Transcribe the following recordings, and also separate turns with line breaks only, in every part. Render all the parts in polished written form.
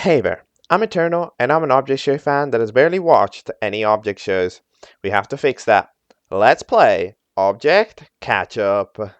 Hey there, I'm Eternal, and I'm an object show fan that has barely watched any object shows. We have to fix that. Let's play Object Catchup.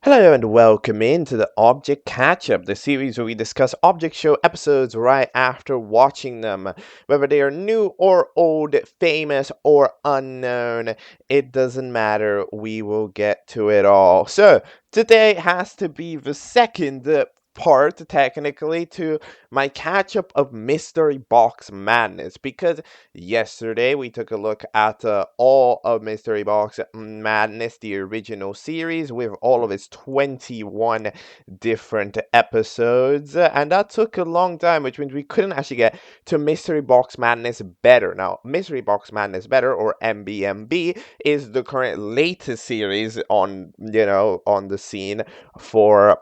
Hello and welcome into the Object Catch-Up, the series where we discuss object show episodes right after watching them. Whether they are new or old, famous or unknown, it doesn't matter, we will get to it all. So, today has to be the second part, technically, to my catch-up of Mystery Box Madness, because yesterday we took a look at all of Mystery Box Madness, the original series, with all of its 21 different episodes, and that took a long time, which means we couldn't actually get to Mystery Box Madness Better. Now, Mystery Box Madness Better, or MBMB, is the current latest series on the scene for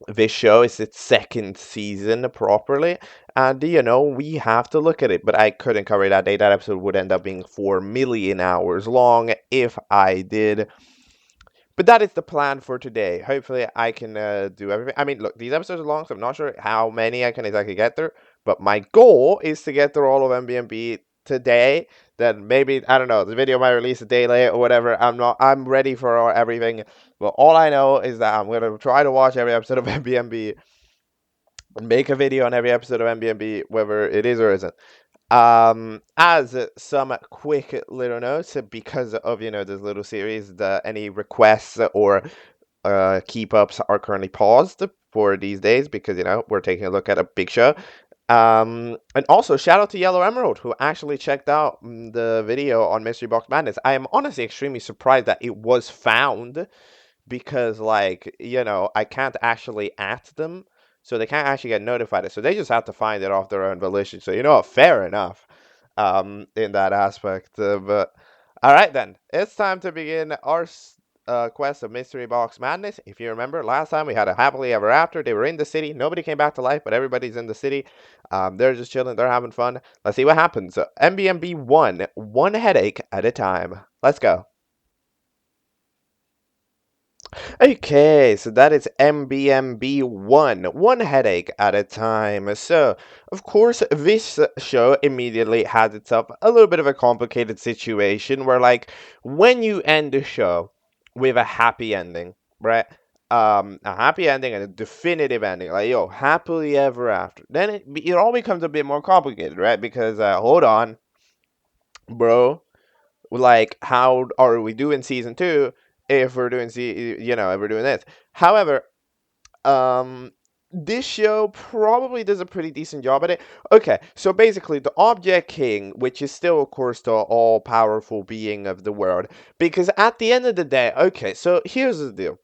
this show. Is its second season properly, and we have to look at it, but I couldn't cover it that day. That episode would end up being 4 million hours long if I did, but that is the plan for today. Hopefully I can do everything. I mean, look, these episodes are long, so I'm not sure how many I can exactly get through, but my goal is to get through all of MBMB today. Then maybe, I don't know, the video might release a day late or whatever. I'm ready for everything. Well, all I know is that I'm going to try to watch every episode of MBMB and make a video on every episode of MBMB, whether it is or isn't. As some quick little notes, because of this little series, any requests or keep ups are currently paused for these days because we're taking a look at a big show. And also shout out to Yelmerald, who actually checked out the video on Mystery Box Madness. I am honestly extremely surprised that it was found, because I can't actually at them, so they can't actually get notified, so they just have to find it off their own volition. So what, fair enough, in that aspect. But all right, then it's time to begin our quest of Mystery Box Madness. If you remember, last time we had a happily ever after. They were in the city, nobody came back to life, but everybody's in the city. They're just chilling, they're having fun. Let's see what happens. So, MBMB 1, one headache at a time. Let's go. Okay, so that is MBMB 1, one headache at a time. So, of course, this show immediately has itself a little bit of a complicated situation where, like, when you end the show with a happy ending, right? A happy ending and a definitive ending, like, yo, happily ever after, then it all becomes a bit more complicated, right? Because, hold on, bro, like, how are we doing season 2 if we're doing if we're doing this? However, um this show probably does a pretty decent job at it. Okay, so basically the Object King, which is still of course the all-powerful being of the world, because at the end of the day, okay, so here's the deal.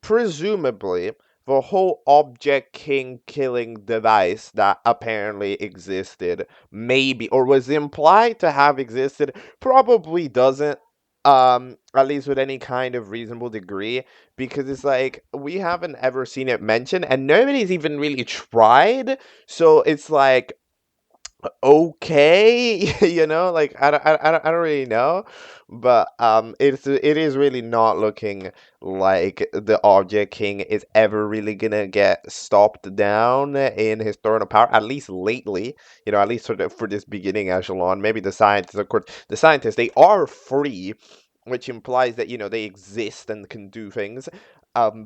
Presumably, the whole Object King killing device that apparently existed, maybe, or was implied to have existed, probably doesn't, at least with any kind of reasonable degree, because it's like, we haven't ever seen it mentioned, and nobody's even really tried, so it's like, okay, like, I don't really know, but it is really not looking like the Object King is ever really gonna get stopped down in historical power, at least lately, at least for this beginning echelon. Maybe the scientists, of course, they are free, which implies that they exist and can do things,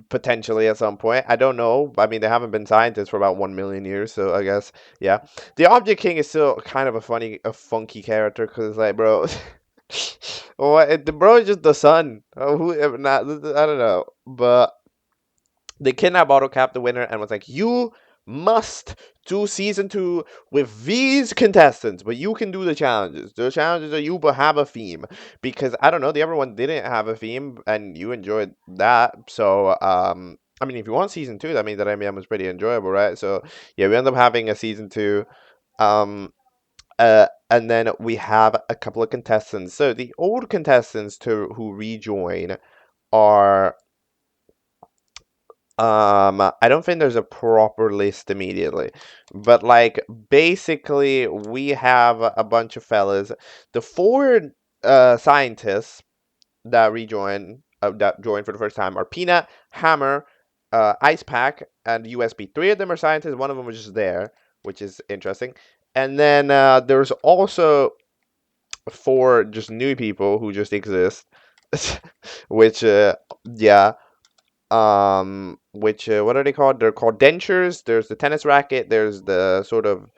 potentially at some point. I don't know. I mean, they haven't been scientists for about 1 million years, so I guess, yeah. The Object King is still kind of a funky character, because it's like, bro, the bro is just the son. Not, I don't know, but they kidnapped Auto Cap, the winner, and was like, you must do season 2 with these contestants, but you can do the challenges. The challenges are you, but have a theme. Because, I don't know, the other one didn't have a theme, and you enjoyed that. So, I mean, if you want season 2, that means that MBM was pretty enjoyable, right? So, yeah, we end up having a season 2. And then we have a couple of contestants. So, the old contestants who rejoin are... I don't think there's a proper list immediately, but like, basically we have a bunch of fellas. The 4 scientists that join for the first time are Peanut, Hammer, Ice Pack, and USB. Three of them are scientists. One of them was just there, which is interesting. And then there's also four just new people who just exist, which yeah, which what are they called? They're called dentures. There's the tennis racket. There's the sort of,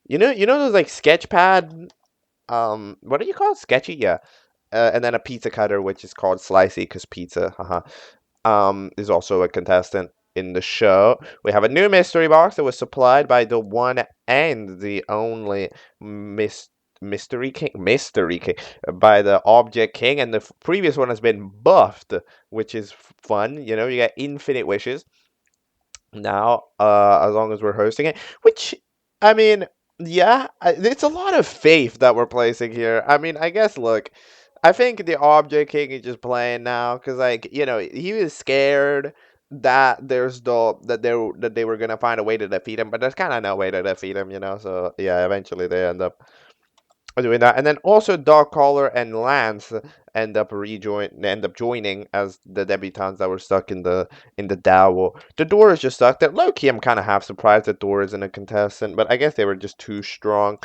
those like sketch pad. What do you call it? Sketchy? Yeah. And then a pizza cutter, which is called Slicey because pizza. Haha. Is also a contestant in the show. We have a new mystery box that was supplied by the one and the only Miss Mystery King, by the Object King, and the previous one has been buffed, which is fun. You get infinite wishes now, as long as we're hosting it. Which, I mean, yeah, it's a lot of faith that we're placing here. I mean, I guess, look, I think the Object King is just playing now because, like, he was scared that they were gonna find a way to defeat him, but there's kind of no way to defeat him. So yeah, eventually they doing that, and then also Dog Collar and Lance end up joining as the debutantes that were stuck in the Dow. The door is just stuck there. Low key, I'm kind of half surprised that door isn't a contestant, but I guess they were just too strong,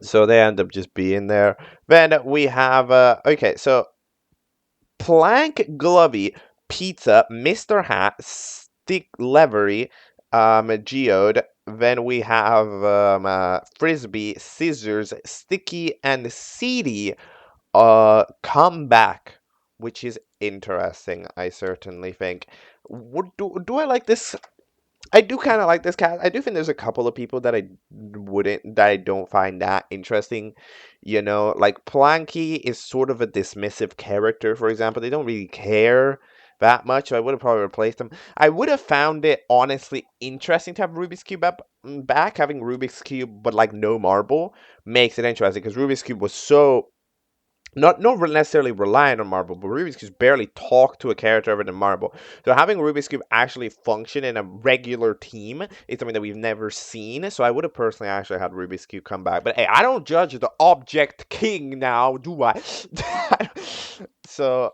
so they end up just being there. Then we have okay, so Plank Glovey, Pizza, Mr. Hat, Stick Levery, Geode. Then we have Frisbee, Scissors, Sticky, and Seedy come back, which is interesting, I certainly think. Do I like this? I do kind of like this cast. I do think there's a couple of people that I don't find that interesting. Like Planky is sort of a dismissive character, for example. They don't really care that much, so I would have probably replaced them. I would have found it honestly interesting to have Rubik's Cube back. Having Rubik's Cube, but like no marble, makes it interesting because Rubik's Cube was so not necessarily reliant on Marble, but Rubik's Cube barely talk to a character other than Marble. So having Rubik's Cube actually function in a regular team is something that we've never seen. So I would have personally actually had Rubik's Cube come back. But hey, I don't judge the Object King now, do I? So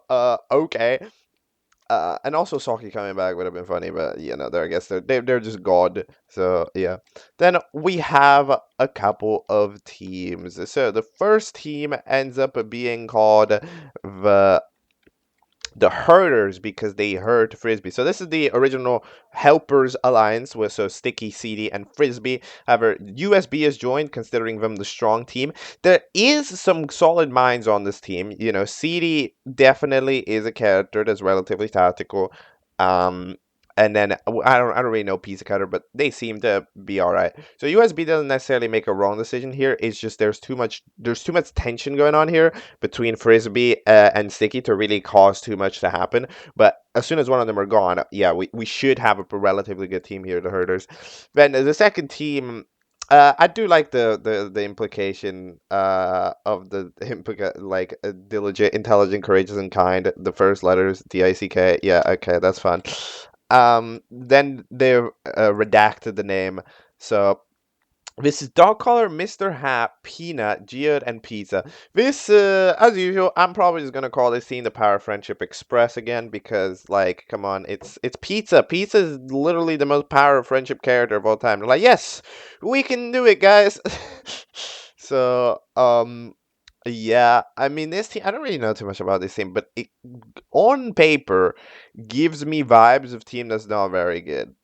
okay. And also Saki coming back would have been funny, but I guess they're just God. So yeah. Then we have a couple of teams. So the first team ends up being called the herders because they herd frisbee. So this is the original helpers alliance with so Sticky, Seedy, and Frisbee. However, USB is joined, considering them the strong team. There is some solid minds on this team. Seedy definitely is a character that's relatively tactical. Um, and then I don't really know Pizza Cutter, but they seem to be all right. So USB doesn't necessarily make a wrong decision here. It's just there's too much tension going on here between Frisbee and Sticky to really cause too much to happen. But as soon as one of them are gone, yeah, we should have a relatively good team here, the Herders. Then the second team, I do like the implication of the like diligent, intelligent, courageous, and kind. The first letters DICK. Yeah, okay, that's fun. Then they redacted the name, so this is Dog Collar, Mr. Hat, Peanut, Geode, and Pizza. This, as usual, I'm probably just gonna call this team the Power Friendship Express again because, like, come on, it's Pizza. Pizza is literally the most power friendship character of all time. They're like, yes, we can do it, guys. So, yeah, I mean, this team, I don't really know too much about this team, but on paper gives me vibes of team that's not very good.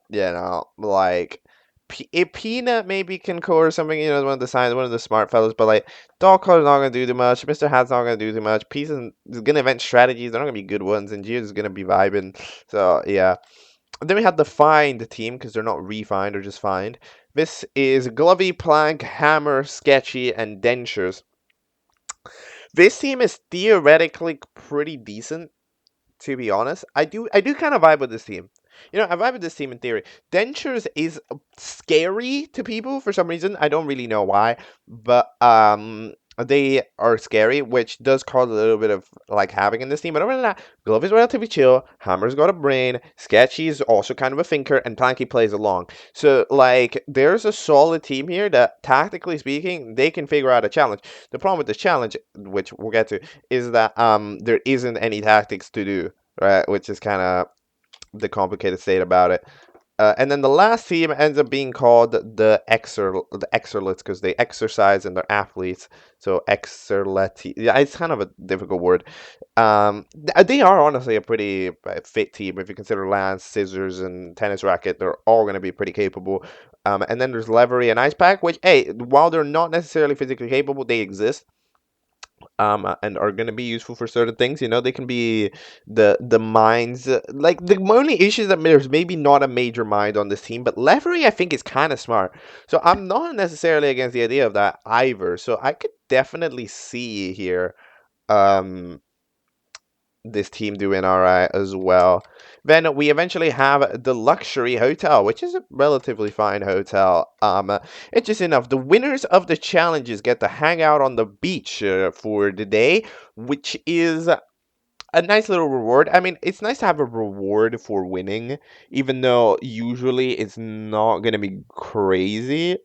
Like Peanut maybe can core something. One of the signs, one of the smart fellows, but like Dog Collar's not gonna do too much. Mr. Hat's not gonna do too much. Peace is gonna invent strategies. They're not gonna be good ones, and Gears is gonna be vibing. So yeah. Then we have the Find team because they're not refined or just find. This is Glovey, Plank, Hammer, Sketchy, and Dentures. This team is theoretically pretty decent, to be honest. I do kind of vibe with this team. I vibe with this team in theory. Dentures is scary to people for some reason. I don't really know why, but they are scary, which does cause a little bit of like havoc in this team. But other than that, Glove is relatively chill. Hammer's got a brain. Sketchy is also kind of a thinker, and Planky plays along. So like, there's a solid team here that, tactically speaking, they can figure out a challenge. The problem with this challenge, which we'll get to, is that there isn't any tactics to do, right? Which is kind of the complicated state about it. And then the last team ends up being called the Exerlets because they exercise and they're athletes. So Exerleti. Yeah, it's kind of a difficult word. They are honestly a pretty fit team if you consider Lance, Scissors, and Tennis Racket. They're all going to be pretty capable. And then there's Levery and Ice Pack, which, hey, while they're not necessarily physically capable, they exist. And are going to be useful for certain things. You know, they can be the minds. Like the only issue is that there's maybe not a major mind on this team, but Levery I think is kind of smart. So I'm not necessarily against the idea of that either. So I could definitely see here. Um, this team doing all right as well. Then we eventually have the luxury hotel, which is a relatively fine hotel. It's just enough. The winners of the challenges get to hang out on the beach for the day, which is a nice little reward. I mean, it's nice to have a reward for winning, even though usually it's not gonna be crazy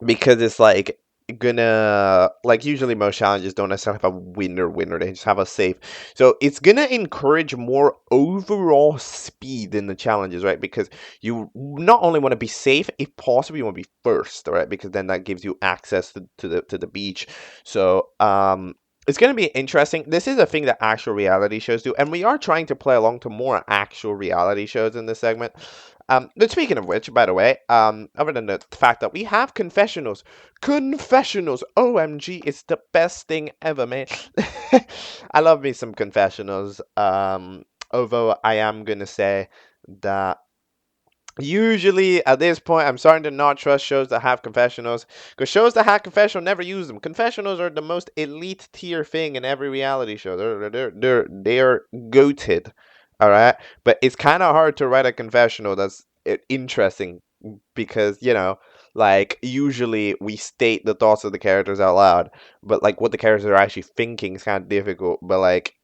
because it's like gonna like usually most challenges don't necessarily have a winner, they just have a safe, so it's gonna encourage more overall speed in the challenges, right? Because you not only want to be safe, if possible you want to be first, right? Because then that gives you access to the beach. So it's going to be interesting. This is a thing that actual reality shows do, and we are trying to play along to more actual reality shows in this segment. But speaking of which, by the way, other than the fact that we have confessionals, OMG, it's the best thing ever, man. I love me some confessionals. Although I am gonna say that usually at this point I'm starting to not trust shows that have confessionals because shows that have confessional never use them. Confessionals are the most elite tier thing in every reality show. They're goated, all right. But it's kind of hard to write a confessional that's interesting because like usually we state the thoughts of the characters out loud, but like what the characters are actually thinking is kind of difficult. But like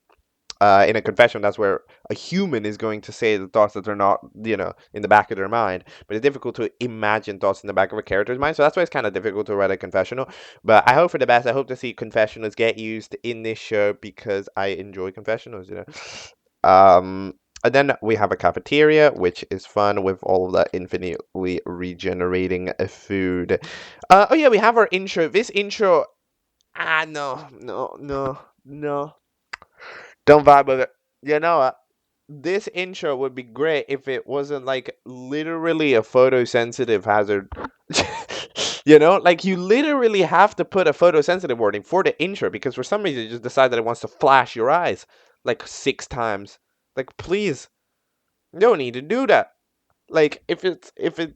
in a confession, that's where a human is going to say the thoughts that are not, in the back of their mind. But it's difficult to imagine thoughts in the back of a character's mind. So that's why it's kind of difficult to write a confessional. But I hope for the best. I hope to see confessionals get used in this show because I enjoy confessionals. And then we have a cafeteria, which is fun with all of that infinitely regenerating food. Oh yeah, we have our intro. This intro, no, no, no, no. Don't vibe with it. You know what? This intro would be great if it wasn't like literally a photosensitive hazard. Like you literally have to put a photosensitive warning for the intro because for some reason you just decide that it wants to flash your eyes like 6 times. Like, please, you don't need to do that. Like if it's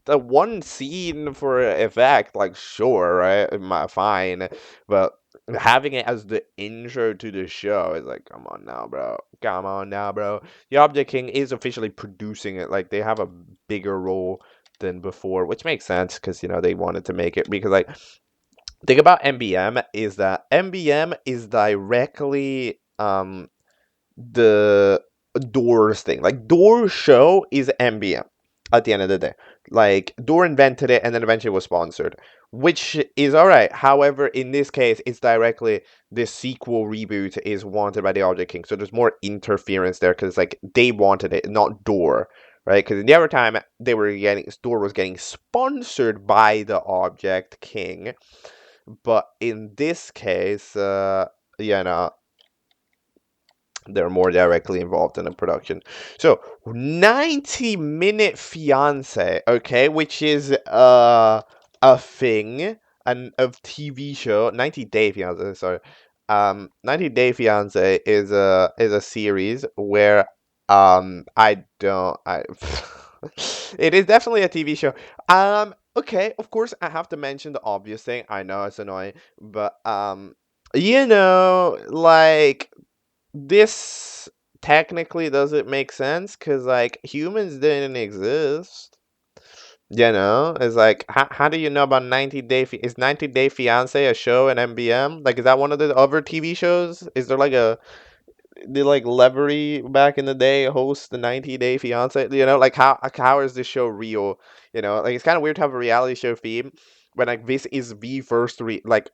a one scene for effect, like sure, right? Fine, but having it as the intro to the show is like, come on now, bro. Come on now, bro. The Object King is officially producing it. Like they have a bigger role than before, which makes sense because they wanted to make it because like thing about MBM is that MBM is directly the Doors thing. Like Doors show is MBM at the end of the day. Like Door invented it and then eventually was sponsored, which is all right. However, in this case, it's directly the sequel reboot is wanted by the Object King. So there's more interference there because like they wanted it, not Door, right? Because the other time they were getting Door was getting sponsored by the Object King, but in this case, you know they're more directly involved in the production. So 90-minute fiance, okay, which is a thing, and of TV show. 90-day fiance, sorry. 90-day fiance is a series where I don't I it is definitely a TV show. Okay, of course I have to mention the obvious thing. I know it's annoying, but like this technically doesn't make sense because like humans didn't exist. It's like how do you know about 90 Day Fiance a show in MBM? Like is that one of the other TV shows? Is there like a did like Levery back in the day host the 90 Day Fiance? Like how is this show real? Like it's kind of weird to have a reality show theme when like this is the first like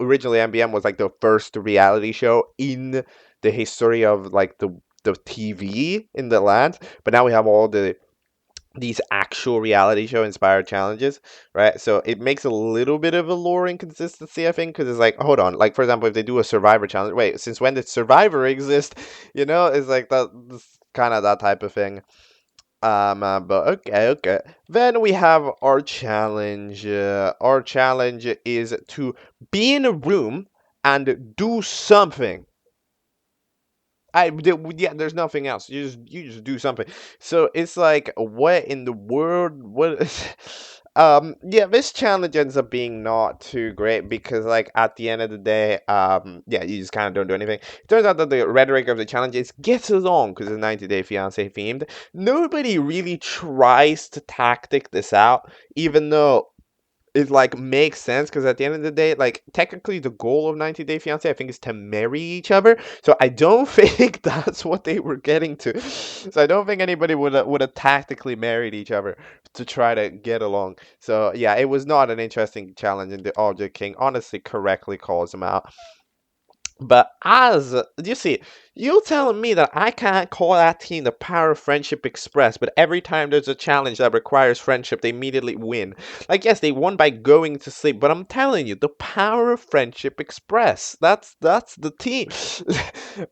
originally MBM was like the first reality show in the history of like the TV in the land, but now we have all these actual reality show inspired challenges, right? So it makes a little bit of a lore inconsistency, I think, because it's like, hold on, like for example, if they do a Survivor challenge, wait, since when did Survivor exist? It's like that, kind of that type of thing. But okay, okay. Then we have our challenge. Our challenge is to be in a room and do something. Yeah, there's nothing else. You just do something. So it's like, what in the world? What is? Yeah, this challenge ends up being not too great because, like, at the end of the day, yeah, you just kind of don't do anything. It turns out that the rhetoric of the challenge is get along because it's 90 Day Fiance themed. Nobody really tries to tactic this out, even though it like makes sense because at the end of the day, like technically the goal of 90 Day Fiance, I think, is to marry each other. So I don't think that's what they were getting to. So I don't think anybody would have tactically married each other to try to get along. So yeah, it was not an interesting challenge, and the Object King honestly correctly calls him out. But as you see, you're telling me that I can't call that team the Power of Friendship Express, but every time there's a challenge that requires friendship, they immediately win. Like, yes, they won by going to sleep, but I'm telling you, the Power of Friendship Express. That's the team.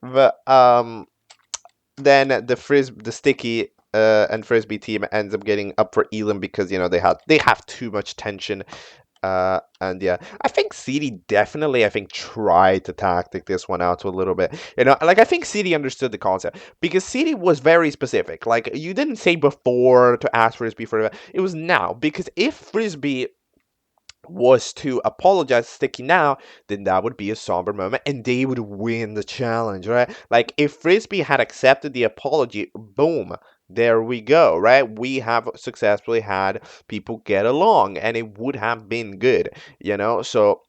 But then the sticky and frisbee team ends up getting up for Elam because they have too much tension. And yeah, I think CD definitely, I think, tried to tactic this one out a little bit. Like I think CD understood the concept because CD was very specific. Like you didn't say before to ask Frisbee for it was now because if Frisbee was to apologize to Sticky now, then that would be a somber moment and they would win the challenge, right? Like if Frisbee had accepted the apology, boom, there we go, right? We have successfully had people get along and it would have been good. So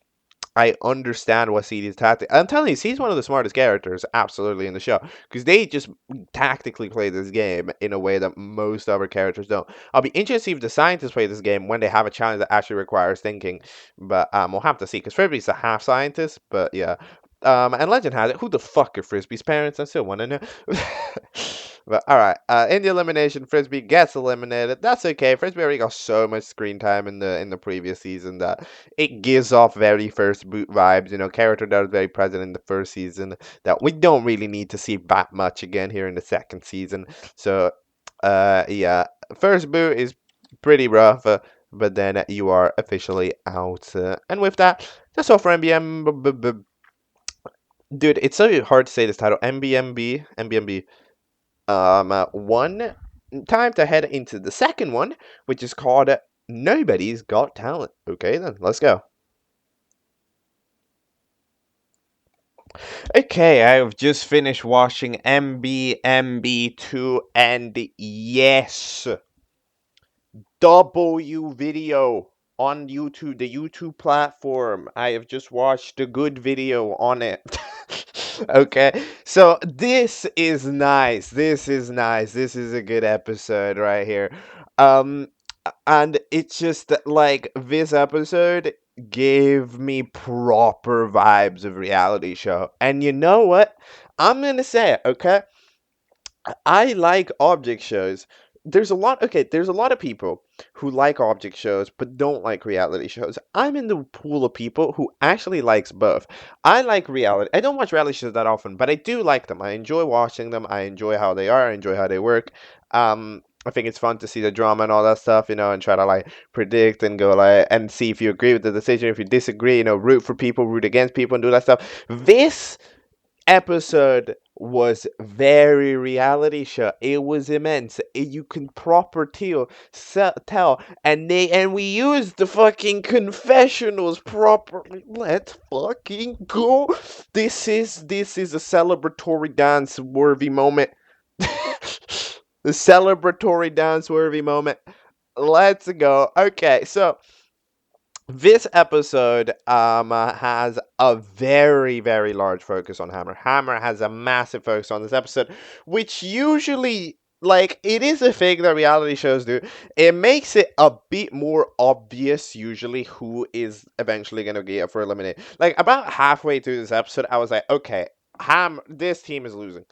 I understand what CD's tactic. I'm telling you, he's one of the smartest characters, absolutely, in the show, because they just tactically play this game in a way that most other characters don't. I'll be interested to see if the scientists play this game when they have a challenge that actually requires thinking, but we'll have to see. Because Frisbee's a half scientist, but yeah. And legend has it, who the fuck are Frisbee's parents? I still want to know. But all right, in the elimination, Frisbee gets eliminated. That's okay. Frisbee already got so much screen time in the previous season that it gives off very first boot vibes. Character that was very present in the first season that we don't really need to see that much again here in the second season. So, yeah, first boot is pretty rough. But then you are officially out. And with that, that's all for MBM. Dude, it's so hard to say this title. MBMB. One time to head into the second one, which is called Nobody's Got Talent. Okay, then let's go. Okay, I have just finished watching MBMB 2, and yes, W video on YouTube, the YouTube platform. I have just watched a good video on it. Okay, so this is nice. This is nice. This is a good episode right here. Um, and it's just that, like, this episode gave me proper vibes of reality show. And you know what? I'm gonna say it, okay? I like object shows. There's a lot of people who like object shows but don't like reality shows. I'm in the pool of people who actually likes both. I like reality. I don't watch reality shows that often, but I do like them. I enjoy watching them. I enjoy how they are. I enjoy how they work. I think it's fun to see the drama and all that stuff, and try to like predict and go like and see if you agree with the decision, if you disagree, root for people, root against people, and do that stuff. This episode was very reality show. It was immense. You can proper tell, and we used the fucking confessionals properly. Let's fucking go. This is a celebratory dance worthy moment. The celebratory dance worthy moment. Let's go. Okay, so this episode has a very, very large focus on Hammer. Hammer has a massive focus on this episode, which usually, like, it is a thing that reality shows do. It makes it a bit more obvious, usually, who is eventually going to get up for eliminate. Like, about halfway through this episode, I was like, okay, this team is losing.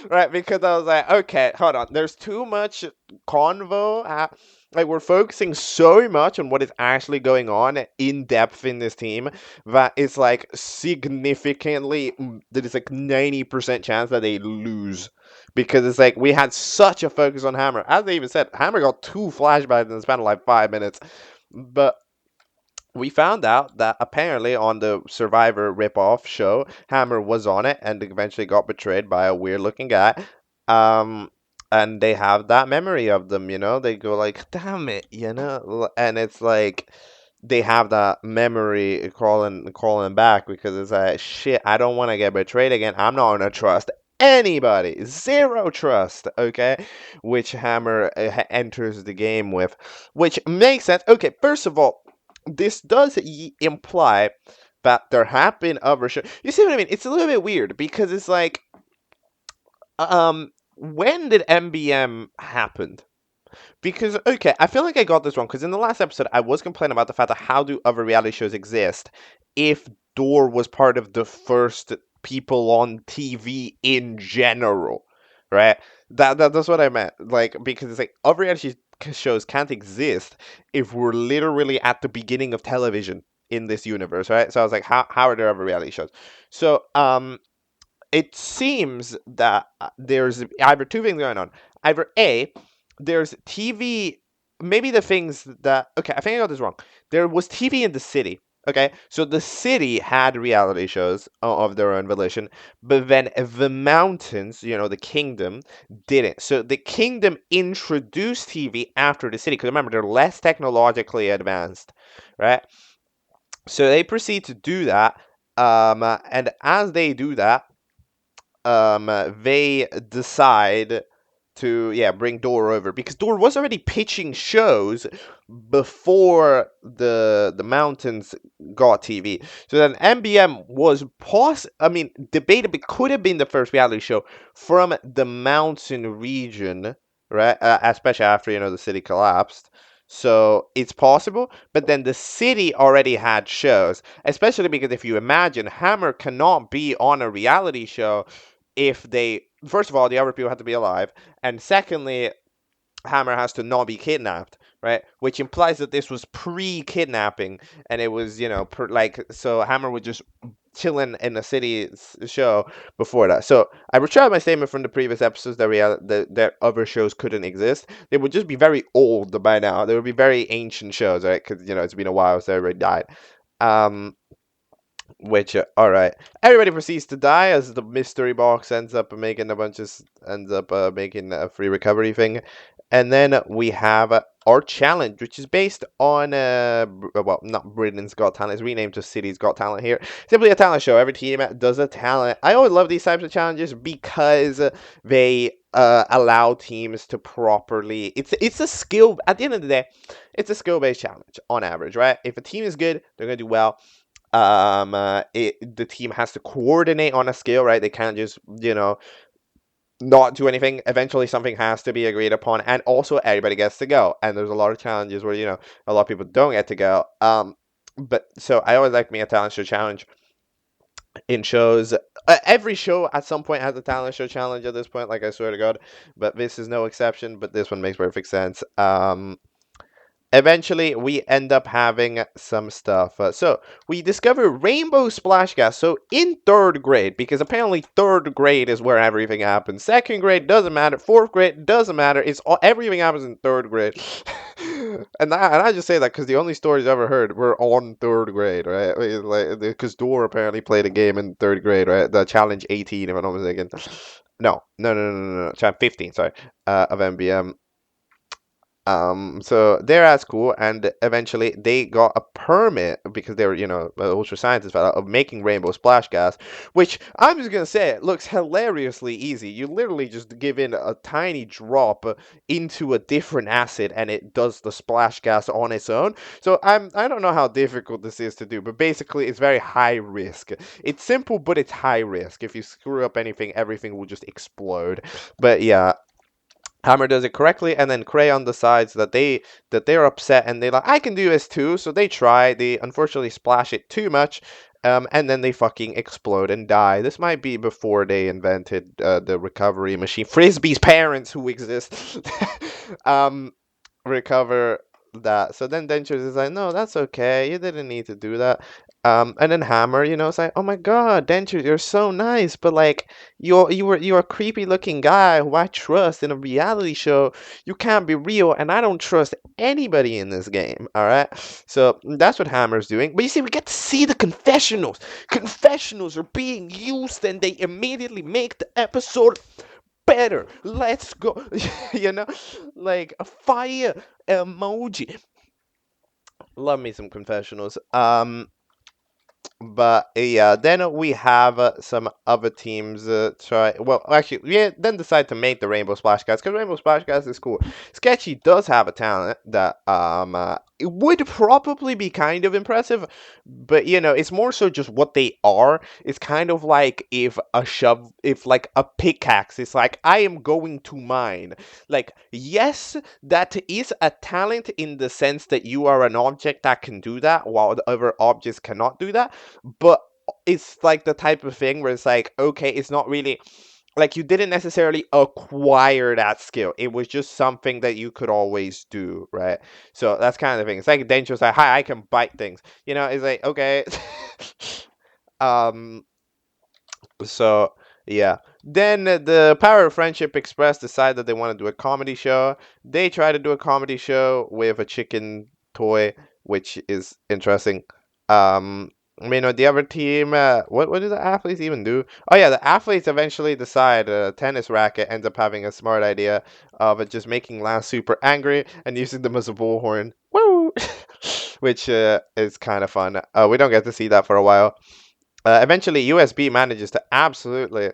right? Because I was like, okay, hold on. There's too much convo. Like we're focusing so much on what is actually going on in depth in this team that it's like significantly. There is like 90% chance that they lose because it's like we had such a focus on Hammer. As they even said, Hammer got 2 flashbacks in the span of like 5 minutes, but we found out that apparently on the Survivor ripoff show, Hammer was on it and eventually got betrayed by a weird looking guy. Um, and they have that memory of them, you know? They go like, damn it, you know? And it's like they have that memory calling back because it's like, shit, I don't want to get betrayed again. I'm not gonna trust anybody. Zero trust, okay? Which Hammer enters the game with, which makes sense. Okay, first of all, this does imply that there have been other shows. You see what I mean? It's a little bit weird because it's like, when did MBM happen? Because okay, I feel like I got this wrong. Because in the last episode, I was complaining about the fact that how do other reality shows exist if Door was part of the first people on TV in general, right? That's what I meant. Like because it's like other reality shows can't exist if we're literally at the beginning of television in this universe, right? So I was like, how are there other reality shows? So it seems that there's either two things going on. Either A, there's TV, maybe the things that, okay, I think I got this wrong. There was TV in the city, okay? So the city had reality shows of their own volition, but then the mountains, you know, the kingdom, didn't. So the kingdom introduced TV after the city, because remember, they're less technologically advanced, right? So they proceed to do that. And as they do that, they decide to bring Door over because Door was already pitching shows before the mountains got TV. So then MBM was debatably could have been the first reality show from the mountain region, right? Especially after the city collapsed. So it's possible, but then the city already had shows, especially because if you imagine Hammer cannot be on a reality show if they first of all the other people have to be alive, and secondly Hammer has to not be kidnapped, right? Which implies that this was pre-kidnapping, and it was so Hammer would just chilling in the city show before that. So I retract my statement from the previous episodes that other shows couldn't exist. They would just be very old by now. They would be very ancient shows, right? Because it's been a while since everybody died. Um, which, all right. Everybody proceeds to die as the mystery box ends up making a free recovery thing. And then we have our challenge, which is based on, well, not Britain's Got Talent. It's renamed to City's Got Talent here. Simply a talent show. Every team does a talent. I always love these types of challenges because they allow teams to properly. It's a skill. At the end of the day, it's a skill-based challenge on average, right? If a team is good, they're going to do well. The team has to coordinate on a skill, right? They can't just not do anything. Eventually something has to be agreed upon, and also everybody gets to go, and there's a lot of challenges where a lot of people don't get to go. But so I always like me a talent show challenge in shows. Every show at some point has a talent show challenge at this point, like I swear to God, but this is no exception. But this one makes perfect sense. Eventually, we end up having some stuff. So, we discover rainbow splash gas. So, in third grade, because apparently third grade is where everything happens. Second grade doesn't matter. Fourth grade doesn't matter. Everything happens in third grade. and I just say that because the only stories I ever heard were on third grade, right? Because Door apparently played a game in third grade, right? The Challenge 18, if I'm not mistaken. No. Challenge 15, sorry, of MBM. So they're at school, and eventually they got a permit because they were, ultra scientists of making rainbow splash gas, which I'm just gonna say it looks hilariously easy. You literally just give in a tiny drop into a different acid, and it does the splash gas on its own. So I don't know how difficult this is to do, but basically it's very high risk. It's simple, but it's high risk. If you screw up anything, everything will just explode. But yeah. Hammer does it correctly, and then Crayon decides that they're upset, and they're like, I can do this too. So they try. They unfortunately splash it too much, And then they fucking explode and die. This might be before they invented the recovery machine. Frisbee's parents, who exist, um, recover that. So then Dentures is like, no, that's okay. You didn't need to do that. And then Hammer, it's like, oh my God, Dentures, you're so nice, but like you're a creepy looking guy who I trust in a reality show. You can't be real, and I don't trust anybody in this game. All right, so that's what Hammer's doing. But you see, we get to see the confessionals. Confessionals are being used, and they immediately make the episode better. Let's go. you know, like a fire emoji. Love me some confessionals. But yeah, then we have some other teams try. Well, actually, yeah, then decide to make the Rainbow Splash Guys because Rainbow Splash Guys is cool. Sketchy does have a talent that it would probably be kind of impressive, but it's more so just what they are. It's kind of like if like a pickaxe. It's like I am going to mine. Like yes, that is a talent in the sense that you are an object that can do that, while the other objects cannot do that, but it's like the type of thing where it's like, okay, it's not really like you didn't necessarily acquire that skill. It was just something that you could always do, right? So that's kind of the thing. It's like Dangerous, like, hi, I can bite things. It's like, okay. um, so yeah. Then the Power of Friendship Express decide that they want to do a comedy show. They try to do a comedy show with a chicken toy, which is interesting. The other team, what do the athletes even do? Oh yeah, the athletes eventually decide a tennis racket ends up having a smart idea of it just making Lance super angry and using them as a bullhorn. Woo! Which is kind of fun. We don't get to see that for a while. Eventually, USB manages to absolutely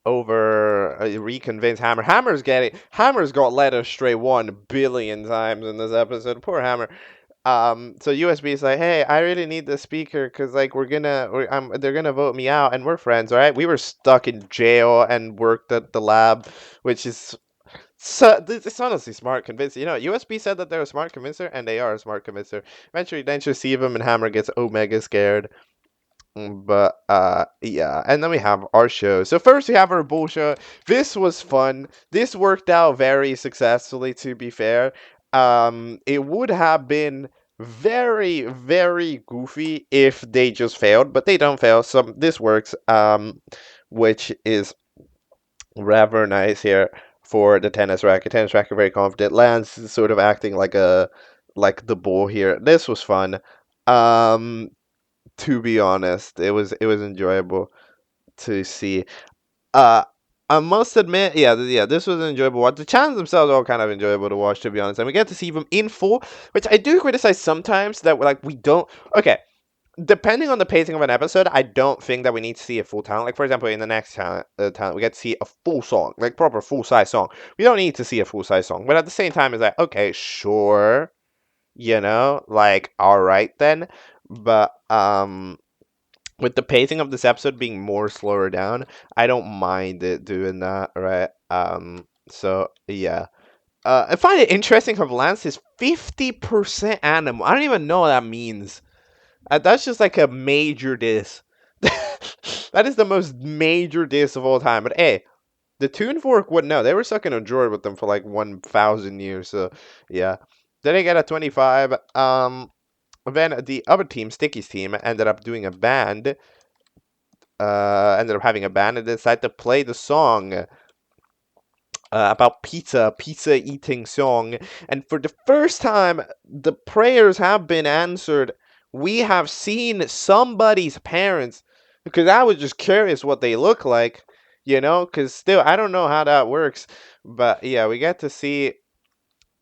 over reconvince Hammer. Hammer's got led astray 1 billion times in this episode. Poor Hammer. So USB is like, hey, I really need the speaker because like they're gonna vote me out, and we're friends, all right? We were stuck in jail and worked at the lab, which is it's honestly smart convincer. USB said that they're a smart convincer, and they are a smart convincer. Eventually, then you see them, and Hammer gets omega scared. But yeah, and then we have our show. So first we have our bull show. This was fun. This worked out very successfully, to be fair. It would have been very, very goofy if they just failed, but they don't fail. So this works. Which is rather nice here for the tennis racket. Tennis racket very confident. Lance is sort of acting like the bull here. This was fun. Um to be honest. It was enjoyable to see. Uh, I must admit, yeah, this was an enjoyable watch. The channels themselves are all kind of enjoyable to watch, to be honest, and we get to see them in full, which I do criticize sometimes that like we don't. Okay, depending on the pacing of an episode, I don't think that we need to see a full talent. Like for example, in the next talent, we get to see a full song, like proper full size song. We don't need to see a full size song, but at the same time, it's like okay, sure, like all right then, but with the pacing of this episode being more slower down, I don't mind it doing that, right? So yeah. I find it interesting from Lance is 50% animal. I don't even know what that means. That's just like a major diss. That is the most major diss of all time. But hey, the Toon Fork would know. They were stuck in a drawer with them for like 1,000 years. So yeah. Then they get a 25. Then the other team, Sticky's team, ended up having a band and decided to play the song about pizza eating song. And for the first time, the prayers have been answered. We have seen somebody's parents because I was just curious what they look like, because still, I don't know how that works. But yeah, we get to see,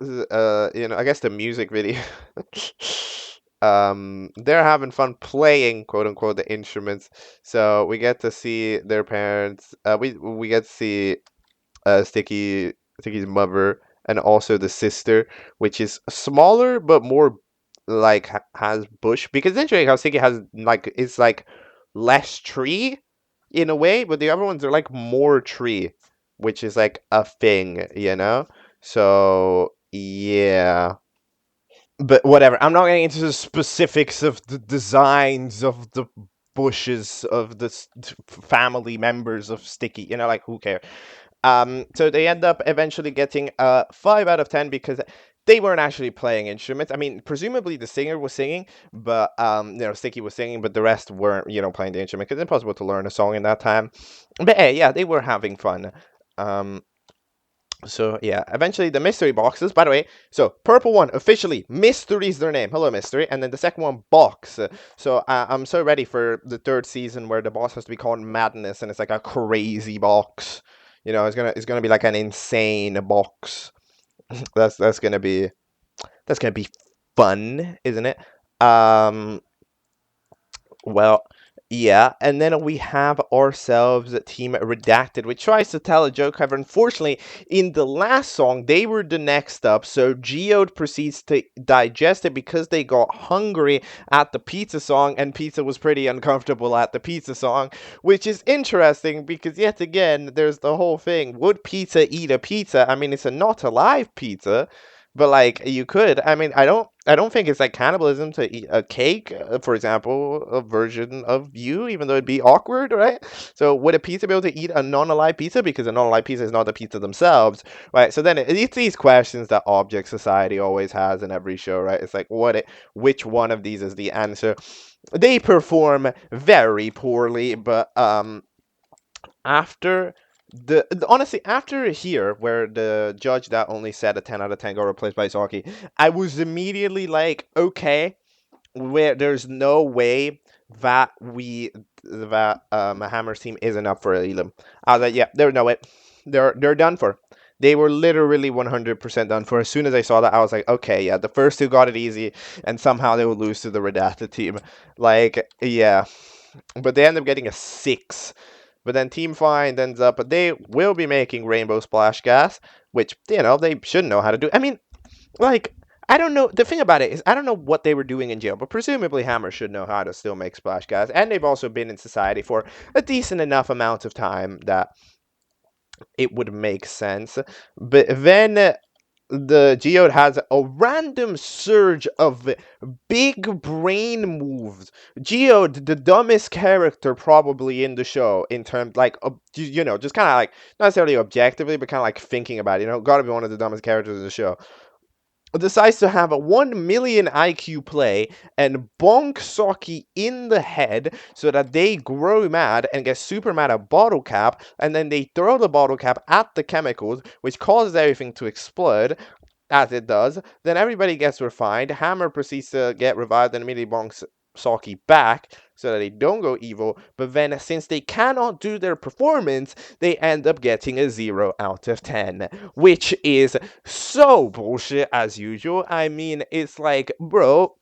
I guess the music video. They're having fun playing quote unquote the instruments, so we get to see their parents. We get to see Sticky's mother and also the sister, which is smaller but more like has bush, because it's interesting how Sticky has like it's like less tree in a way, but the other ones are like more tree, which is like a thing. So yeah. But whatever. I'm not getting into the specifics of the designs of the bushes of the family members of Sticky. Like who cares? So they end up eventually getting a 5 out of 10 because they weren't actually playing instruments. I mean, presumably the singer was singing, but Sticky was singing, but the rest weren't, playing the instrument because it's impossible to learn a song in that time. But hey, yeah, they were having fun. Um, so yeah, eventually the mystery boxes. By the way, so purple one officially Mystery's their name. Hello, Mystery, and then the second one Box. So I'm so ready for the third season where the boss has to be called Madness, and it's like a crazy box. It's gonna be like an insane box. That's gonna be fun, isn't it? Um, well, yeah, and then we have ourselves Team Redacted, which tries to tell a joke. However, unfortunately, in the last song, they were the next up, so Geode proceeds to digest it because they got hungry at the pizza song, and pizza was pretty uncomfortable at the pizza song, which is interesting because, yet again, there's the whole thing. Would pizza eat a pizza? I mean, it's a not alive pizza. But like you could, I mean, I don't think it's like cannibalism to eat a cake, for example, a version of you, even though it'd be awkward, right? So would a pizza be able to eat a non-alive pizza because a non-alive pizza is not the pizza themselves, right? So then it's these questions that Object Society always has in every show, right? It's like which one of these is the answer? They perform very poorly, but after honestly after here where the judge that only said a 10 out of 10 got replaced by Saki, I was immediately like, okay, where there's no way that Hammer's team isn't up for Elam. I was like, yeah, there's no way. They're done for. They were literally 100% done for. As soon as I saw that, I was like, okay, yeah, the first two got it easy, and somehow they will lose to the Redacted team. Like, yeah. But they end up getting a 6. But then Team Find ends up, they will be making Rainbow Splash Gas, which, they should know how to do. I mean, like, I don't know. The thing about it is, I don't know what they were doing in jail, but presumably Hammer should know how to still make splash gas. And they've also been in society for a decent enough amount of time that it would make sense. But then the Geode has a random surge of big brain moves. Geode, the dumbest character probably in the show, in terms like just kind of like not necessarily objectively, but kind of like thinking about it. Gotta be one of the dumbest characters in the show, decides to have a 1 million IQ play and bonk Saki in the head so that they grow mad and get super mad at Bottle Cap, and then they throw the Bottle Cap at the chemicals, which causes everything to explode. As it does, then everybody gets refined. Hammer proceeds to get revived and immediately bonks Saki back so that they don't go evil. But then, since they cannot do their performance, they end up getting a 0 out of 10, which is so bullshit as usual. I mean, it's like, bro,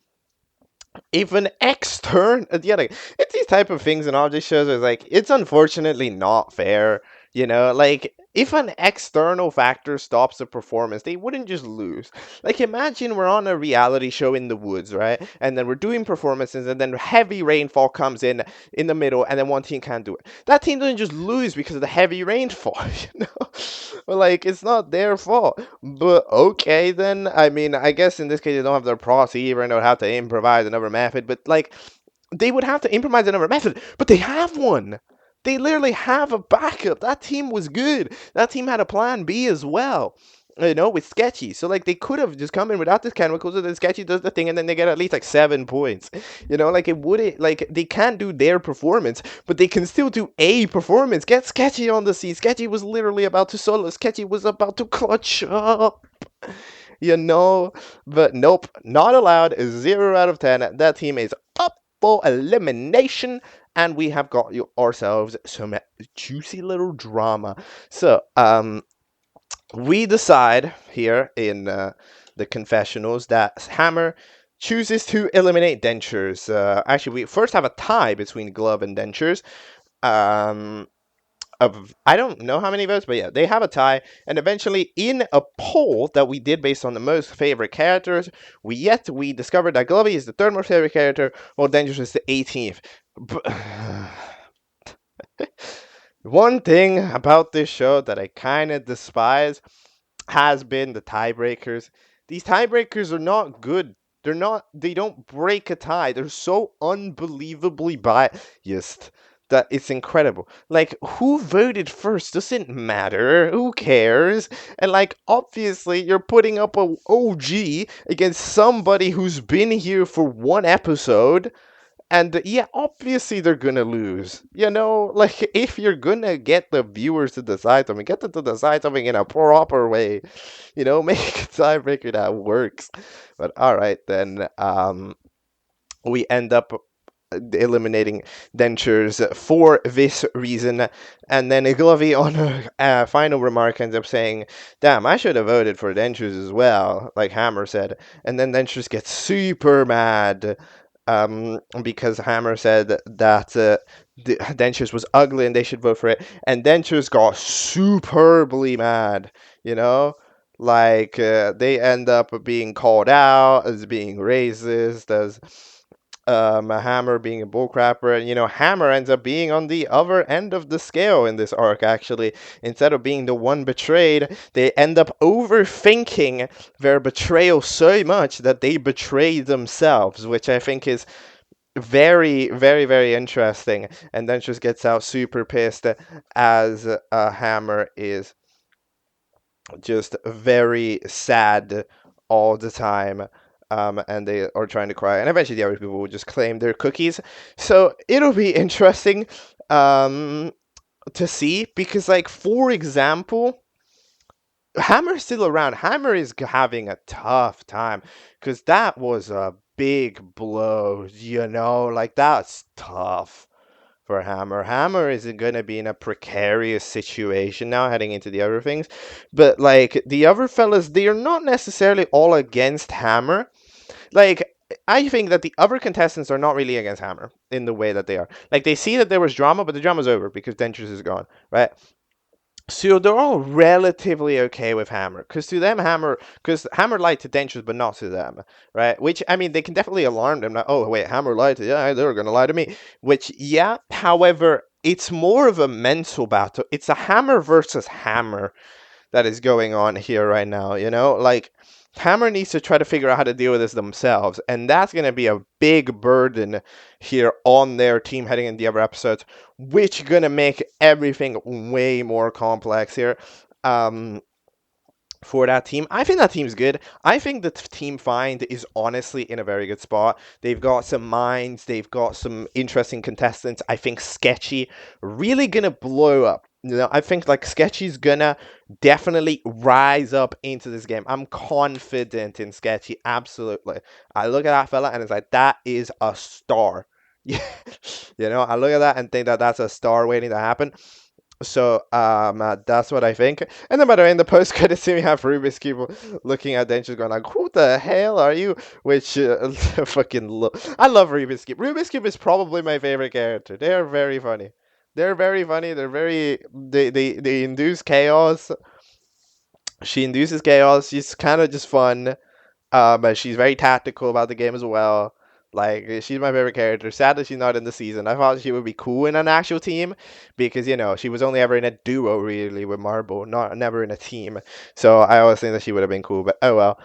if an external, it's these type of things in object shows where it's like, it's unfortunately not fair. Like, if an external factor stops the performance, they wouldn't just lose. Like, imagine we're on a reality show in the woods, right? And then we're doing performances, and then heavy rainfall comes in the middle, and then one team can't do it. That team doesn't just lose because of the heavy rainfall, you know? Like, it's not their fault. But okay, then. I mean, I guess in this case, they don't have their procedure and they'll have to improvise another method. But, like, they would have to improvise another method, but they have one. They literally have a backup. That team was good. That team had a plan B as well. With Sketchy. So, like, they could have just come in without this chemicals, and then Sketchy does the thing, and then they get at least, like, 7 points. Like, it wouldn't, like, they can't do their performance, but they can still do a performance. Get Sketchy on the scene. Sketchy was literally about to solo. Sketchy was about to clutch up. But nope, not allowed. 0 out of 10. That team is up for elimination, and we have got ourselves some juicy little drama. So, we decide here in the confessionals that Hammer chooses to eliminate Dentures. Actually, we first have a tie between Glove and Dentures. Um, of I don't know how many votes, but yeah, they have a tie. And eventually, in a poll that we did based on the most favorite characters, we discovered that Glovey is the third most favorite character, while Dangerous is the 18th. But one thing about this show that I kind of despise has been the tiebreakers. These tiebreakers are not good They don't break a tie. They're so unbelievably biased that it's incredible. Like, who voted first doesn't matter. Who cares? And like, obviously, you're putting up a OG against somebody who's been here for one episode. And yeah, obviously they're gonna lose. You know, like, if you're gonna get the viewers to decide something, get them to decide something in a proper way. You know, make a tiebreaker that works. But all right then, we end up eliminating dentures for this reason. And then Glovey, on a final remark, ends up saying, "Damn, I should have voted for dentures as well," like Hammer said. And then dentures gets super mad, because Hammer said that the dentures was ugly and they should vote for it. And dentures got superbly mad, you know? Like, they end up being called out as being racist, as Hammer being a bullcrapper, and Hammer ends up being on the other end of the scale in this arc. Actually, instead of being the one betrayed, they end up overthinking their betrayal so much that they betray themselves, which I think is very, very, very interesting. And then just gets out super pissed as Hammer is just very sad all the time. And they are trying to cry, and eventually the other people will just claim their cookies. So it'll be interesting to see, because, like, for example, Hammer's still around. Hammer is having a tough time because that was a big blow, like, that's tough for Hammer. Hammer is going to be in a precarious situation now heading into the other things. But, like, the other fellas, they are not necessarily all against Hammer. Like, I think that the other contestants are not really against Hammer in the way that they are. Like, they see that there was drama, but the drama's over because Dentures is gone, right? So they're all relatively okay with Hammer, because to them, because Hammer lied to Dentures, but not to them, right? Which, I mean, they can definitely alarm them. Like, oh, wait, Hammer lied to, yeah, they're gonna lie to me. Which, yeah, however, it's more of a mental battle. It's a Hammer versus Hammer that is going on here right now, Like, Hammer needs to try to figure out how to deal with this themselves, and that's going to be a big burden here on their team heading in the other episodes, which going to make everything way more complex here. For that team. I think that team's good. I think the Team Find is honestly in a very good spot. They've got some minds. They've got some interesting contestants. I think Sketchy really gonna blow up. I think, like, Sketchy's gonna definitely rise up into this game. I'm confident in Sketchy. Absolutely. I look at that fella and it's like, that is a star. Yeah. I look at that and think that that's a star waiting to happen. So that's what I think. And then, by the way, in the post credit scene, we have Rubik's Cube looking at Dentures going like, "Who the hell are you?" Which I love Rubik's Cube. Rubik's Cube is probably my favorite character. They are very funny. They're very funny. They induce chaos. She induces chaos. She's kind of just fun. But she's very tactical about the game as well. Like, she's my favorite character. Sad that she's not in the season. I thought she would be cool in an actual team because, she was only ever in a duo, really, with Marble, never in a team. So I always think that she would have been cool, but oh well.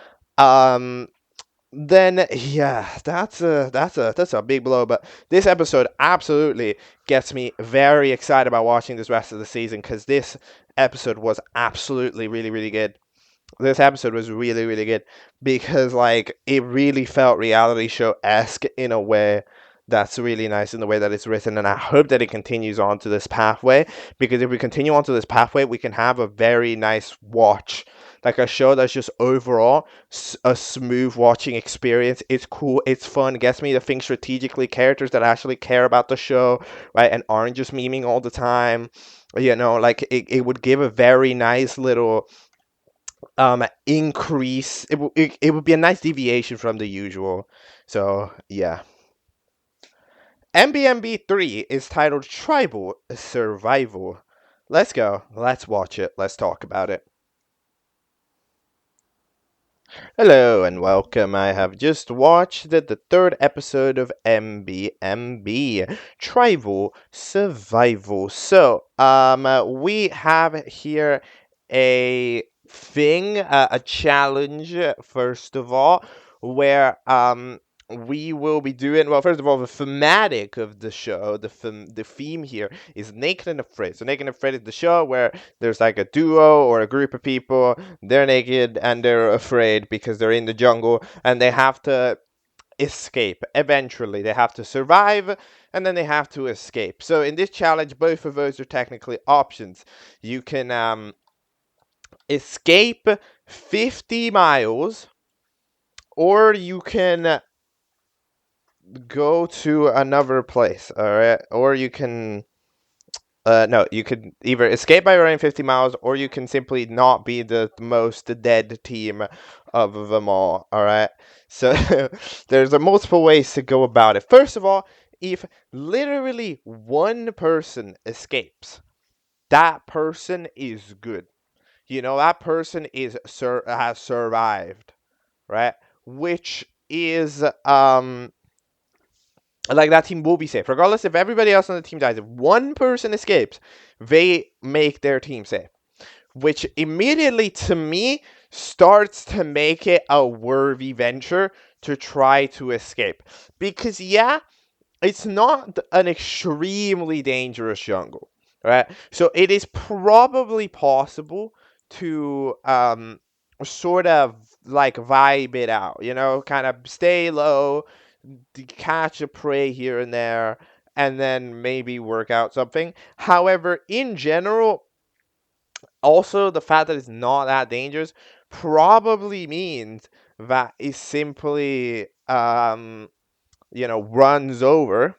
Then yeah, that's a big blow. But this episode absolutely gets me very excited about watching this rest of the season, because this episode was absolutely really, really good. This episode was really, really good because, like, it really felt reality show-esque in a way that's really nice in the way that it's written, and I hope that it continues on to this pathway, because if we continue on to this pathway, we can have a very nice watch, like a show that's just overall a smooth watching experience. It's cool, it's fun, gets me to think strategically, characters that actually care about the show, right, and aren't just memeing all the time. Like, it would give a very nice little increase. It would be a nice deviation from the usual. So yeah, MBMB 3 is titled Tribal Survival. Let's go, let's watch it, let's talk about it. Hello and welcome. I have just watched the third episode of MBMB, Tribal Survival. So, we have here a thing, a challenge, first of all, where we will be doing, well, first of all, the thematic of the show, the theme here is Naked and Afraid. So Naked and Afraid is the show where there's like a duo or a group of people, they're naked and they're afraid because they're in the jungle and they have to escape. Eventually they have to survive and then they have to escape. So in this challenge, both of those are technically options. You can escape 50 miles, or you can go to another place, all right? Or you can no, you could either escape by running 50 miles, or you can simply not be the most dead team of them all right? So there's multiple ways to go about it. First of all, if literally one person escapes, that person is good. That person has survived, right? Which is like that team will be safe. Regardless if everybody else on the team dies, if one person escapes, they make their team safe. Which immediately, to me, starts to make it a worthy venture to try to escape. Because, yeah, it's not an extremely dangerous jungle, right? So it is probably possible to sort of like vibe it out, kind of stay low, catch a prey here and there, and then maybe work out something. However, in general, also the fact that it's not that dangerous probably means that it simply runs over,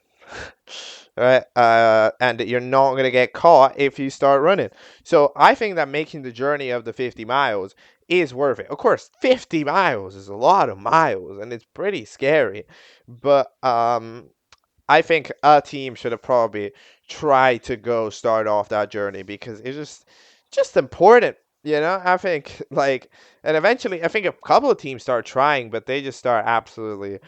right? And you're not going to get caught if you start running. So I think that making the journey of the 50 miles is worth it. Of course, 50 miles is a lot of miles and it's pretty scary. But I think a team should have probably tried to go start off that journey because it's just important. I think and eventually I think a couple of teams start trying, but they just start absolutely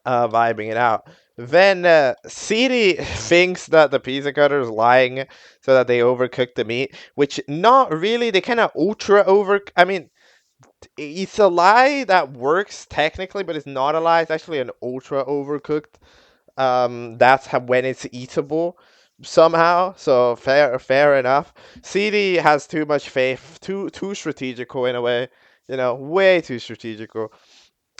vibing it out. Then CD thinks that the pizza cutter is lying so that they overcook the meat, which not really. They kind of ultra over. I mean, it's a lie that works technically, but it's not a lie. It's actually an ultra overcooked. That's when it's eatable somehow. So fair enough. CD has too much faith, too strategical in a way. Way too strategical.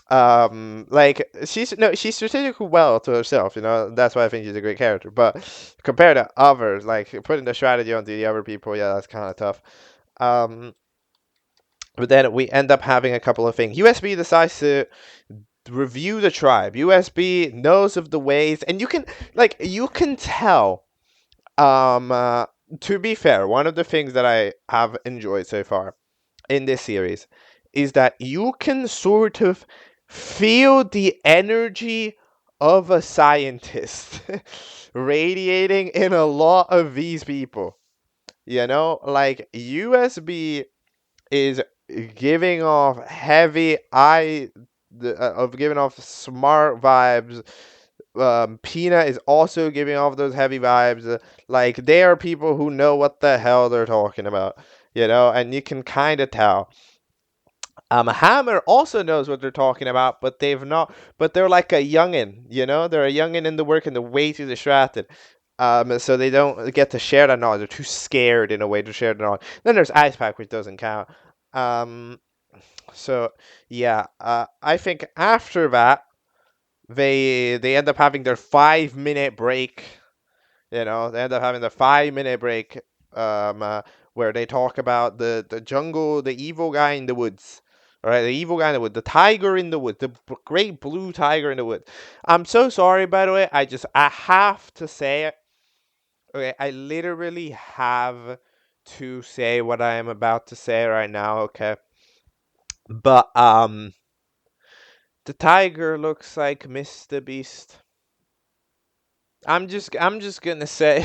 Like she's strategically well to herself. That's why I think she's a great character. But compared to others, like putting the strategy onto the other people, yeah, that's kind of tough. Um, but then we end up having a couple of things. USB decides to review the tribe. USB knows of the ways, and you can tell. To be fair, one of the things that I have enjoyed so far in this series is that you can sort of feel the energy of a scientist radiating in a lot of these people. Like USB is giving off heavy of giving off smart vibes. Peanut is also giving off those heavy vibes. Like they are people who know what the hell they're talking about, and you can kind of tell. Hammer also knows what they're talking about, but they've not. But they're like a youngin, They're a youngin in the work and they're way too distracted. So they don't get to share that knowledge. They're too scared in a way to share the knowledge. Then there's Ice Pack, which doesn't count. Um, so yeah, I think after that they end up having their 5 minute break. They end up having the 5 minute break, where they talk about the jungle, the evil guy in the woods. All right, the evil guy in the wood, the tiger in the wood, the great blue tiger in the wood. I'm so sorry, by the way. I have to say it. Okay, I literally have to say what I am about to say right now. Okay, but the tiger looks like Mr. Beast. I'm just gonna say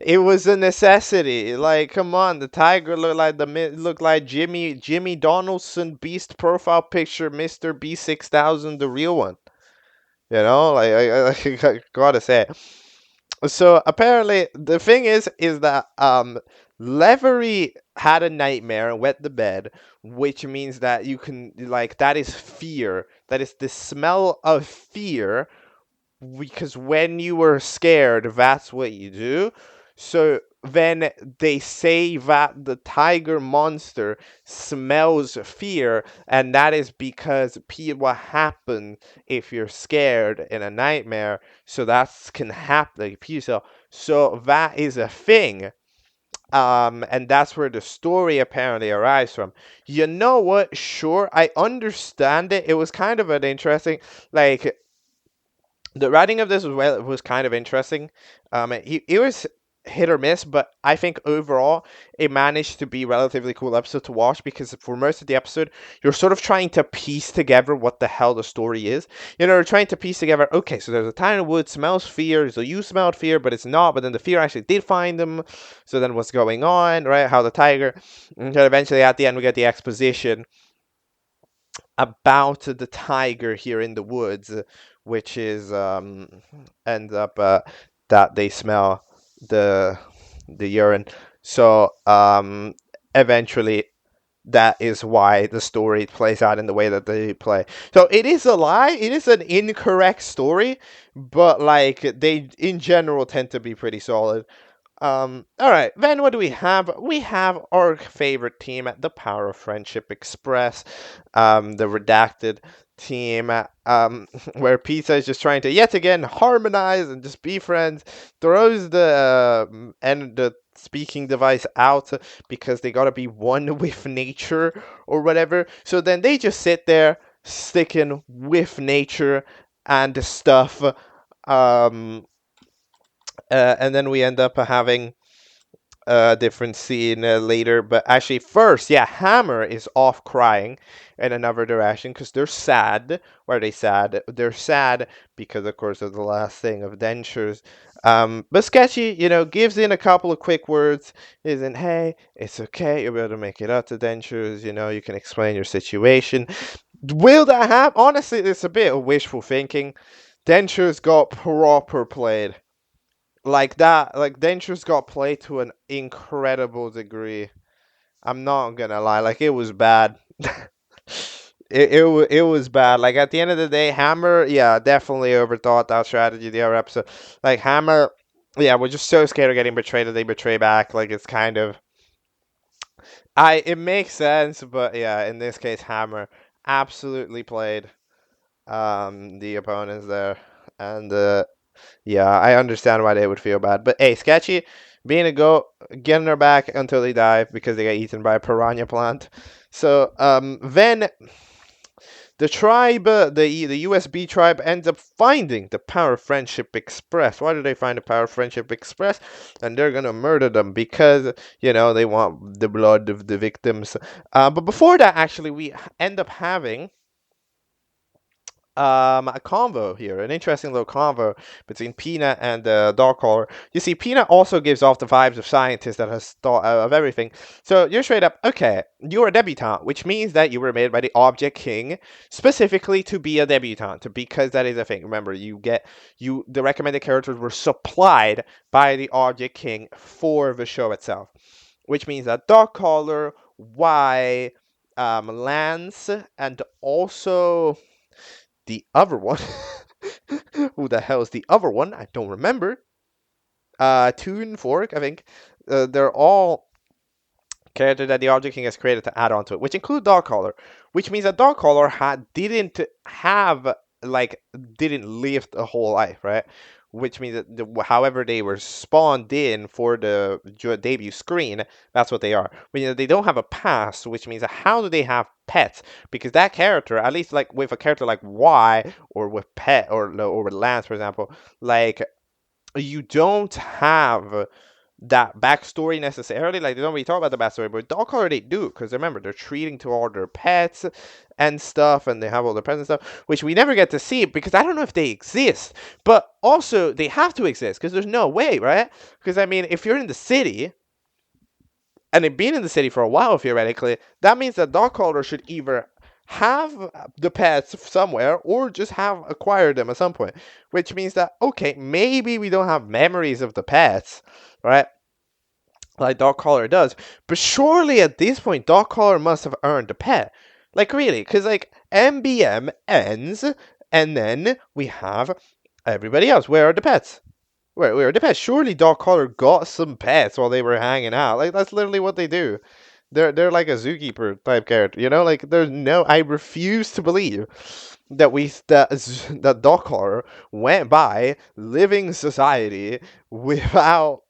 it was a necessity. Like, come on, the tiger looked like Jimmy Donaldson Beast profile picture, Mr. B6000, the real one. Like I gotta say. So apparently the thing is that Levery had a nightmare and wet the bed, which means that you can, like, that is fear. That is the smell of fear, because when you were scared, that's what you do. So then they say that the tiger monster smells fear, and that is because what happens if you're scared in a nightmare. So that can happen. Like, so that is a thing. And that's where the story apparently arrives from. You know what? Sure, I understand it. It was kind of an interesting, like, the writing of this was kind of interesting. It was hit or miss, but I think overall it managed to be a relatively cool episode to watch, because for most of the episode you're sort of trying to piece together what the hell the story is. You're trying to piece together, okay, so there's a tiny wood, smells fear, so you smelled fear, but it's not, but then the fear actually did find them. So then what's going on, right? How the tiger, and then eventually at the end we get the exposition about the tiger here in the woods, which is ends up that they smell the urine. So eventually that is why the story plays out in the way that they play. So it is a lie. It is an incorrect story, but like they in general tend to be pretty solid. All right, then what do we have? We have our favorite team at the Power of Friendship Express, the redacted team, where Pizza is just trying to yet again harmonize and just be friends, throws the and the speaking device out because they gotta be one with nature or whatever. So then they just sit there sticking with nature and stuff. Um, and then we end up having a different scene later. But actually, first, yeah, Hammer is off crying in another direction because they're sad. Why are they sad? They're sad because, of course, of the last thing of dentures. But Sketchy, gives in a couple of quick words. Isn't, hey, it's okay. You're able to make it up to dentures. You can explain your situation. Will that happen? Honestly, it's a bit of wishful thinking. Dentures got proper played like that. Like dentures got played to an incredible degree. I'm not gonna lie, like it was bad. It was bad. Like at the end of the day, Hammer, yeah, definitely overthought that strategy the other episode. Like Hammer, yeah, we're just so scared of getting betrayed that they betray back. Like it's kind of, it makes sense, but yeah, in this case, Hammer absolutely played the opponents there, and yeah, I understand why they would feel bad. But hey, Sketchy, being a goat, getting her back until they die because they get eaten by a piranha plant. So then the tribe, the USB tribe, ends up finding the Power Friendship Express. Why do they find the Power Friendship Express? And they're gonna murder them because they want the blood of the victims. But before that, actually, we end up having a convo here, an interesting little convo between Peanut and Dog Collar. You see, Peanut also gives off the vibes of scientist that has thought of everything. So you're straight up, okay, you're a debutante, which means that you were made by the Object King specifically to be a debutante, because that is a thing. Remember, the recommended characters were supplied by the Object King for the show itself, which means that Dog Collar, Y, Lance, and also the other one. Who the hell is the other one? I don't remember. Toon Fork, I think. They're all characters that the Object King has created to add on to it, which include Dog Collar, which means that Dog Collar didn't have, like, didn't live a whole life, right? Which means that however they were spawned in for the debut screen, that's what they are. But they don't have a past, which means that how do they have pets? Because that character, at least like with a character like Y or with Pet or with Lance, for example, like you don't have that backstory necessarily. Like they don't really talk about the backstory, but Dog Collar they do, because remember they're treating to all their pets and stuff, and they have all their pets and stuff, which we never get to see because I don't know if they exist. But also they have to exist because there's no way, right? Because I mean, if you're in the city and they've been in the city for a while, theoretically, that means that Dog Collar should either have the pets somewhere or just have acquired them at some point, which means that okay, maybe we don't have memories of the pets, right? like Dog Collar does. But surely at this point, Dog Collar must have earned a pet. Like, really? Because, like, MBM ends, and then we have everybody else. Where are the pets? Where are the pets? Surely Dog Collar got some pets while they were hanging out. Like, that's literally what they do. They're like a zookeeper type character, you know? Like, there's no. I refuse to believe that Dog Collar went by living society without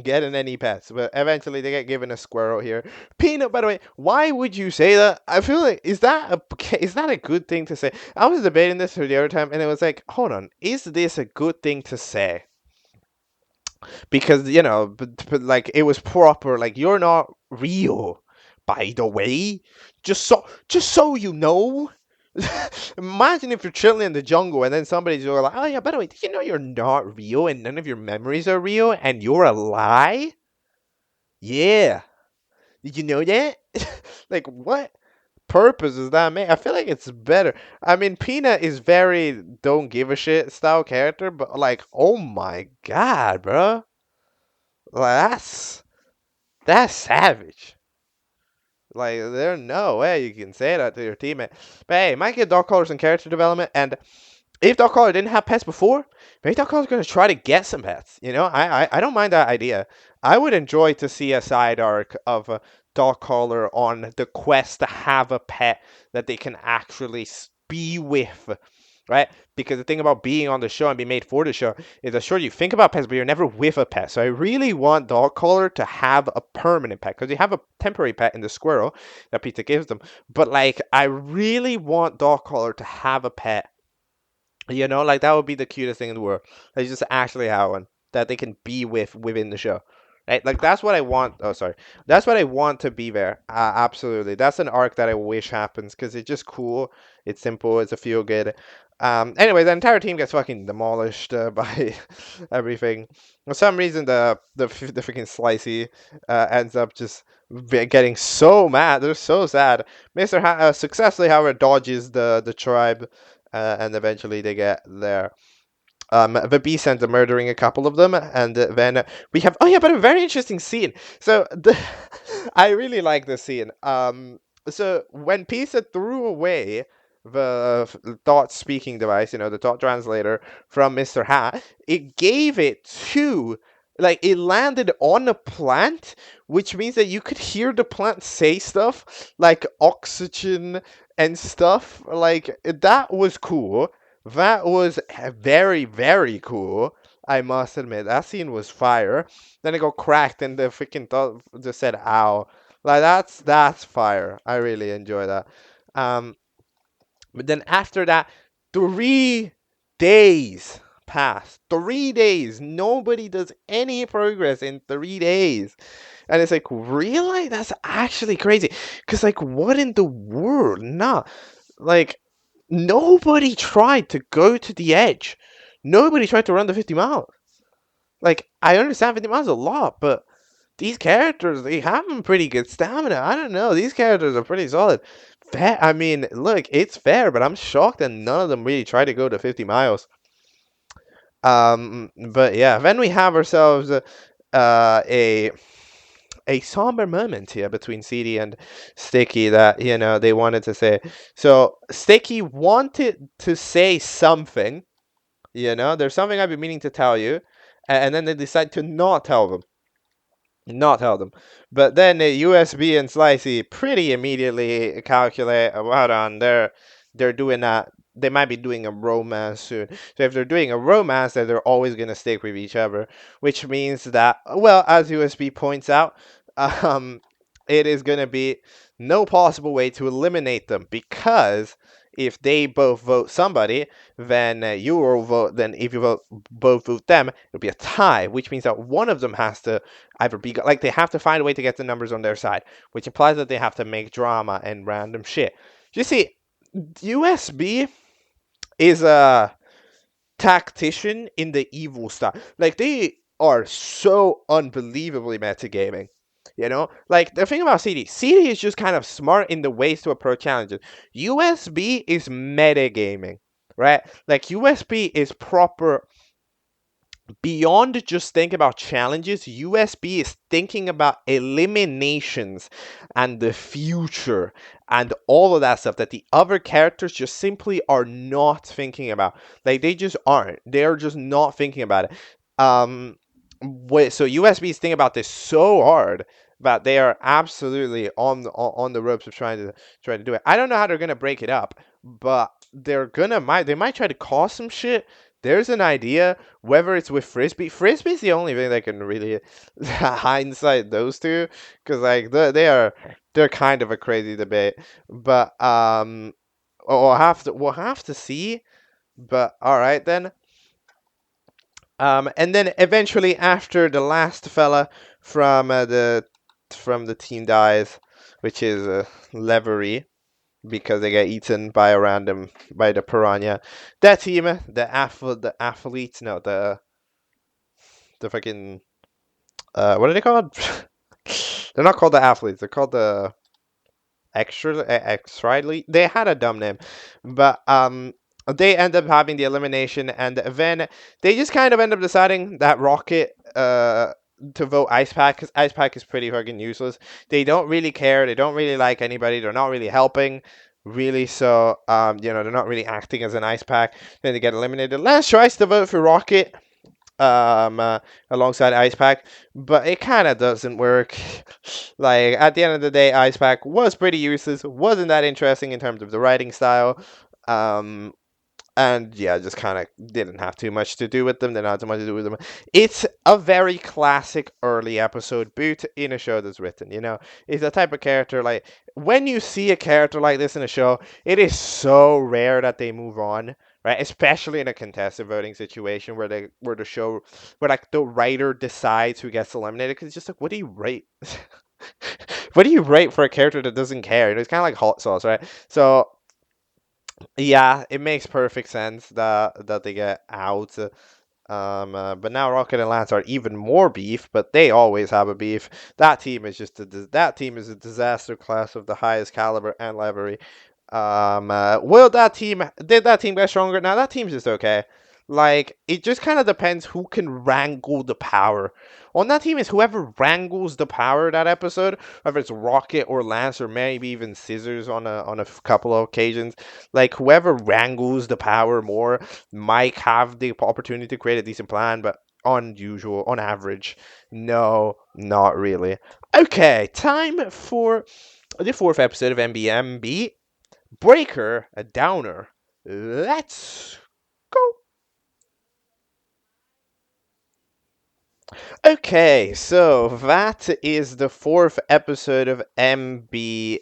getting any pets, but eventually they get given a squirrel here. Peanut, by the way, why would you say that? I feel like is that a good thing to say? I was debating this for the other time, and it was like, hold on, is this a good thing to say? Because but like it was proper. Like, you're not real, by the way. Just so you know. Imagine if you're chilling in the jungle and then somebody's like, oh yeah, by the way, did you know you're not real and none of your memories are real and you're a lie? Yeah. Did you know that? Like, what purpose does that make? I feel like it's better. I mean, Peanut is very don't give a shit style character, but like, oh my god, bro. Like, that's savage. Like, there's no way you can say that to your teammate. But hey, might get dog collars and character development, and if Dog Collar didn't have pets before, maybe Dog Collar's going to try to get some pets. I don't mind that idea. I would enjoy to see a side arc of Dog Collar on the quest to have a pet that they can actually be with, right? Because the thing about being on the show and being made for the show is that sure, you think about pets, but you're never with a pet. So I really want Dog Collar to have a permanent pet, because you have a temporary pet in the squirrel that Peter gives them. But like, I really want Dog Collar to have a pet. Like, that would be the cutest thing in the world. Like, just actually have one that they can be with within the show. Right? Like, that's what I want. Oh, sorry. That's what I want to be there. Absolutely. That's an arc that I wish happens, because it's just cool. It's simple. It's a feel good. Anyway, the entire team gets fucking demolished by everything. For some reason, the freaking Slicey ends up just getting so mad. They're so sad. Mr. Successfully, however, dodges the tribe, and eventually they get there. The beast ends up murdering a couple of them, and then we have, oh yeah, but a very interesting scene. So I really like this scene. So when Pisa threw away the thought speaking device, the thought translator from Mr. Hat, it gave it to, like, it landed on a plant, which means that you could hear the plant say stuff like oxygen and stuff. Like, that was cool. That was very, very cool. I must admit, that scene was fire. Then it got cracked, and the freaking thought just said "ow." Like, that's fire. I really enjoy that. Um, but then after that, 3 days pass. 3 days. Nobody does any progress in 3 days. And it's like, really? That's actually crazy. Because, like, what in the world? Nah. Like, nobody tried to go to the edge. Nobody tried to run the 50 miles. Like, I understand 50 miles is a lot, but these characters, they have some pretty good stamina. I don't know. These characters are pretty solid. Fair. I mean, look, it's fair, but I'm shocked that none of them really tried to go to 50 miles. But yeah, then we have ourselves a somber moment here between CD and Sticky that, they wanted to say. So Sticky wanted to say something, there's something I've been meaning to tell you, and then they decide to not tell them. Not tell them. But then USB and Slicey pretty immediately calculate, hold on, they're doing that. They might be doing a romance soon. So if they're doing a romance, then they're always going to stick with each other, which means that, well, as USB points out, um, it is going to be no possible way to eliminate them, because if they both vote somebody, then you will vote. Then if you both vote them, it'll be a tie, which means that one of them has to either be like, they have to find a way to get the numbers on their side, which implies that they have to make drama and random shit. You see, USB is a tactician in the evil style. Like, they are so unbelievably metagaming. Like, the thing about CD is just kind of smart in the ways to approach challenges. USB is metagaming, right? Like, USB is proper beyond just thinking about challenges, USB is thinking about eliminations and the future and all of that stuff that the other characters just simply are not thinking about. Like they just aren't. They're just not thinking about it. Um, so USB is thinking about this so hard that they are absolutely on the ropes of trying to do it. I don't know how they're gonna break it up, but they might try to cause some shit. There's an idea whether it's with Frisbee. Frisbee's the only thing that can really hindsight those two, because like they're kind of a crazy debate. But we'll have to see. But all right then. And then eventually after the last fella from the team dies, which is Levery, because they get eaten by a random by the piranha. That team, the athletes, no, the fucking what are they called? They're not called the athletes. They're called the extra elite. They had a dumb name, but they end up having the elimination, and then they just kind of end up deciding that Rocket to vote Ice Pack, because Ice Pack is pretty fucking useless. They don't really care. They don't really like anybody. They're not really helping. Really, so they're not really acting as an ice pack. Then they get eliminated. Last choice to vote for Rocket, alongside Ice Pack, but it kind of doesn't work. Like at the end of the day, Ice Pack was pretty useless. Wasn't that interesting in terms of the writing style. Um, and yeah, just kind of didn't have too much to do with them. Didn't have too much to do with them. It's a very classic early episode boot in a show that's written. It's a type of character like when you see a character like this in a show, it is so rare that they move on. Right, especially in a contested voting situation where like the writer decides who gets eliminated, because it's just like, what do you rate? What do you rate for a character that doesn't care? It's kind of like hot sauce, right? So yeah, it makes perfect sense that they get out. But now Rocket and Lance are even more beef, but they always have a beef. That team is a disaster class of the highest caliber and livery. Will that team did that team get stronger? Now that team's just okay. Like it just kind of depends who can wrangle the power. On that team is whoever wrangles the power that episode, whether it's Rocket or Lance or maybe even Scissors on a couple of occasions. Like whoever wrangles the power more might have the opportunity to create a decent plan, but on average, no, not really. Okay, time for the fourth episode of MBMB. Breaker, a downer. Let's go. Okay, so that is the fourth episode of MBMB.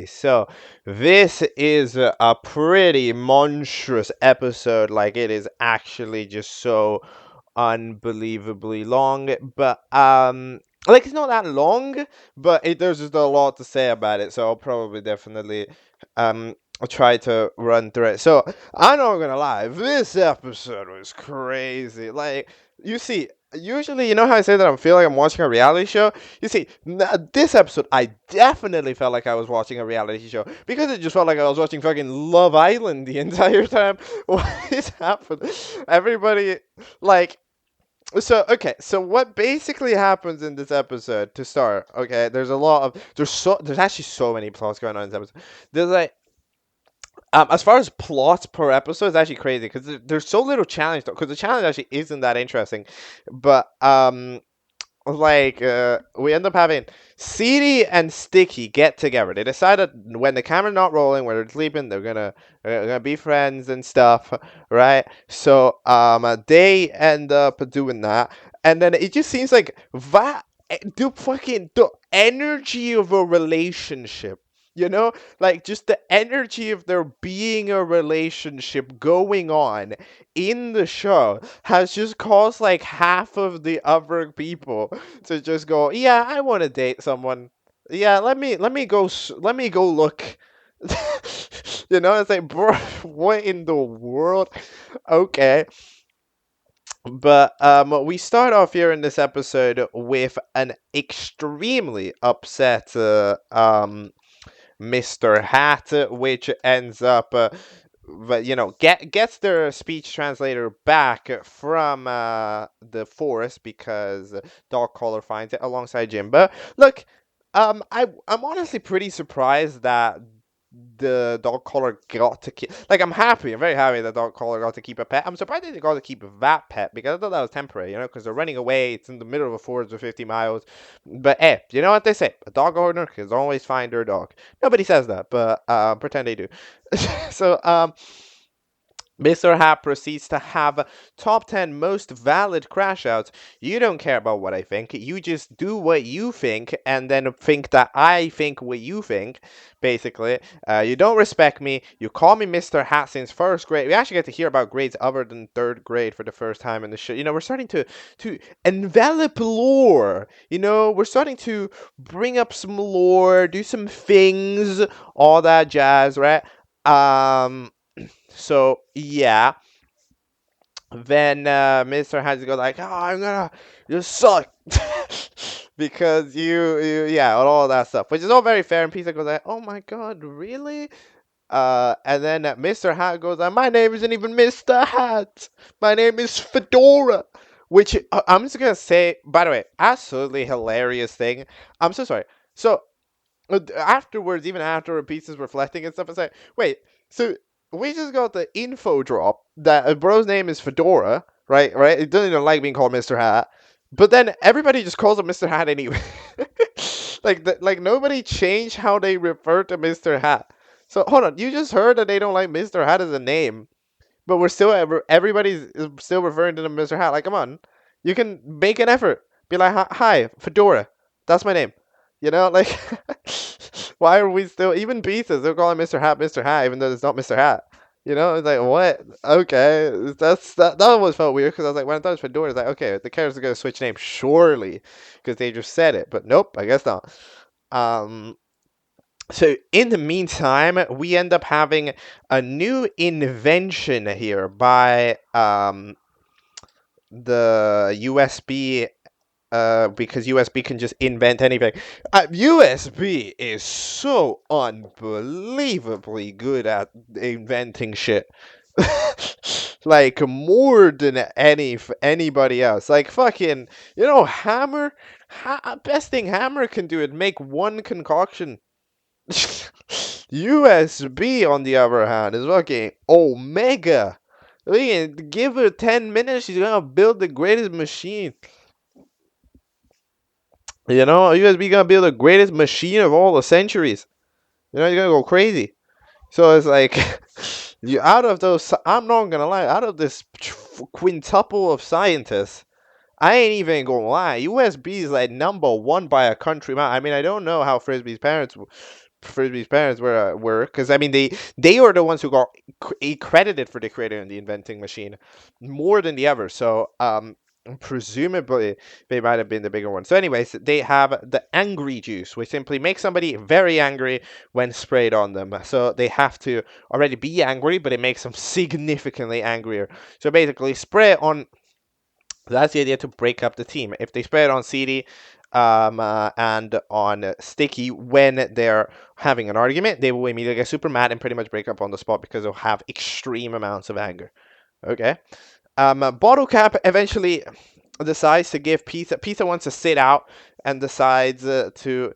So this is a pretty monstrous episode. Like it is actually just so unbelievably long, but like it's not that long, but there's just a lot to say about it, so I'll probably definitely I'll try to run through it. So I'm not gonna lie, this episode was crazy. Like you see, usually, you know how I say that I feel like I'm watching a reality show? You see, this episode, I definitely felt like I was watching a reality show, because it just felt like I was watching fucking Love Island the entire time. What is happening? Everybody, like, so what basically happens in this episode to start? Okay, there's actually so many plots going on in this episode. There's like as far as plots per episode, it's actually crazy because there's so little challenge, because the challenge actually isn't that interesting. But like we end up having CD and Sticky get together. They decided when the camera's not rolling, when they're sleeping, they're gonna be friends and stuff, right? So they end up doing that, and then it just seems like that the energy of a relationship. Like just the energy of there being a relationship going on in the show has just caused like half of the other people to just go, yeah, I want to date someone. Yeah, let me go look. It's like, bro, what in the world? Okay, but we start off here in this episode with an extremely upset Mr. Hat, which ends up but gets their speech translator back from the forest because dog collar finds it alongside Jim. But look, I'm honestly pretty surprised that the dog collar got to keep. Like, I'm very happy that dog collar got to keep a pet. I'm surprised they got to keep that pet because I thought that was temporary, because they're running away. It's in the middle of a forest for 50 miles. But you know what they say? A dog owner can always find their dog. Nobody says that, but pretend they do. So, Mr. Hat proceeds to have top 10 most valid crash outs. You don't care about what I think. You just do what you think and then think that I think what you think, basically. You don't respect me. You call me Mr. Hat since first grade. We actually get to hear about grades other than third grade for the first time in the show. We're starting to envelop lore. We're starting to bring up some lore, do some things, all that jazz, right? So yeah, then Mr. Has to go like, "Oh, I'm gonna, you suck," because yeah, all that stuff, which is all very fair. And Pizza goes like, "Oh my God, really?" And then Mr. Hat goes like, "My name isn't even Mr. Hat. My name is Fedora." Which I'm just gonna say, by the way, absolutely hilarious thing. I'm so sorry. So afterwards, even after Pizza's reflecting and stuff, it's like, wait, so we just got the info drop that a bro's name is Fedora, right? Right? It doesn't even like being called Mr. Hat, but then everybody just calls him Mr. Hat anyway. Like nobody changed how they refer to Mr. Hat. So hold on, you just heard that they don't like Mr. Hat as a name, but we're still everybody's still referring to them Mr. Hat. Like, come on, you can make an effort. Be like, hi, Fedora. That's my name. Like, why are we still even pieces? They're calling Mr. Hat, even though it's not Mr. Hat. It's like what? Okay, that was felt weird because I was like, when I thought it was Fedora, it's like, okay, the characters are gonna switch names surely because they just said it, but nope, I guess not. Um, so in the meantime, we end up having a new invention here by the USB, because USB can just invent anything. USB is so unbelievably good at inventing shit. Like more than anybody else. Like fucking, Hammer. Best thing Hammer can do is make one concoction. USB, on the other hand, is fucking Omega. We can give her 10 minutes, she's gonna build the greatest machine. USB gonna build the greatest machine of all the centuries. You're gonna go crazy. So it's like, you out of those, I'm not gonna lie, out of this quintuple of scientists, I ain't even gonna lie. USB is like number one by a country mile. I mean, I don't know how Frisbee's parents were because I mean they are the ones who got credited for the creating the inventing machine more than the others. So presumably they might have been the bigger one. So anyways, they have the angry juice, which simply makes somebody very angry when sprayed on them. So they have to already be angry, but it makes them significantly angrier. So basically, spray it on. That's the idea, to break up the team. If they spray it on CD and on Sticky when they're having an argument, they will immediately get super mad and pretty much break up on the spot because they'll have extreme amounts of anger. Okay. Bottle Cap eventually decides to give Pizza. Pizza wants to sit out and decides to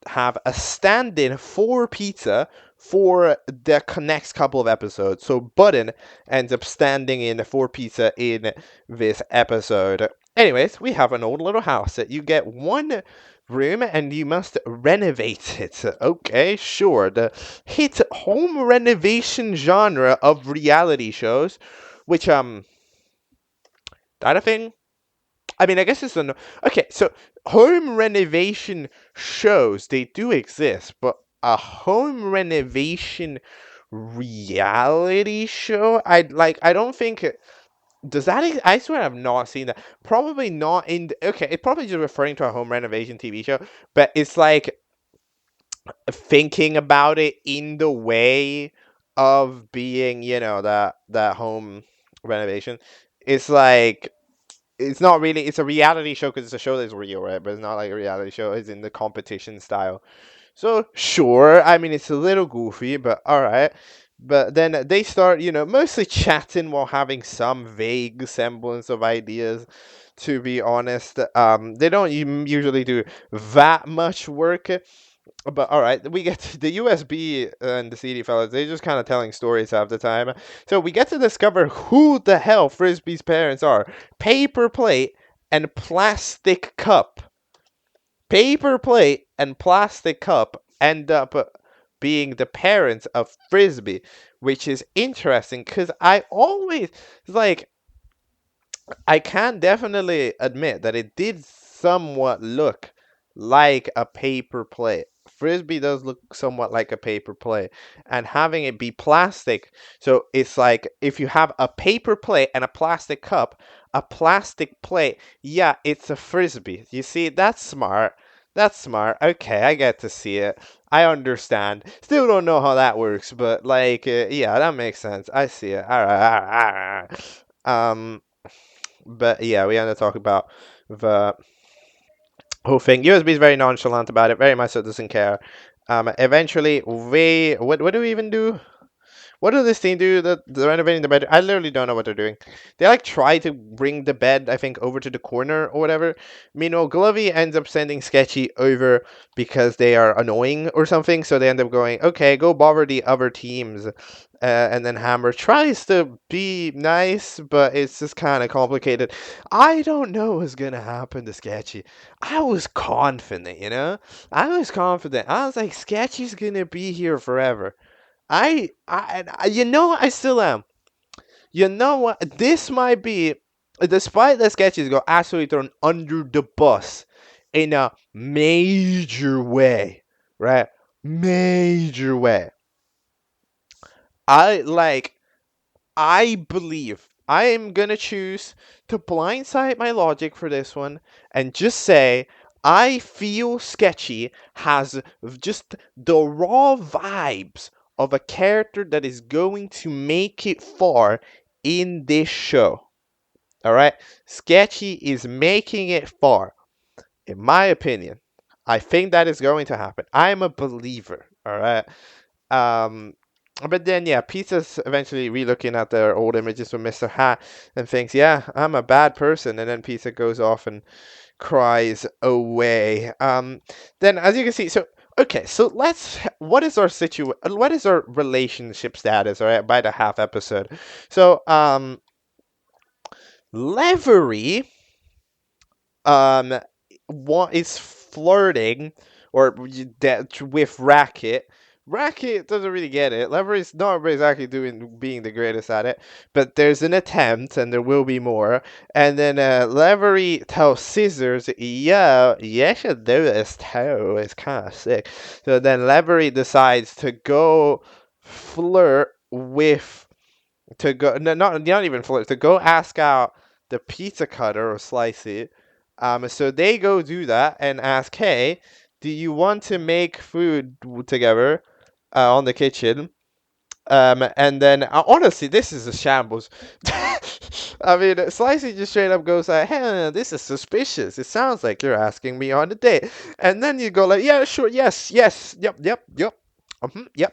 have a stand-in for Pizza for the next couple of episodes. So Button ends up standing in for Pizza in this episode. Anyways, we have an old little house. You get one room and you must renovate it. Okay, sure. The hit home renovation genre of reality shows, which that a thing? I mean, I guess it's an okay. So home renovation shows, they do exist, but a home renovation reality show, I don't think does that I swear I've not seen that. Probably not in okay. It's probably just referring to a home renovation TV show, but it's like thinking about it in the way of being, that home renovation. It's like it's not really, it's a reality show because it's a show that's real, right? But it's not like a reality show, it's in the competition style. So sure, I mean, it's a little goofy, but all right. But then they start, mostly chatting while having some vague semblance of ideas. To be honest, they don't usually do that much work. But all right, we get to the USB and the CD fellas. They're just kind of telling stories half the time. So we get to discover who the hell Frisbee's parents are. Paper plate and plastic cup. Paper plate and plastic cup end up being the parents of Frisbee, which is interesting because I always like I can definitely admit that it did somewhat look like a paper plate. Frisbee does look somewhat like a paper plate, and having it be plastic, so it's like if you have a paper plate and a plastic plate, yeah, it's a frisbee. You see, that's smart. That's smart. Okay, I get to see it. I understand. Still don't know how that works, but like, yeah, that makes sense. I see it. All right, all right, all right. But yeah, we end up talking about the whole thing. USB is very nonchalant about it, very much so doesn't care. Eventually, what do we even do? What does this team do? That they're renovating the bed. I literally don't know what they're doing. They like try to bring the bed, I think, over to the corner or whatever. Meanwhile, Glovey ends up sending Sketchy over because they are annoying or something. So they end up going, okay, go bother the other teams. And then Hammer tries to be nice, but it's just kind of complicated. I don't know what's gonna happen to Sketchy. I was confident, I was confident. I was like, Sketchy's gonna be here forever. I still am. You know what? This might be, despite the sketches go absolutely thrown under the bus in a major way, right? Major way. I like, I believe I am gonna choose to blindside my logic for this one and just say I feel Sketchy has just the raw vibes of a character that is going to make it far in this show. All right, Sketchy is making it far, in my opinion. I think that is going to happen. I'm a believer. All right. Um, but then, yeah, Pizza's eventually relooking at their old images from Mr. Hat and thinks, yeah, I'm a bad person. And then Pizza goes off and cries away. Then, as you can see, so, okay, so what is our relationship status, all right, by the half episode? So, Levery um what is flirting with Racket. Racket doesn't really get it. Levery's not exactly being the greatest at it, but there's an attempt and there will be more. And then Levery tells Scissors, yeah, you should do this too. It's kind of sick. So then Levery decides to go flirt with to go no, not even flirt to go ask out the pizza cutter or Slicey. So they go do that and ask, hey, do you want to make food together on the kitchen? And then honestly, this is a shambles. I mean, Slicey just straight up goes like, "Hey, this is suspicious. It sounds like you're asking me on a date." And then you go like, "Yeah, sure, yes, yes, yep, yep.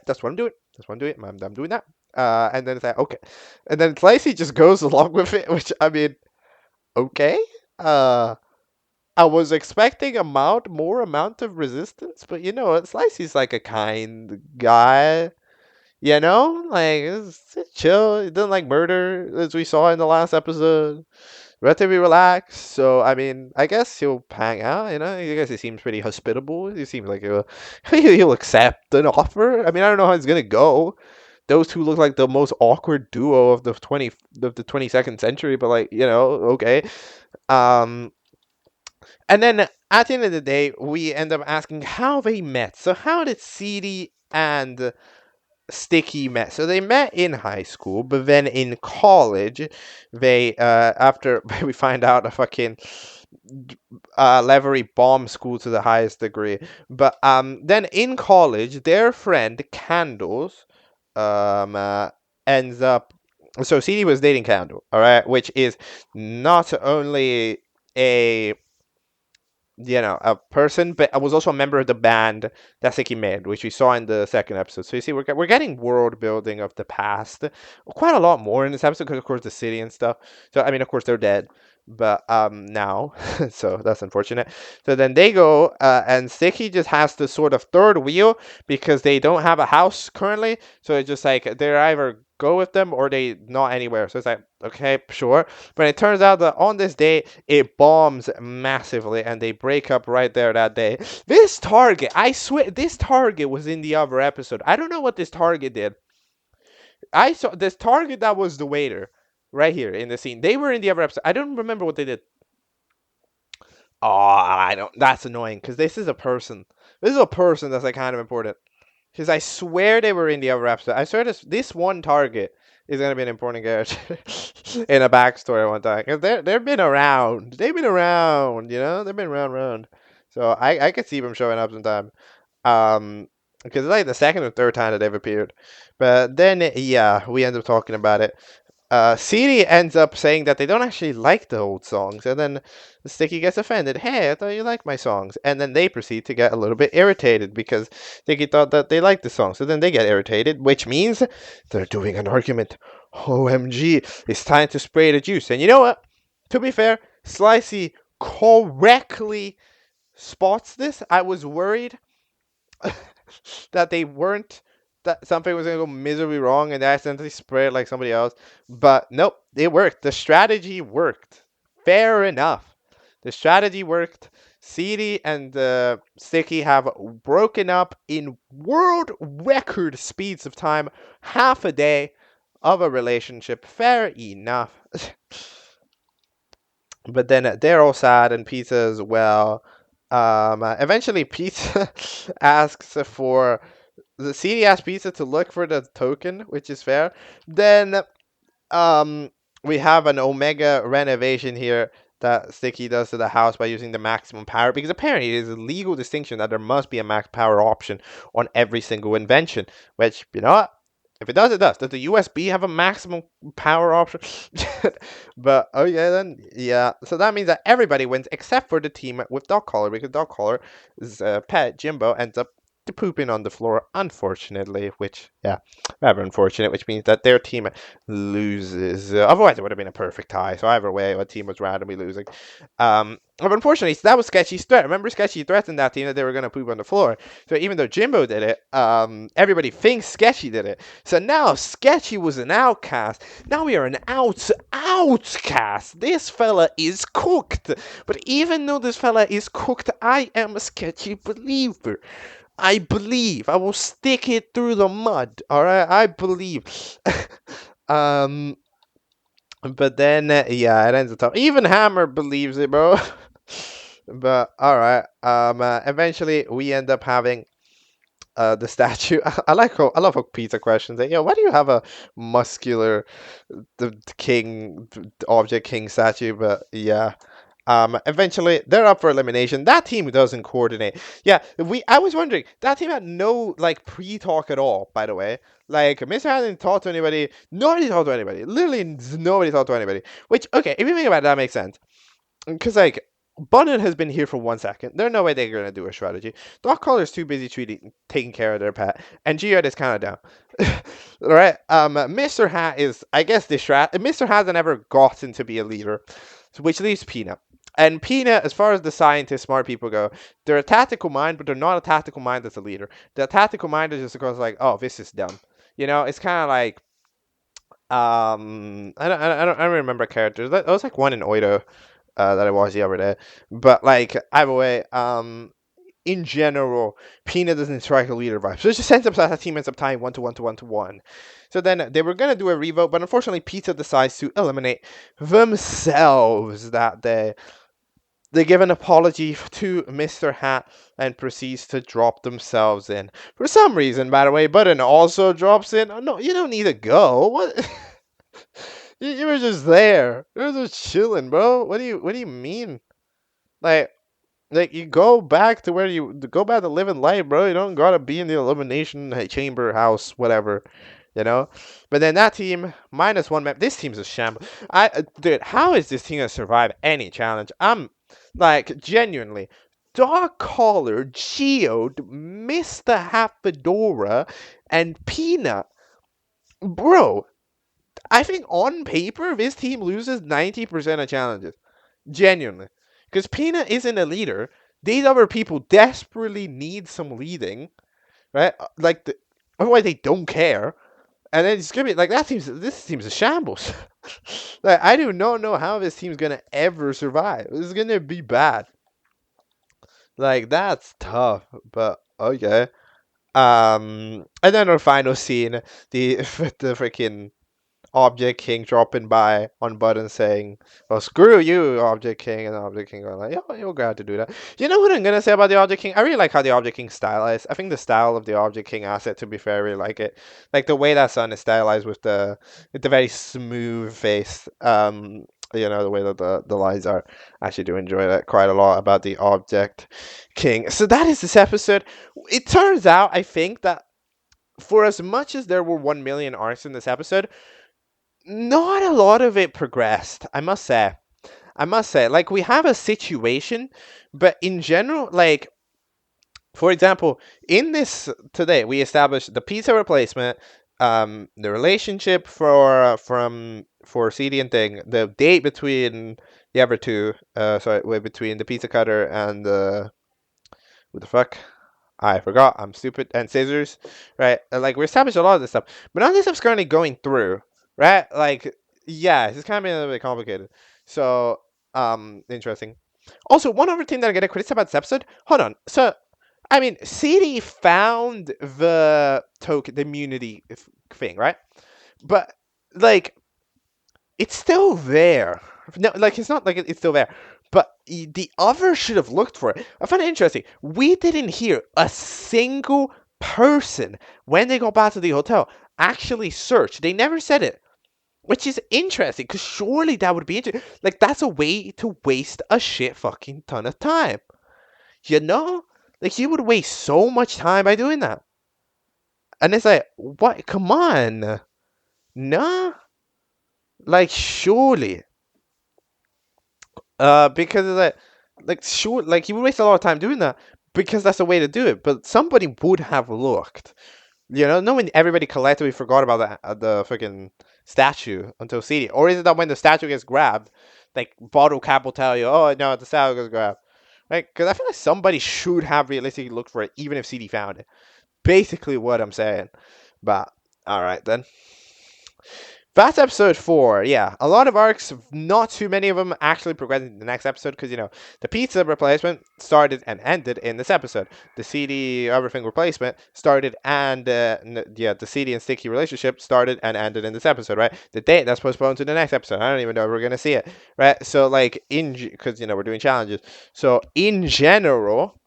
That's what I'm doing. That's what I'm doing. I'm doing that." And then it's like, okay, and then Slicey just goes along with it, which I mean, okay. Uh, I was expecting more amount of resistance, but Slicey's like a kind guy. Like it's chill. He doesn't like murder, as we saw in the last episode. Relatively relaxed. So I mean, I guess he'll hang out. I guess he seems pretty hospitable. He seems like he'll accept an offer. I mean, I don't know how it's gonna go. Those two look like the most awkward duo of the 22nd century. But like okay. Um, and then at the end of the day, we end up asking how they met. So how did CD and Sticky met. So they met in high school, but then in college, they after we find out a fucking Levery bomb school to the highest degree. But then in college, their friend Candles um uh, ends up. So CD was dating Candle, all right, which is not only a a person, but I was also a member of the band that Seki made, which we saw in the second episode. So you see, we're getting world building of the past, quite a lot more in this episode because of course the city and stuff. So I mean, of course they're dead, but now, so that's unfortunate. So then they go, and Seki just has the sort of third wheel because they don't have a house currently. So it's just like they're either go with them or they not anywhere. So it's like okay, sure. But it turns out that on this day it bombs massively and they break up right there that day. This target, I swear, this target was in the other episode. I don't know what this target did. I saw this target that was the waiter right here in the scene. They were in the other episode. I don't remember what they did. Oh, I don't. That's annoying because this is a person. This is a person that's like kind of important. Because I swear they were in the other episode. I swear this one target is gonna be an important character in a backstory one time. Cause they've been around. They've been around. They've been around. So I could see them showing up sometime. Because it's like the second or third time that they've appeared. But then yeah, we end up talking about it. CD ends up saying that they don't actually like the old songs, and then Sticky gets offended. Hey, I thought you liked my songs. And then they proceed to get a little bit irritated because Sticky thought that they liked the song. So then they get irritated, which means they're doing an argument. OMG, it's time to spray the juice. And you know what? To be fair, Slicey correctly spots this. I was worried that they weren't that something was gonna go miserably wrong and they accidentally spread like somebody else. But nope, it worked. The strategy worked. Fair enough. The strategy worked. CD and Sticky have broken up in world record speeds of time, half a day of a relationship. Fair enough. But then they're all sad and Pizza as well. Eventually, Pizza asks for the CD asks Pizza to look for the token, which is fair. Then um, we have an Omega renovation here that Sticky does to the house by using the maximum power, because apparently it is a legal distinction that there must be a max power option on every single invention, which, you know what? If it does, it does. Does the USB have a maximum power option? But okay then, yeah. So that means that everybody wins except for the team with Dog Collar, because Dog Collar's pet Jimbo ends up pooping on the floor, unfortunately. Which, yeah, rather unfortunate. Which means that their team loses. Otherwise, it would have been a perfect tie. So either way, a team was randomly losing. But unfortunately, so that was Sketchy's threat. Remember, Sketchy threatened that team that they were going to poop on the floor. So even though Jimbo did it, everybody thinks Sketchy did it. So now Sketchy was an outcast. Now we are an outcast. This fella is cooked. But even though this fella is cooked, I am a Sketchy believer. I believe. I will stick it through the mud. All right, I believe. um, but then yeah, it ends up tough. Even Hammer believes it, bro. But all right. Eventually we end up having the statue. I love how Pizza questions it. Why do you have a muscular the king object king statue? But yeah. Eventually they're up for elimination. That team doesn't coordinate. Yeah, I was wondering, that team had no like pre-talk at all, by the way. Like Mr. hadn't talked to anybody, nobody talked to anybody. Literally nobody talked to anybody. Which, okay, if you think about it, that makes sense. Because like Bunnet has been here for 1 second. There's no way they're gonna do a strategy. Doc Collar's too busy taking care of their pet, and Geode is kind of down. Right? Mr. Hat is, I guess, Mr. hasn't ever gotten to be a leader, which leaves Peanut. And Peanut, as far as the scientists, smart people go, they're a tactical mind, but they're not a tactical mind that's a leader. The tactical mind is just because like, oh, this is dumb. It's kind of like, I don't remember characters. That was like one in Oido that I watched the other day. But like either way, in general, Peanut doesn't strike a leader vibe. So it just ends up that the team ends up tying 1-1-1-1. So then they were gonna do a revote, but unfortunately Pizza decides to eliminate themselves that day. They give an apology to Mr. Hat and proceeds to drop themselves in. For some reason, by the way, Button also drops in. Oh, no, you don't need to go. What? You were just there. You were just chilling, bro. What do you mean? Like you go back to where you go back to living life, bro. You don't gotta be in the elimination chamber house, whatever. But then that team -1 map. This team's a shambles. Dude, how is this team gonna survive any challenge? I'm like genuinely Dog Collar, Geode, Mr. Half-Fedora, and Peanut. Bro, I think on paper, this team loses 90% of challenges. Genuinely. Because Peanut isn't a leader. These other people desperately need some leading, right? Otherwise they don't care. And then it's gonna be like this team's a shambles. Like I do not know how this team's gonna ever survive. This is gonna be bad. Like that's tough, but okay. And then our final scene, the the freaking Object King dropping by on Button saying, "Well, screw you, Object King," and Object King going like, "Yeah, you're glad to do that." You know what I'm gonna say about the Object King? I really like how the Object King stylized. I think the style of the Object King asset, to be fair, I really like it. Like the way that sun is stylized with the very smooth face. The way that the lines are. I actually do enjoy that quite a lot about the Object King. So that is this episode. It turns out, I think that for as much as there were 1 million arcs in this episode, not a lot of it progressed, I must say. Like, we have a situation, but in general, like, for example, in this today, we established the pizza replacement, the relationship for CD and Thing, the date between the other two, between the pizza cutter and the, what the fuck? I forgot. I'm stupid. And scissors, right? Like we established a lot of this stuff, but none of this stuff's currently going through, right? Like, yeah, it's kind of being a little bit complicated. So, interesting. Also, one other thing that I get to criticize about this episode. Hold on. So, I mean, CD found the token, the immunity thing, right? But like, it's still there. No, like it's not like it's still there. But the other should have looked for it. I find it interesting. We didn't hear a single person when they go back to the hotel actually search. They never said it, which is interesting because surely that would be interesting. Like that's a way to waste a shit fucking ton of time. You know, like you would waste so much time by doing that. And it's like, what? Come on, nah. Like surely. Because of that, like sure, like you would waste a lot of time doing that because that's the way to do it. But somebody would have looked, knowing everybody collectively forgot about the freaking statue until CD, or is it that when the statue gets grabbed, like bottle cap will tell you, oh no, the statue gets grabbed, right? Because I feel like somebody should have realistically looked for it, even if CD found it. Basically, what I'm saying. But all right then. That's episode 4. Yeah, a lot of arcs, not too many of them actually progressing to the next episode because, the pizza replacement started and ended in this episode. The CD everything replacement started and, the CD and Sticky relationship started and ended in this episode, right? The date that's postponed to the next episode. I don't even know if we're going to see it, right? So, like, because, we're doing challenges. So, in general,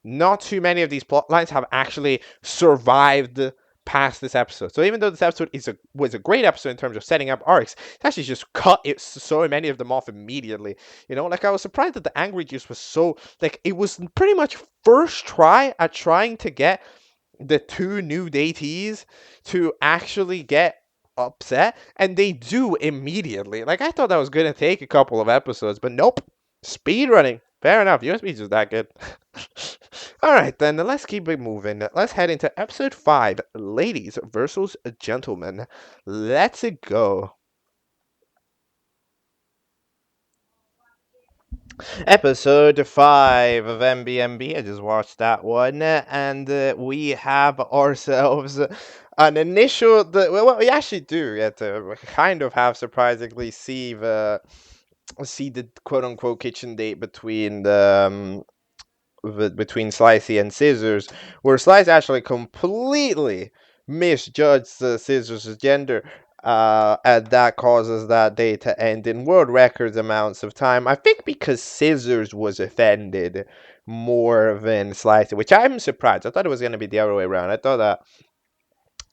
not too many of these plot lines have actually survived past this episode. So even though this episode was a great episode in terms of setting up arcs, it actually just cut so many of them off immediately. Like I was surprised that the angry juice was so like it was pretty much first try at trying to get the two new deities to actually get upset, and they do immediately. Like I thought that was gonna take a couple of episodes, but nope. Speed running. Fair enough. USB's just that good. All right, then let's keep it moving. Let's head into episode 5, Ladies versus Gentlemen. Let's go. Episode 5 of MBMB. I just watched that one, and we have ourselves an initial. Well, we actually do get to kind of have surprisingly see the quote unquote kitchen date between between Slicey and Scissors, where Slice actually completely misjudged Scissors' gender, and that causes that day to end in world records amounts of time. I think because Scissors was offended more than Slicey, which I'm surprised. I thought it was going to be the other way around. I thought that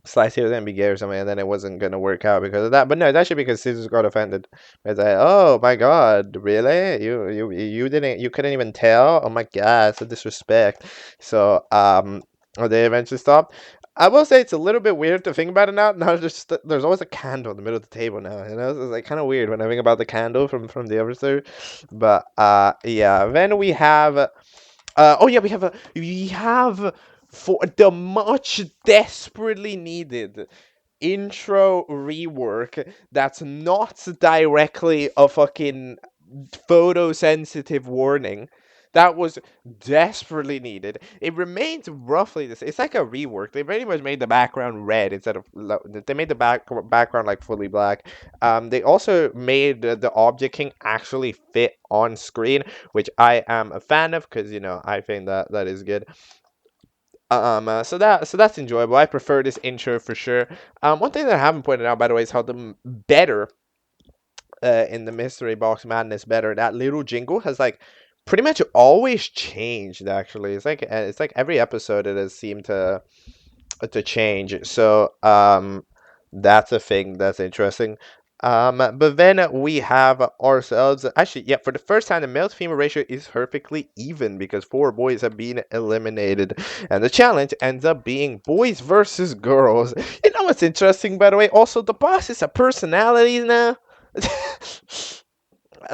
Slicey was gonna be gay or something, and then it wasn't gonna work out because of that. But no, it's actually because Scissors got offended. It's like, oh my god, really? You couldn't even tell? Oh my god, so disrespect. So they eventually stopped. I will say it's a little bit weird to think about it now. Now there's always a candle in the middle of the table now. It's like kind of weird when I think about the candle from the other two. But yeah, then we have Oh yeah, we have for the much desperately needed intro rework that's not directly a fucking photosensitive warning. That was desperately needed. It remains roughly this. It's like a rework. They pretty much made the background red instead of they made the background like fully black. They also made the object king actually fit on screen, which I am a fan of because I think that that is good. So that's enjoyable. I prefer this intro for sure. One thing that I haven't pointed out, by the way, is how the better in the mystery box madness better. That little jingle has like pretty much always changed. Actually, it's like every episode it has seemed to change. So that's a thing that's interesting. But then we have ourselves. Actually, yeah, for the first time, the male to female ratio is perfectly even because four boys have been eliminated, and the challenge ends up being boys versus girls. You know what's interesting, by the way? Also, the boss is a personality now.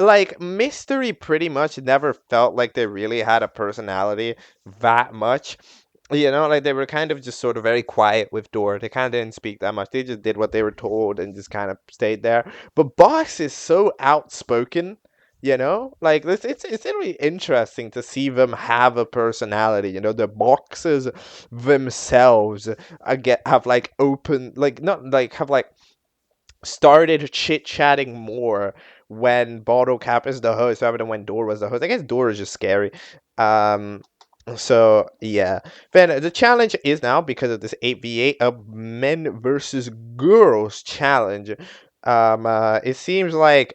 Like mystery pretty much never felt like they really had a personality that much. Like they were kind of just sort of very quiet with Door. They kind of didn't speak that much. They just did what they were told and just kind of stayed there. But Box is so outspoken. Like it's really interesting to see them have a personality. The boxes themselves get have like open, like not like have like started chit chatting more when Bottle Cap is the host rather than when Door was the host. I guess Door is just scary. Um, so yeah. Then the challenge is now because of this 8v8 a men versus girls challenge. It seems like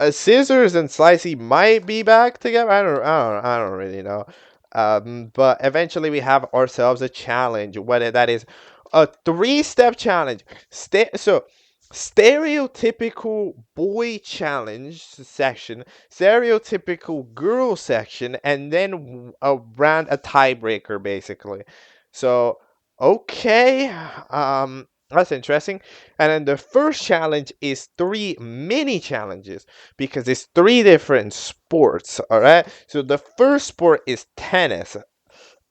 Scissors and Slicey might be back together. I don't really know. But eventually we have ourselves a challenge, whether that is a three-step challenge. So stereotypical boy challenge section, stereotypical girl section, and then around a tiebreaker, basically. So okay, that's interesting. And then the first challenge is three mini challenges because it's three different sports. All right. So the first sport is tennis.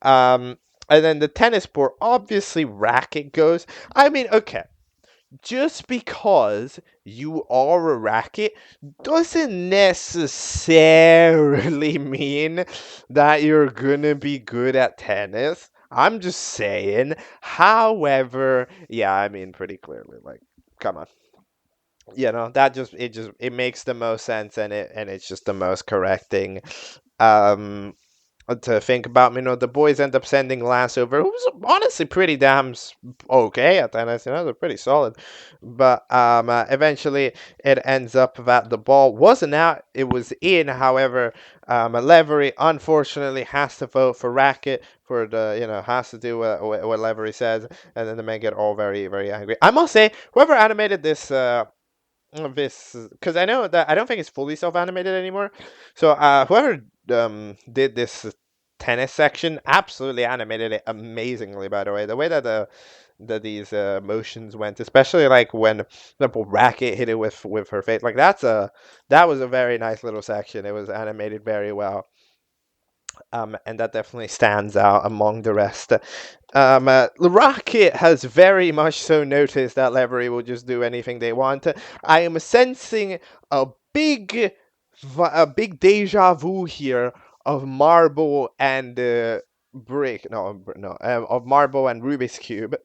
Um, and then the tennis sport, obviously, racket goes. I mean, okay, just because you are a racket doesn't necessarily mean that you're gonna be good at tennis. I'm just saying. However, yeah, I mean pretty clearly, like, come on. That it makes the most sense, and it's just the most correct thing. Um to think about. The boys end up sending Lance over, who was honestly pretty damn okay at tennis. They're pretty solid. But eventually it ends up that the ball wasn't out, it was in. However, Levery unfortunately has to vote for racket for has to do what Levery says, and then the men get all very, very angry. I must say, whoever animated this because I know that I don't think it's fully self-animated anymore. So whoever did this tennis section absolutely animated it amazingly. By the way, the way that these motions went, especially like when the racket hit it with her face, like that was a very nice little section. It was animated very well. And that definitely stands out among the rest. Rocket has very much so noticed that Levery will just do anything they want. I am sensing a big, a big deja vu here of Marble and Brick. No, no, of Marble and Rubik's Cube,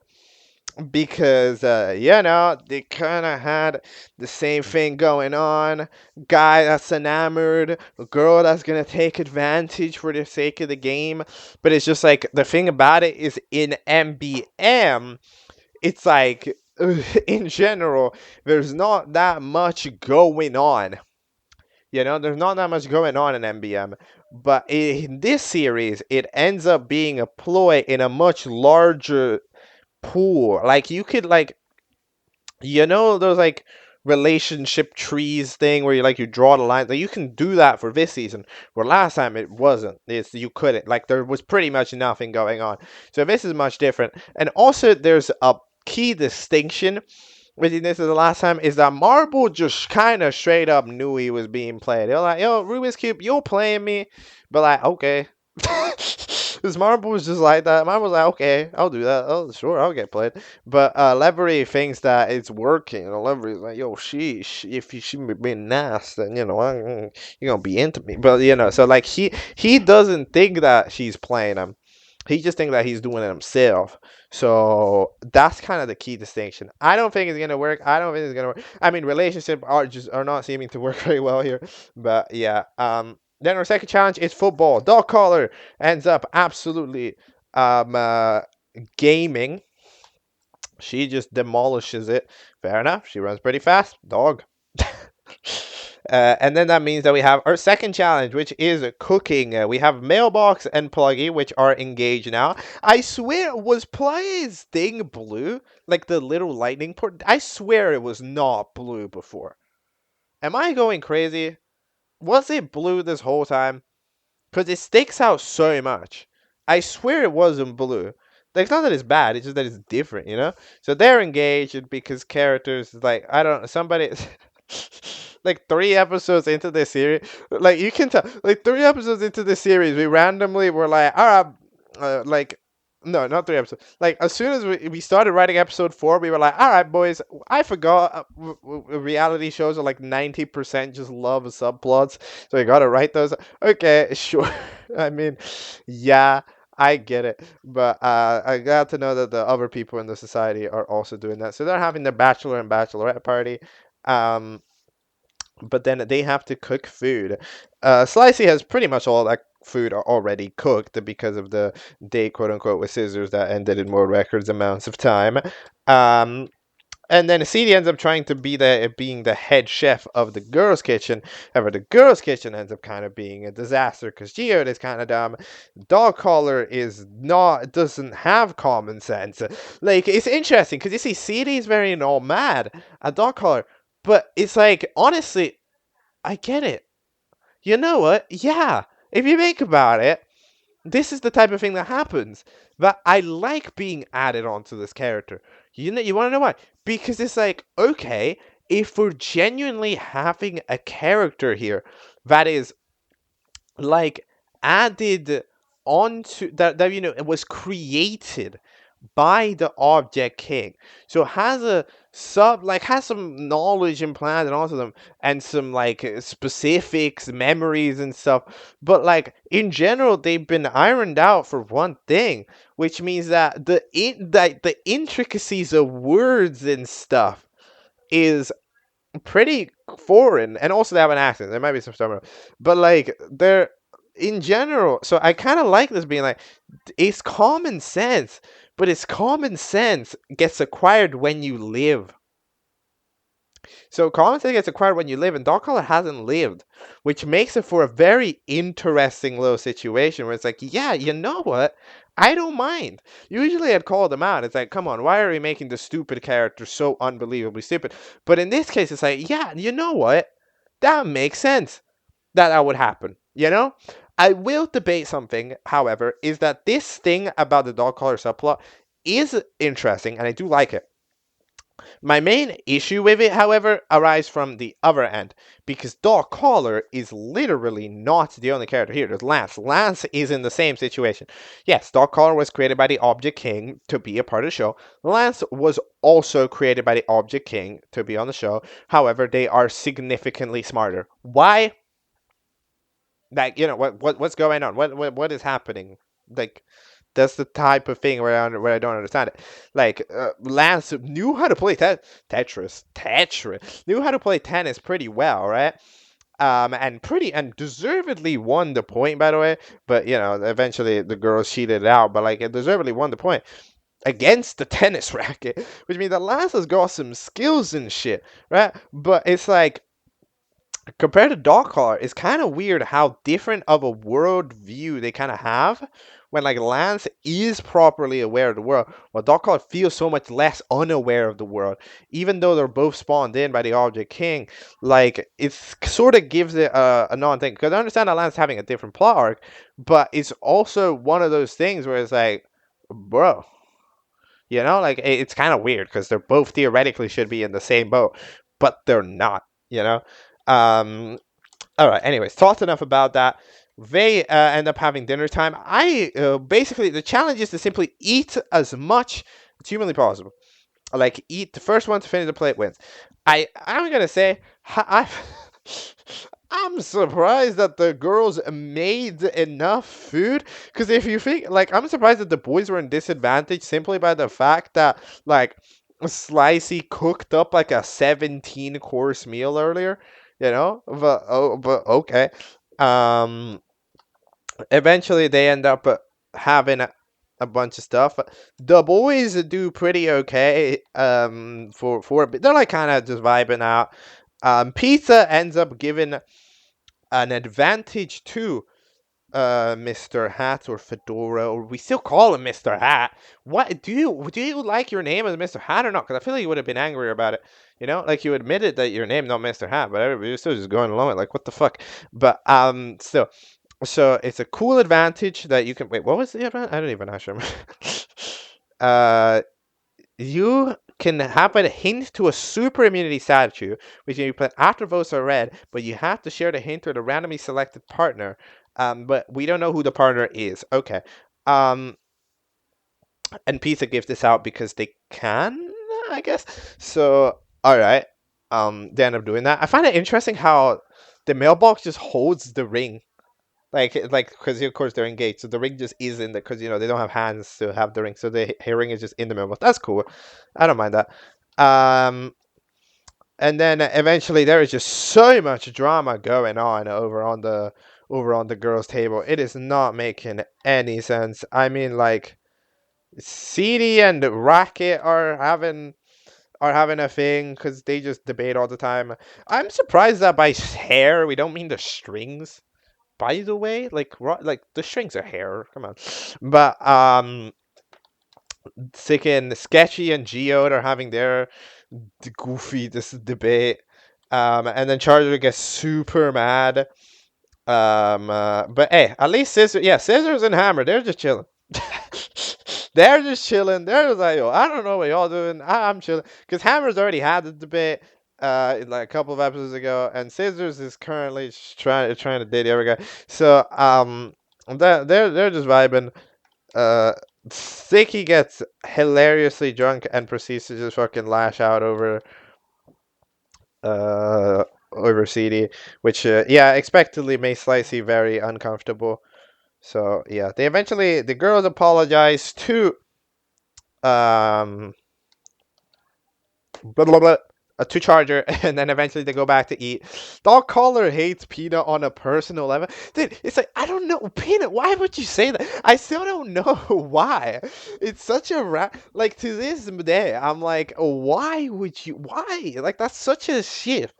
because they kind of had the same thing going on. Guy that's enamored, a girl that's gonna take advantage for the sake of the game. But it's just like the thing about it is in MBM, it's like in general, there's not that much going on. There's not that much going on in MBM. But in this series, it ends up being a ploy in a much larger pool. Like you could like those like relationship trees thing where you draw the lines. Like you can do that for this season. Where last time it wasn't. You couldn't. Like there was pretty much nothing going on. So this is much different. And also there's a key distinction within this is the last time is that Marble just kind of straight up knew he was being played. They're like, yo, Rubik's Cube, you're playing me. But like, okay. Because Marble was just like that. Marble was like, okay, I'll do that. Oh, sure, I'll get played. But Levery thinks that it's working. Levery's like, yo, if she being nice, then you're gonna be into me. But so like he doesn't think that she's playing him. He just thinks that he's doing it himself. So that's kind of the key distinction. I don't think it's gonna work. I don't think it's gonna work. I mean, relationships are not seeming to work very well here. But yeah. Then our second challenge is football. Dog collar ends up absolutely um, uh, gaming. She just demolishes it. Fair enough. She runs pretty fast. Dog. And then that means that we have our second challenge, which is cooking. We have Mailbox and Pluggy, which are engaged now. I swear, was Pluggy's thing blue? Like the little lightning port? I swear it was not blue before. Am I going crazy? Was it blue this whole time? Because it sticks out so much. I swear it wasn't blue. Like, it's not that it's bad, it's just that it's different, you know? So they're engaged because characters, like, I don't know, somebody. Like, 3 episodes into this series, like, you can tell, like, 3 episodes into the series, we randomly were like, all right, like, no, not 3 episodes. Like, as soon as we started writing episode 4, we were like, all right, boys, I forgot reality shows are like 90% just love subplots, so we gotta write those. Okay, sure. I mean, yeah, I get it. But I got to know that the other people in the society are also doing that. So they're having their bachelor and bachelorette party. Um, but then they have to cook food. Slicey has pretty much all that food already cooked because of the day, quote unquote, with scissors that ended in more records amounts of time. Um, and then CD ends up trying to be being the head chef of the girls' kitchen. However, the girls' kitchen ends up kind of being a disaster because Geode is kind of dumb. Dog collar doesn't have common sense. Like, it's interesting because you see CD is very all mad at Dog collar, but it's like, honestly, I get it. You know what? Yeah, if you think about it, this is the type of thing that happens. But I like being added onto this character. You want to know why? Because it's like, okay, if we're genuinely having a character here that is like added onto that it was created by the object king, so has a has some knowledge implanted onto them and some like specifics, memories and stuff, but like in general they've been ironed out for one thing, which means that the intricacies of words and stuff is pretty foreign, and also they have an accent. There might be some stuff, but like they're in general. So I kind of like this being like it's common sense, but it's common sense gets acquired when you live. So common sense gets acquired when you live, and Dog Collar hasn't lived, which makes it for a very interesting little situation where it's like, yeah, you know what? I don't mind. Usually I'd call them out. It's like, come on, why are we making the stupid character so unbelievably stupid? But in this case, it's like, yeah, you know what? That makes sense that that would happen, you know? I will debate something, however, is that this thing about the Dog Collar subplot is interesting, and I do like it. My main issue with it, however, arises from the other end, because Dog Collar is literally not the only character here. There's Lance. Lance is in the same situation. Yes, Dog Collar was created by the Object King to be a part of the show. Lance was also created by the Object King to be on the show. However, they are significantly smarter. Why? Like, what's going on? What is happening? Like, that's the type of thing where I don't understand it. Like, Lance knew how to play Tetris knew how to play tennis pretty well, right? And deservedly won the point, by the way. But eventually the girls cheated it out. But like, it deservedly won the point against the tennis racket, which means that Lance has got some skills and shit, right? But it's like, compared to Dog Collar, it's kind of weird how different of a world view they kind of have when like Lance is properly aware of the world, while Dog Collar feels so much less unaware of the world, even though they're both spawned in by the Object King. Like, it sort of gives it a non-thing, because I understand that Lance having a different plot arc, but it's also one of those things where it's like, bro, like it's kind of weird because they're both theoretically should be in the same boat, but they're not. Um, all right. Anyways, talked enough about that. They end up having dinner time. I basically the challenge is to simply eat as much as humanly possible. Like eat the first one to finish the plate wins. I'm gonna say I'm surprised that the girls made enough food. Because if you think, like, I'm surprised that the boys were in disadvantage simply by the fact that, like, Slicey cooked up like a 17 course meal earlier. But okay. Um, Eventually they end up having a bunch of stuff. The boys do pretty okay. For a bit. They're like kind of just vibing out. Pizza ends up giving an advantage to Mr. Hat or Fedora, or we still call him Mr. Hat. What do you like your name as Mr. Hat or not? Because I feel like you would have been angry about it. Like you admitted that your name not Mr. Hat, but everybody's still just going along with it, like what the fuck. But still, so it's a cool advantage that you can wait. What was the advantage? I don't even actually remember. uh, you can have a hint to a super immunity statue, which you play after votes are read, but you have to share the hint with a randomly selected partner. But we don't know who the partner is. Okay. Um, and Pizza gives this out because they can, I guess. So, all right. They end up doing that. I find it interesting how the mailbox just holds the ring. Like, because of course they're engaged, so the ring just is in there because they don't have hands to have the ring, so the ring is just in the middle. That's cool. I don't mind that. Um, and then eventually there is just so much drama going on over on the girls' table. It is not making any sense. I mean, like, CD and Racket are having a thing because they just debate all the time. I'm surprised that by hair we don't mean the strings. By the way, like the strings are hair. Come on, but Sicken, Sketchy and Geode are having their goofy this debate. And then Charger gets super mad. But hey, at least Scissors and Hammer, they're just chilling. They're just chilling. They're just like, yo, I don't know what y'all doing. I'm chilling because Hammer's already had the debate like a couple of episodes ago, and Scissors is currently trying to date the other guy. So they're just vibing. Uh, Sticky gets hilariously drunk and proceeds to just fucking lash out uh over CD, which yeah, expectedly makes Slicey very uncomfortable. So yeah, the girls apologize to um blah blah blah to Charger, and then eventually they go back to eat. Dog Collar hates Peanut on a personal level. Dude, it's like, I don't know, Peanut. Why would you say that? I still don't know why. It's such a like to this day. I'm like, why would you? Why? Like that's such a shift.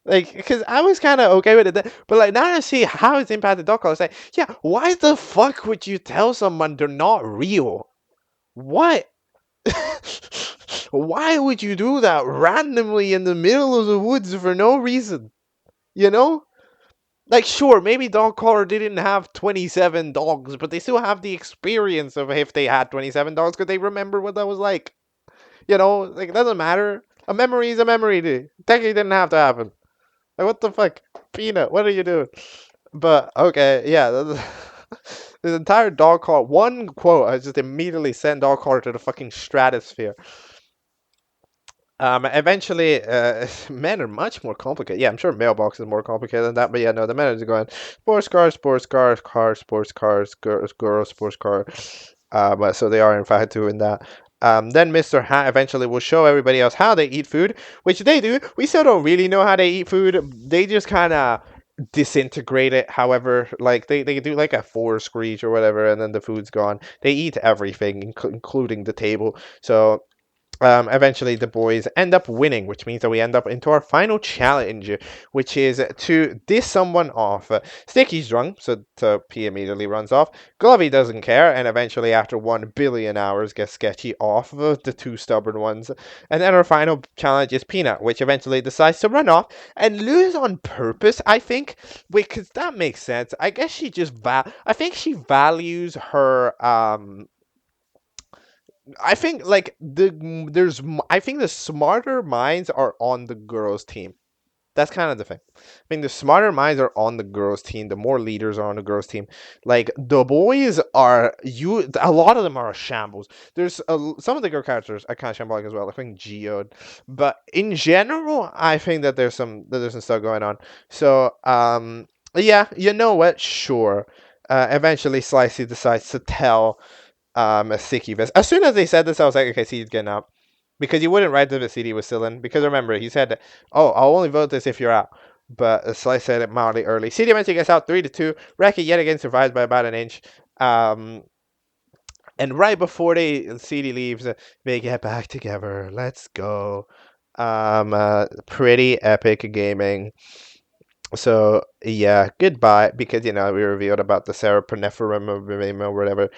Like, because I was kind of okay with it, but like now I see how it's impacted Dog Collar. It's like, yeah, why the fuck would you tell someone they're not real? What? Why would you do that randomly in the middle of the woods for no reason? You know? Like, sure, maybe Dog Collar didn't have 27 dogs, but they still have the experience of if they had 27 dogs because they remember what that was like. Like, it doesn't matter. A memory is a memory, dude. Technically didn't have to happen. Like, what the fuck? Peanut, what are you doing? But, okay, yeah. This entire Dog Collar, one quote, I just immediately sent Dog Collar to the fucking stratosphere. Eventually, men are much more complicated. Yeah, I'm sure mailbox is more complicated than that, but yeah, no, the men are just going sports cars, sports cars, girls, sports car. But so they are in fact doing that. Then Mr. Hat eventually will show everybody else how they eat food, which they do. We still don't really know how they eat food. They just kind of disintegrate it. However, like they do like a four screech or whatever, and then the food's gone. They eat everything, including the table. So eventually the boys end up winning, which means that we end up into our final challenge, which is to diss someone off. Sticky's drunk, so P immediately runs off. Glovey doesn't care, and eventually, after 1 billion hours, gets Sketchy off of the two stubborn ones. And then our final challenge is Peanut, which eventually decides to run off and lose on purpose, I think, because that makes sense. I guess she just I think she values her I think like I think the smarter minds are on the girls' team. That's kind of the thing. I mean, the smarter minds are on the girls' team. The more leaders are on the girls' team. Like the boys are you. A lot of them are a shambles. There's some of the girl characters are kind of shambolic as well. I think Geode, but in general, I think that there's some stuff going on. So yeah, you know what? Sure. Eventually, Slicey decides to tell Sticky this. As soon as they said this, I was like, okay, see, he's getting out. Because he wouldn't write that the CD was still in. Because remember, he said, oh, I'll only vote this if you're out. But Slice said it mildly early. CD eventually gets out 3-2. Reki yet again survives by about an inch. Um, and right before CD leaves, they get back together. Let's go. Pretty epic gaming. So yeah, goodbye. Because we revealed about the Seraponiferum or whatever.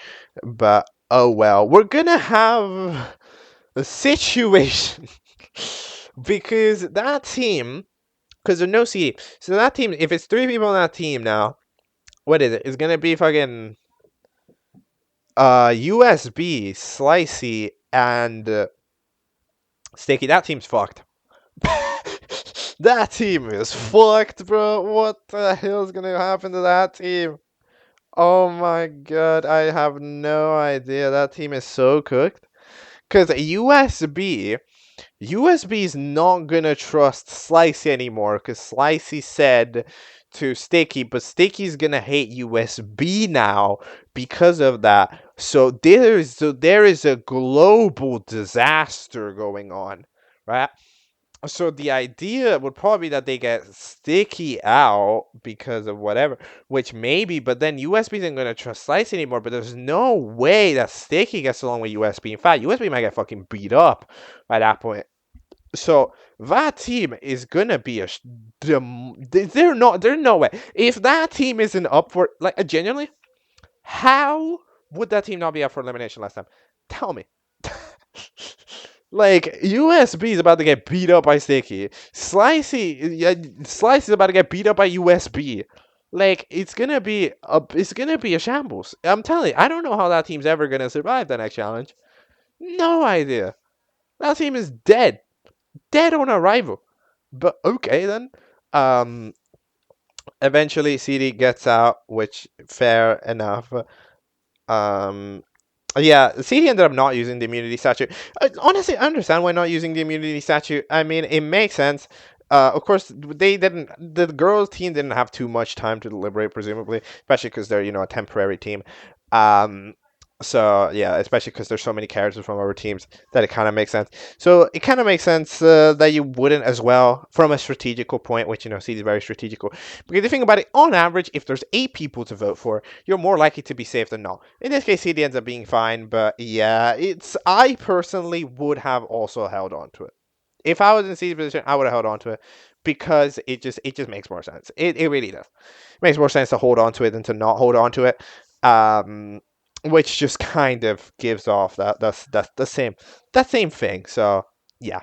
But oh well, we're gonna have a situation because that team, because there's no CD, so that team, if it's three people on that team now, what is it? It's gonna be fucking USB, Slicey, and Sticky. That team's fucked. That team is fucked, bro. What the hell is gonna happen to that team? Oh my god, I have no idea. That team is so cooked. Because USB is not gonna trust Slicey anymore because Slicey said to Sticky, but Sticky's gonna hate USB now because of that. So there is a global disaster going on, right? So the idea would probably be that they get Sticky out because of whatever, which maybe, but then USB isn't going to trust Slice anymore, but there's no way that Sticky gets along with USB. In fact, USB might get fucking beat up by that point. So that team is going to be there's no way. If that team isn't up for, like, genuinely, how would that team not be up for elimination last time? Tell me. Like, USB is about to get beat up by Sticky. Slice is about to get beat up by USB. Like, it's gonna be a shambles. I'm telling you, I don't know how that team's ever gonna survive the next challenge. No idea. That team is dead. Dead on arrival. But okay then. Um Eventually CD gets out, which fair enough. Um Yeah, CD ended up not using the immunity statue. Honestly, I understand why not using the immunity statue. I mean, it makes sense. Of course, they didn't. The girls' team didn't have too much time to deliberate, presumably, especially because they're a temporary team. Um, so yeah, especially because there's so many characters from other teams that it kind of makes sense. So it kind of makes sense that you wouldn't as well from a strategical point, which CD is very strategical. Because if you think about it, on average, if there's 8 people to vote for, you're more likely to be safe than not. In this case, CD ends up being fine, but yeah, I personally would have also held on to it. If I was in CD's position, I would have held on to it because it just makes more sense. It really does. It makes more sense to hold on to it than to not hold on to it. Which just kind of gives off that's the same thing. So yeah,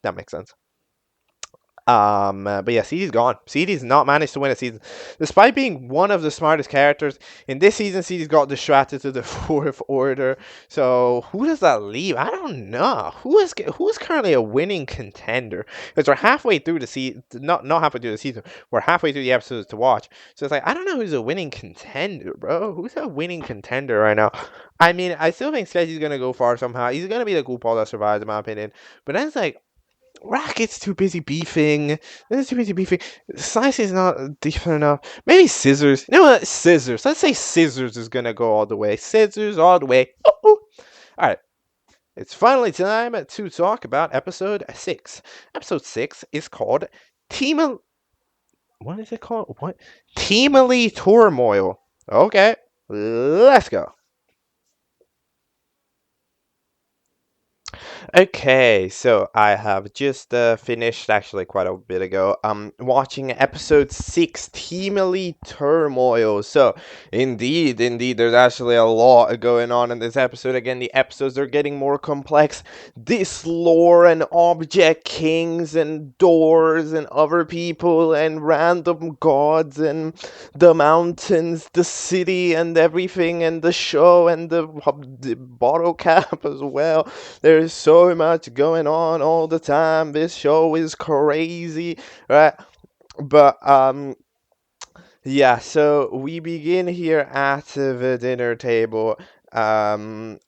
that makes sense. But yeah, CD's gone. CD's not managed to win a season, despite being one of the smartest characters in this season. CD's got distracted to the fourth order. So who does that leave? I don't know. Who is currently a winning contender? Because we're halfway through the season, not halfway through the season. We're halfway through the episodes to watch. So it's like I don't know who's a winning contender, bro. Who's a winning contender right now? I mean, I still think Sketchy's gonna go far somehow. He's gonna be the cool Paul that survives, in my opinion. But then it's like, Racket's too busy beefing. This is too busy beefing. Slice is not decent enough. Maybe Scissors. You know what? Scissors. Let's say Scissors is gonna go all the way. Scissors all the way. All right. It's finally time to talk about episode 6. Episode 6 is called Team. What is it called? What? Teamily Turmoil. Okay. Let's go. Okay, so I have just finished actually quite a bit ago watching episode 6, Teamily Turmoil. So indeed there's actually a lot going on in this episode. Again, the episodes are getting more complex. This lore and object kings and doors and other people and random gods and the mountains, the city and everything and the show and the bottle cap as well. There's so much going on all the time. This show is crazy, right? But yeah, so we begin here at the dinner table. Um,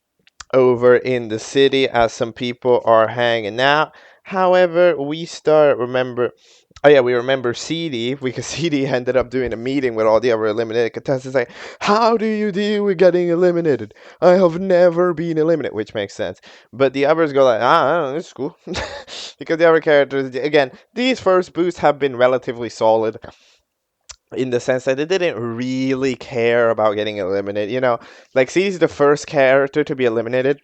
Over in the city as some people are hanging out. However, we start remember. Oh yeah, we remember CD because CD ended up doing a meeting with all the other eliminated contestants. Like, how do you deal with getting eliminated? I have never been eliminated, which makes sense. But the others go like, it's cool, because the other characters, again, these first boosts have been relatively solid in the sense that they didn't really care about getting eliminated. Like CD's the first character to be eliminated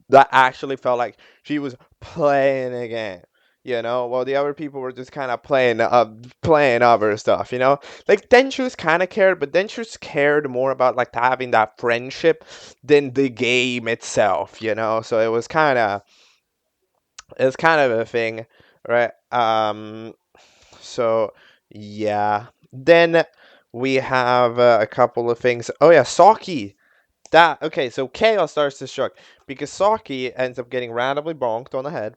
that actually felt like she was playing a game. While the other people were just kind of playing other stuff. Like Denshus kind of cared, but Denshus cared more about like having that friendship than the game itself. So it was kind of a thing, right? So yeah, then we have a couple of things. Oh yeah, Saki. That okay, so chaos starts to struck because Saki ends up getting randomly bonked on the head,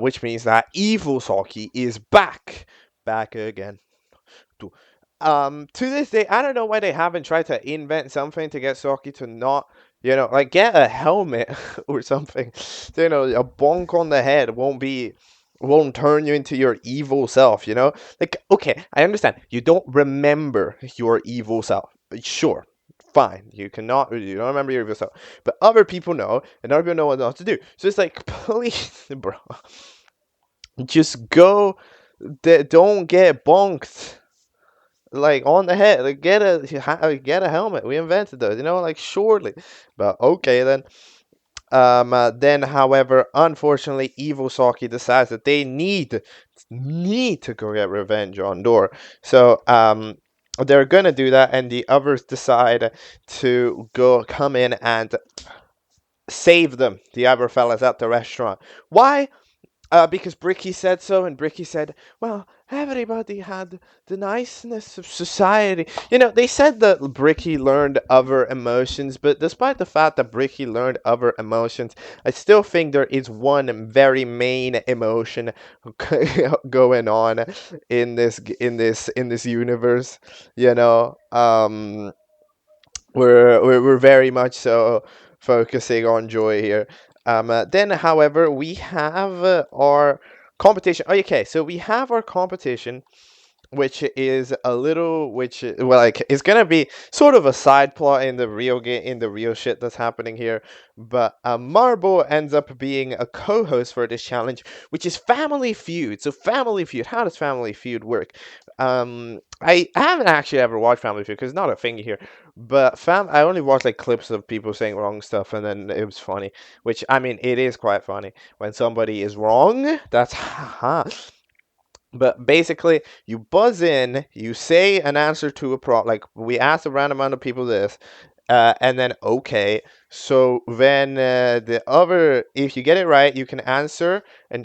which means that evil Saki is back again. To this day, I don't know why they haven't tried to invent something to get Saki to not, like get a helmet or something. A bonk on the head won't turn you into your evil self. Like okay, I understand you don't remember your evil self. Sure, fine. You don't remember your evil self, but other people know, and other people know what not to do. So it's like, please, bro, just go. Don't get bonked like on the head. Like get a helmet. We invented those, like surely. But okay then. Then, however, unfortunately, Evil Saki decides that they need to go get revenge on Door. So they're gonna do that, and the others decide to come in and save them. The other fellas at the restaurant. Why? Because Bricky said so, and Bricky said, well, everybody had the niceness of society. They said that Bricky learned other emotions, but despite the fact that Bricky learned other emotions, I still think there is one very main emotion going on in this universe. We're very much so focusing on joy here. Then, however, we have our competition. Okay, so we have our competition, which is a little, well, like it's gonna be sort of a side plot in the real game, in the real shit that's happening here. But Marble ends up being a co-host for this challenge, which is Family Feud. So Family Feud, how does Family Feud work? I haven't actually ever watched Family Feud because it's not a thing here. But I only watched like clips of people saying wrong stuff, and then it was funny. Which I mean, it is quite funny when somebody is wrong. That's haha. But basically, you buzz in, you say an answer to a prompt. Like we asked a random amount of people this, and then okay. So then if you get it right, you can answer and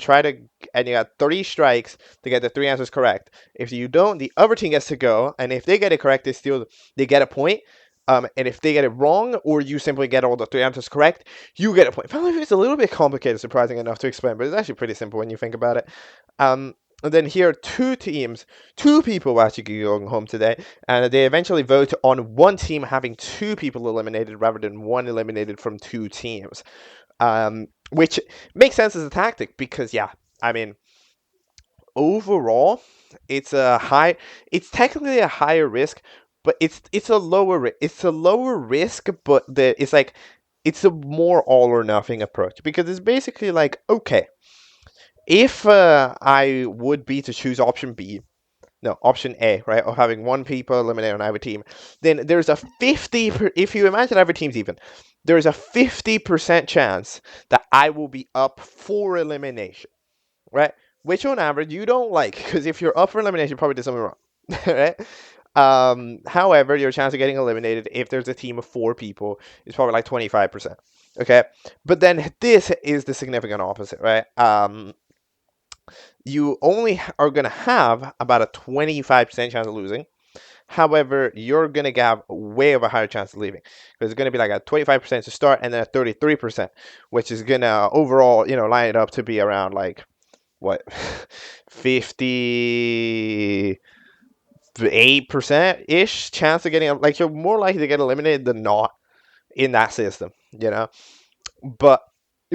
and you got 3 strikes to get the 3 answers correct. If you don't, the other team gets to go, and if they get it correct, they get a point. And if they get it wrong, or you simply get all the 3 answers correct, you get a point. Probably it's a little bit complicated, surprising enough to explain, but it's actually pretty simple when you think about it. And then here, 2 teams, 2 people were actually going home today, and they eventually vote on one team having 2 people eliminated rather than one eliminated from 2 teams. Which makes sense as a tactic because, yeah, I mean, overall, it's technically a higher risk, but it's a lower risk, but it's a more all or nothing approach because it's basically like, okay, if I would be to choose option B, no, option A, right, of having 1 people eliminated on every team, then there's a if you imagine every team's even, there's a 50% chance that I will be up for elimination, right? Which on average you don't like, because if you're up for elimination, you probably did something wrong, right? However, your chance of getting eliminated if there's a team of 4 people is probably like 25%. Okay, but then this is the significant opposite, right? You only are going to have about a 25% chance of losing. However, you're going to have way of a higher chance of leaving because it's going to be like a 25% to start and then a 33%, which is going to overall, line it up to be around like what 58% ish chance of getting, like, you're more likely to get eliminated than not in that system, you know. But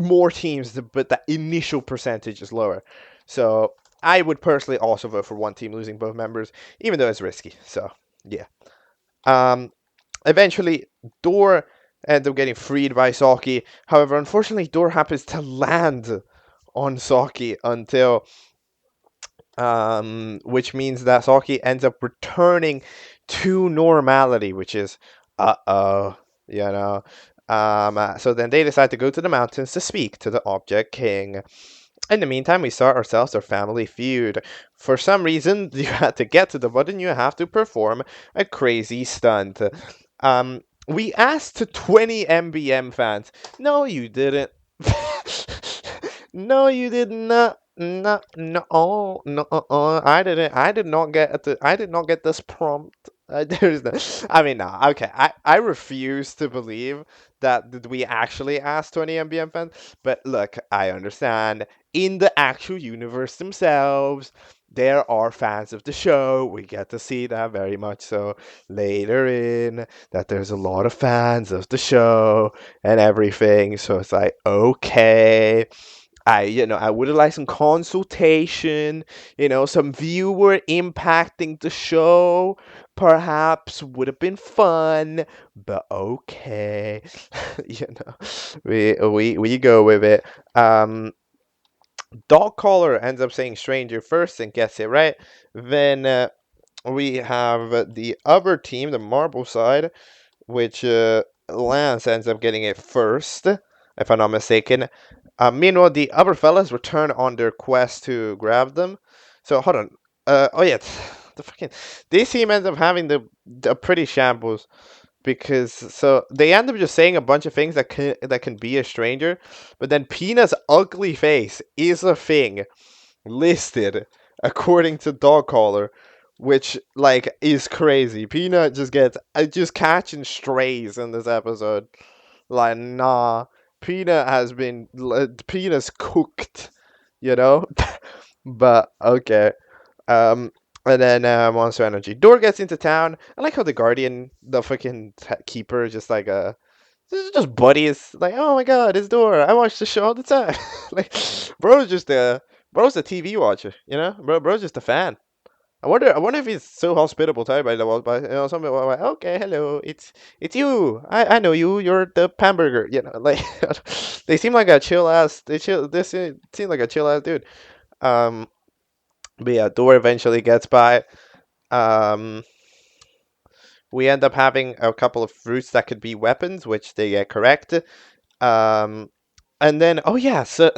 more teams, but the initial percentage is lower. So I would personally also vote for one team losing both members, even though it's risky. So yeah. Um, Eventually, Door ends up getting freed by Saki. However, unfortunately, Door happens to land on Saki until which means that Saki ends up returning to normality, which is you know. So then they decide to go to the mountains to speak to the Object King. In the meantime, we start ourselves our family feud. For some reason, you had to get to the button, you have to perform a crazy stunt. We asked 20 MBM fans. No, you didn't. No, you did not. No, no, no, I didn't. I did not get the. I did not get this prompt. There's no. I mean, no. Okay, I refuse to believe that we actually asked 20 MBM fans. But look, I understand. In the actual universe themselves, there are fans of the show. We get to see that very much so later in that there's a lot of fans of the show and everything. So it's like, okay. I would have liked some consultation, some viewer impacting the show, perhaps would have been fun, but okay, we go with it. Dog Collar ends up saying stranger first and gets it right. Then we have the other team, the Marble side, which Lance ends up getting it first, if I'm not mistaken. Meanwhile, the other fellas return on their quest to grab them. So hold on. Oh yeah, the fucking this team ends up having the pretty shambles because so they end up just saying a bunch of things that can be a stranger, but then Pina's ugly face is a thing listed according to Dog Collar, which like is crazy. Pina just gets just catching strays in this episode. Like, nah, Peanut's cooked, you know. But okay. Um, and then Monster Energy. Door gets into town. I like how the Guardian, the fucking keeper, just like just buddies. Like, oh my god, it's Door. I watch the show all the time. Like, bro's a TV watcher, you know. Bro's just a fan. I wonder if he's so hospitable to everybody that walks by. Somebody like, okay, hello, it's you. I know you. You're the Pamburger. Like they seem like a chill ass. This seem like a chill ass dude. Um, but yeah, Door eventually gets by. Um, we end up having a couple of fruits that could be weapons, which they get correct. Um, and then, oh yeah, so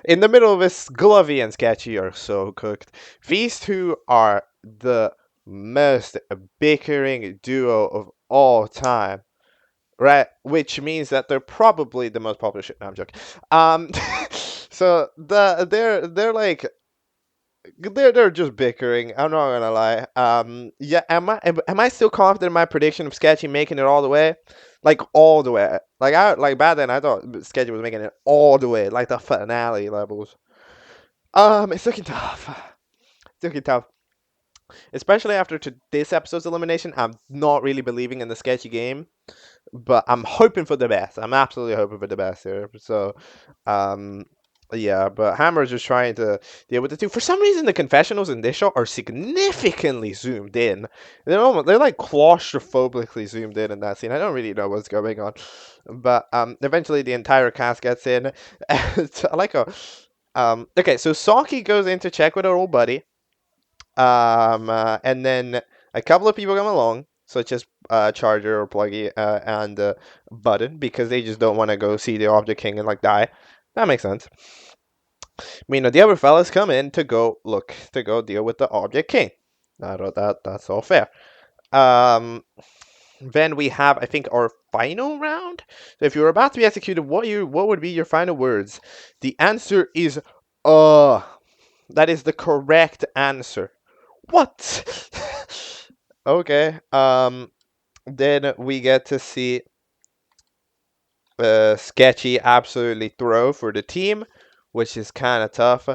in the middle of this, Glovey and Sketchy are so cooked. These two are the most bickering duo of all time, right? Which means that they're probably the most popular shit. No, I'm joking. So they're like they're just bickering. I'm not gonna lie. Yeah. Am I still confident in my prediction of Sketchy making it all the way? Like all the way. Like back then I thought Sketchy was making it all the way, like the finale levels. It's looking tough. It's looking tough, especially after this episode's elimination. I'm not really believing in the Sketchy game, but I'm hoping for the best. I'm absolutely hoping for the best here. So, um, yeah, but Hammer's just trying to deal with the two. For some reason, the confessionals in this shot are significantly zoomed in. They're like claustrophobically zoomed in that scene. I don't really know what's going on, but eventually the entire cast gets in. I like a okay, so Saki goes in to check with her old buddy. And then a couple of people come along, such as Charger or Pluggy and Button, because they just don't want to go see the Object King and like die. That makes sense. Meanwhile, the other fellas come in to go deal with the Object King. That's all fair. Um, then we have, I think, our final round. So if you're about to be executed, what would be your final words? The answer is that is the correct answer. What? Okay. Then we get to see Sketchy absolutely throw for the team, which is kind of tough.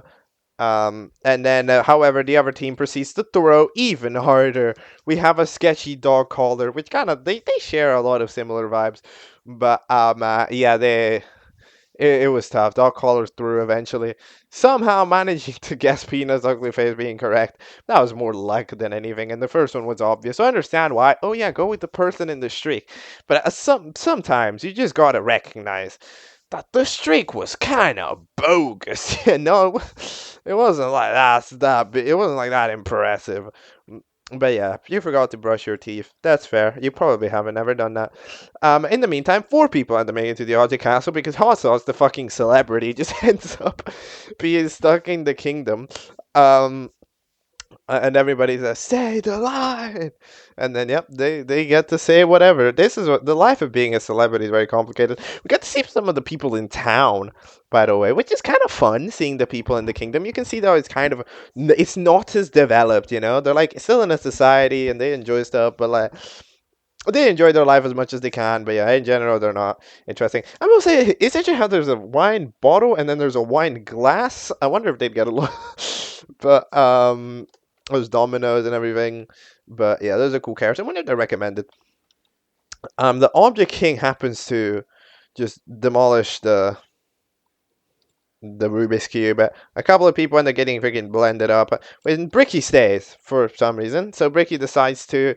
And then, however, the other team proceeds to throw even harder. We have a sketchy dog collar, which kind of they share a lot of similar vibes, but yeah, it was tough. Dog collars through eventually, somehow managing to guess Peanut's ugly face being correct. That was more luck than anything, and the first one was obvious. So I understand why. Oh yeah, go with the person in the streak, but sometimes you just gotta recognize that the streak was kind of bogus. It wasn't like it wasn't like that impressive. But yeah, you forgot to brush your teeth. That's fair. You probably haven't ever done that. In the meantime, 4 people end up making it to the Object Castle because Hot Sauce, the fucking celebrity, just ends up being stuck in the kingdom. Um, and everybody says, "Say the line," and then yep, they get to say whatever. This is what the life of being a celebrity is very complicated. We get to see some of the people in town, by the way, which is kind of fun. Seeing the people in the kingdom, you can see though it's not as developed. They're like still in a society and they enjoy stuff, but like they enjoy their life as much as they can, but yeah, in general, they're not interesting. I will say, it's interesting how there's a wine bottle and then there's a wine glass. I wonder if they'd get along. But, there's dominoes and everything. But yeah, those are cool characters. I wonder if they're recommended. The Object King happens to just demolish the Rubik's Cube. A couple of people end up getting freaking blended up. When Bricky stays for some reason. So Bricky decides to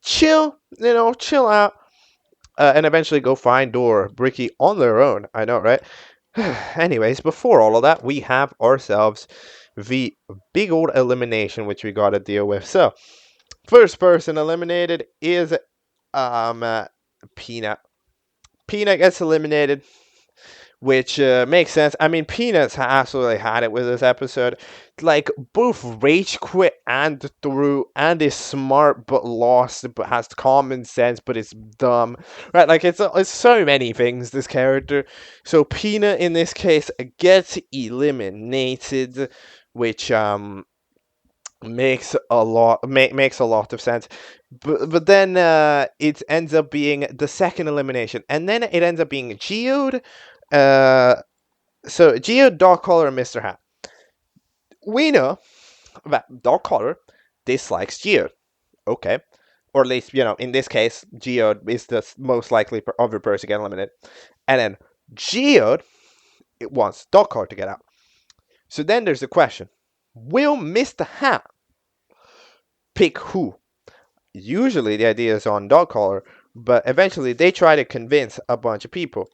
chill out, and eventually go find Door Bricky on their own. I know, right? Anyways, before all of that, we have ourselves the big old elimination which we gotta deal with. So, first person eliminated is Peanut. Peanut gets eliminated, which makes sense. I mean, Peanuts absolutely had it with this episode. Like, both rage quit and through, and is smart but lost, but has common sense, but it's dumb. Right? Like, it's so many things, this character. So, Peanut, in this case, gets eliminated, which, makes a lot of sense, but then it ends up being the second elimination, and then it ends up being Geode. So Geode, Dog Collar, and Mr. Hat. We know that Dog Collar dislikes Geode. Okay, or at least in this case, Geode is the most likely other person to get eliminated, and then Geode wants Dog Collar to get out. So then there's the question: will Mr. Hat pick who? Usually the idea is on Dog Collar, but eventually they try to convince a bunch of people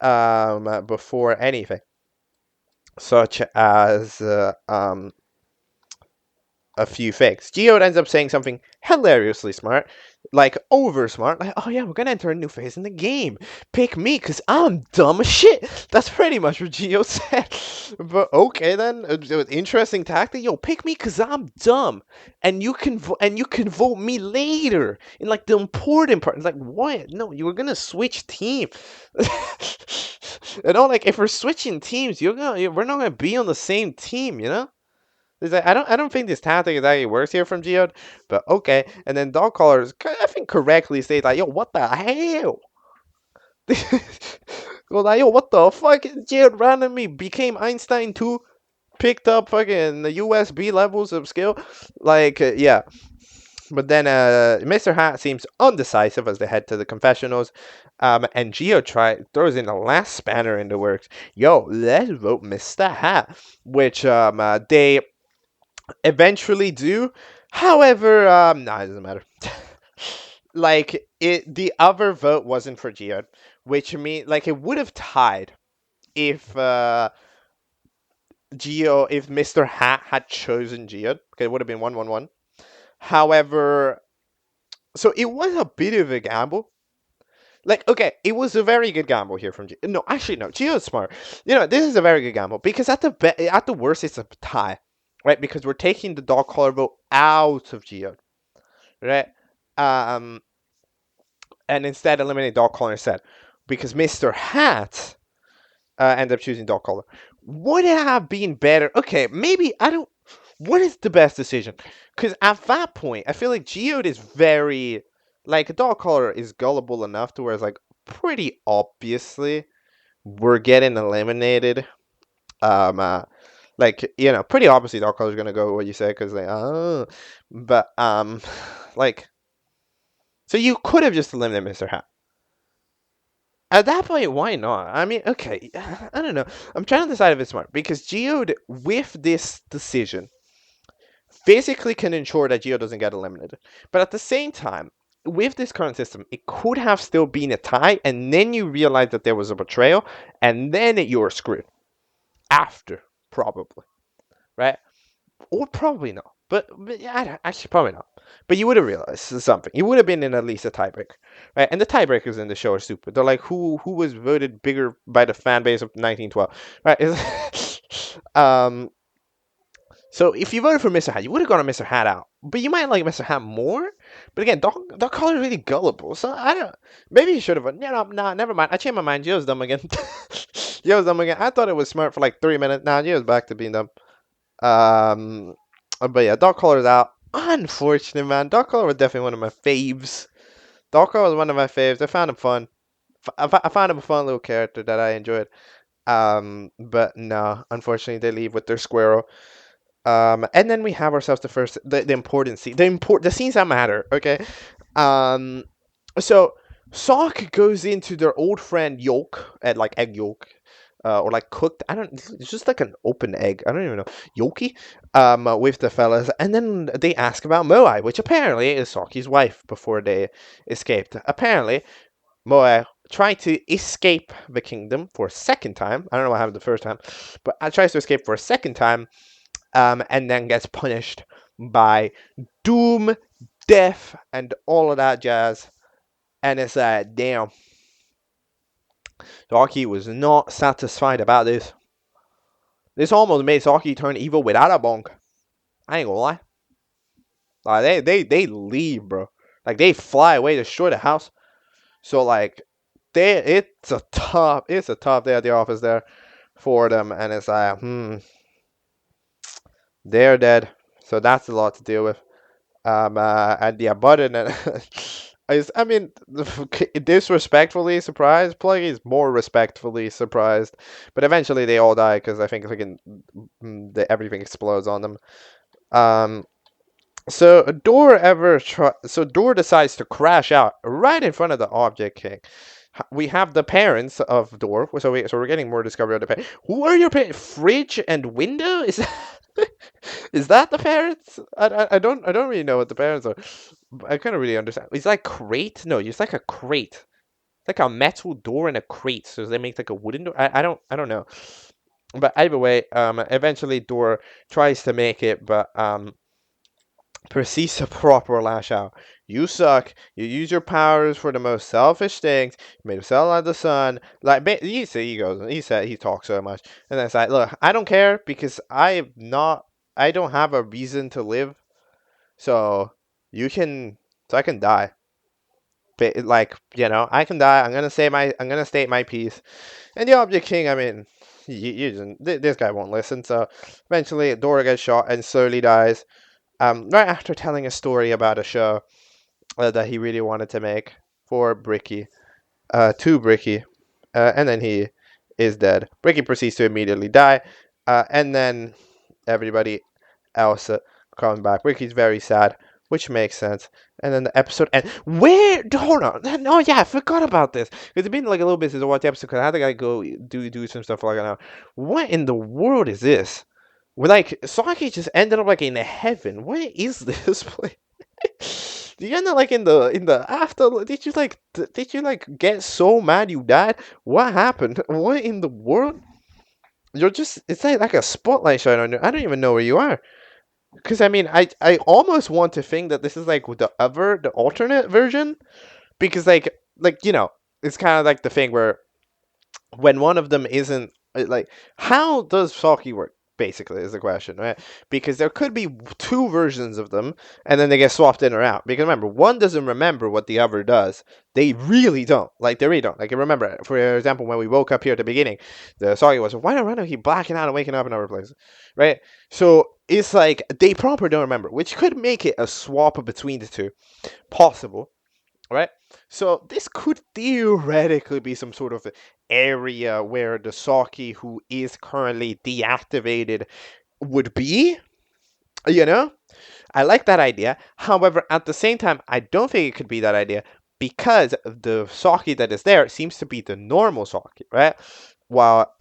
before anything, such as a few things. Geode ends up saying something hilariously smart, like over smart, like, "Oh yeah, we're gonna enter a new phase in the game. Pick me, cause I'm dumb as shit." That's pretty much what Geode said. But okay then, interesting tactic. Yo, pick me, cause I'm dumb, and you can vote me later in like the important part. It's like, what? No, you were gonna switch team. Like if we're switching teams, we're not gonna be on the same team. It's like, I don't think this tactic actually works here from Geode, but okay. And then Dog Collars, I think correctly states like, "Yo, what the hell?" Well, like, "Yo, what the fuck?" Geode randomly became Einstein 2, picked up fucking the USB levels of skill. Like, yeah. But then Mr. Hat seems undecisive as they head to the confessionals. And Geode throws in the last spanner in the works. Yo, let's vote Mr. Hat. Which they eventually do. However, nah, it doesn't matter. Like the other vote wasn't for Geode, which means like it would have tied if if Mr. Hat had chosen Geode, because it would have been 1-1-1. However, so it was a bit of a gamble. Like, okay, it was a very good gamble here from Geode. No, actually, no, Geode's smart. This is a very good gamble because at the worst, it's a tie, right? Because we're taking the Dog Collar vote out of Geode, right? Um, and instead eliminate Dog Collar instead, because Mr. Hat ended up choosing Dog Collar. Would it have been better? Okay, maybe I don't. What is the best decision? Because at that point, I feel like Geode is very like Dog Collar is gullible enough to where it's like pretty obviously we're getting eliminated. Um, uh, Like, pretty obviously dog color's gonna go with what you said because like, oh, but like, so you could have just eliminated Mr. Hat. At that point, why not? I mean, okay, I don't know. I'm trying to decide if it's smart because Geode, with this decision, physically can ensure that Geo doesn't get eliminated. But at the same time, with this current system, it could have still been a tie, and then you realize that there was a betrayal, and then you're screwed. After, probably. Right? Or probably not. But yeah, actually, probably not. But you would have realized something. You would have been in at least a tiebreaker, right? And the tiebreakers in the show are stupid. They're like who was voted bigger by the fan base of 1912, right? So if you voted for Mr. Hat, you would have gotten Mr. Hat out. But you might like Mr. Hat more. But again, Doc Collar is really gullible. So I don't. Maybe you should have. Nah, never mind. I changed my mind. Gio's dumb again. Gio's dumb again. I thought it was smart for like 3 minutes. Now Gio's back to being dumb. Um, but yeah, Doc Collar's out. Unfortunate, man. Doc Collar was definitely one of my faves. Doc Collar was one of my faves. I found him fun. I found him a fun little character that I enjoyed. But no, unfortunately, they leave with their squirrel. And then we have ourselves the important scene, the scenes that matter. Okay. Um, so Sock goes into their old friend Yolk at like egg yolk, or like cooked. I don't. It's just like an open egg. I don't even know Yolky. With the fellas, and then they ask about Moai, which apparently is Socky's wife before they escaped. Apparently, Moai tried to escape the kingdom for a second time. I don't know what happened the first time, but tries to escape for a second time, and then gets punished by doom, death, and all of that jazz. And it's like, damn, Saki was not satisfied about this. This almost made Saki turn evil without a bonk. I ain't gonna lie. Like they leave, bro. Like they fly away, destroy the house. So like it's a tough day at the office there for them, and it's like, they're dead. So that's a lot to deal with. And yeah, Button and I mean, disrespectfully surprised. Pluggy is more respectfully surprised, but eventually they all die because I think everything explodes on them. So Door decides to crash out right in front of the Object King. We have the parents of Door, so we're getting more discovery of the parents. Who are your parents? Fridge and window? Is that the parents? I don't really know what the parents are. I couldn't really understand. It's like crate? No, it's like a crate. It's like a metal door and a crate. So they make like a wooden door. I don't know. But either way, eventually Door tries to make it, but proceeds to proper lash out. You suck. You use your powers for the most selfish things. You made himself out of the sun. Like you see, he talks so much, and then it's like, look, I don't care because I don't have a reason to live, so I can die. But like I can die. I'm gonna state my piece. And the Object King, I mean, this guy won't listen. So eventually, Dora gets shot and slowly dies. Right after telling a story about a show that he really wanted to make for Bricky, to Bricky, and then he is dead. Bricky proceeds to immediately die, and then everybody else comes back. Bricky's very sad, which makes sense. And then the episode ends. Where? Hold on. No, yeah, I forgot about this. It's been like a little bit since I watched the episode because I had to go do some stuff for like an hour. What in the world is this? We're like Saki just ended up like in heaven. What is this place? Did you end up like in the after? Did you like get so mad you died? What happened? What in the world? You're just it's like a spotlight shine on you. I don't even know where you are. Because I mean, I almost want to think that this is like the alternate version, because it's kind of like the thing where when one of them isn't like, how does Saki work? Basically, is the question, right? Because there could be two versions of them, and then they get swapped in or out. Because remember, one doesn't remember what the other does. They really don't. Like they really don't. Like remember, for example, when we woke up here at the beginning, the Saki was, why do I keep blacking out and waking up in other places, right? So it's like they proper don't remember, which could make it a swap between the two, possible. Right, so this could theoretically be some sort of area where the Saki who is currently deactivated would be. You know, I like that idea. However, at the same time, I don't think it could be that idea because the Saki that is there seems to be the normal Saki, right? While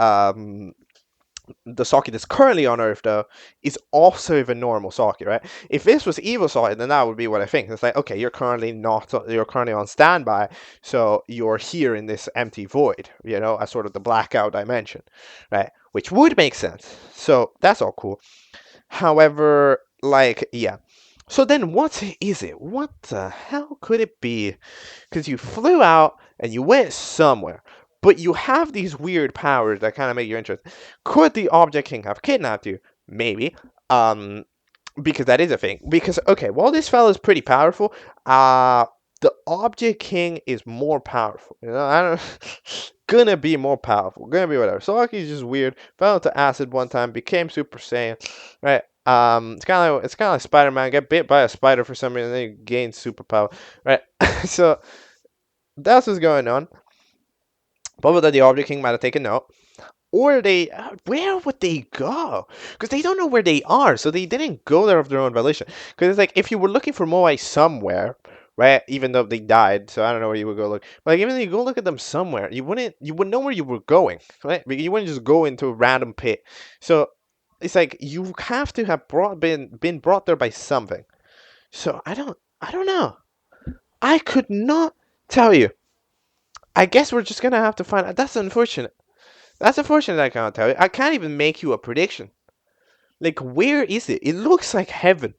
the Saki that's currently on Earth, though, is also the normal Saki, right? If this was evil Saki, then that would be what I think. It's like, okay, you're currently on standby, so you're here in this empty void, as sort of the blackout dimension, right? Which would make sense. So that's all cool. However, like, yeah. So then what is it? What the hell could it be? Because you flew out and you went somewhere, but you have these weird powers that kind of make you interested. Could the Object King have kidnapped you? Maybe. Um, because that is a thing. Because okay, while this fella is pretty powerful, the Object King is more powerful. I don't gonna be more powerful. Gonna be whatever. Saki's just weird. Fell into acid one time, became Super Saiyan, right? It's kind of like Spider-Man get bit by a spider for some reason, then he gains superpower, right? So that's what's going on. Probably that the Object King might have taken note. Or where would they go? Because they don't know where they are, so they didn't go there of their own volition. Because it's like, if you were looking for Moai somewhere, right, even though they died, so I don't know where you would go look. But like, even if you go look at them somewhere, you would know where you were going, right? Because you wouldn't just go into a random pit. So it's like, you have to have been brought there by something. So I don't know. I could not tell you. I guess we're just gonna have to find out. That's unfortunate. That's unfortunate. I can't tell you. I can't even make you a prediction. Like, where is it? It looks like heaven.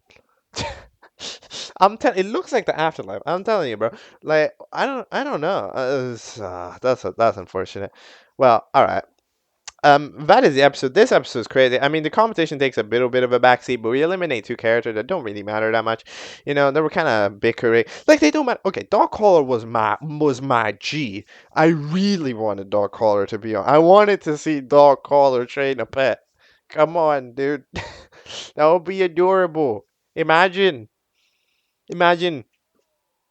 It looks like the afterlife. I'm telling you, bro. Like, I don't know. That's unfortunate. Well, all right. That is the episode. This episode is crazy. I mean, the competition takes a little bit of a backseat, but we eliminate two characters that don't really matter that much. They were kind of bickering. Like, they don't matter. Okay, Dog Collar was my G. I really wanted Dog Collar to be on. I wanted to see Dog Collar train a pet. Come on, dude. That would be adorable. Imagine, imagine,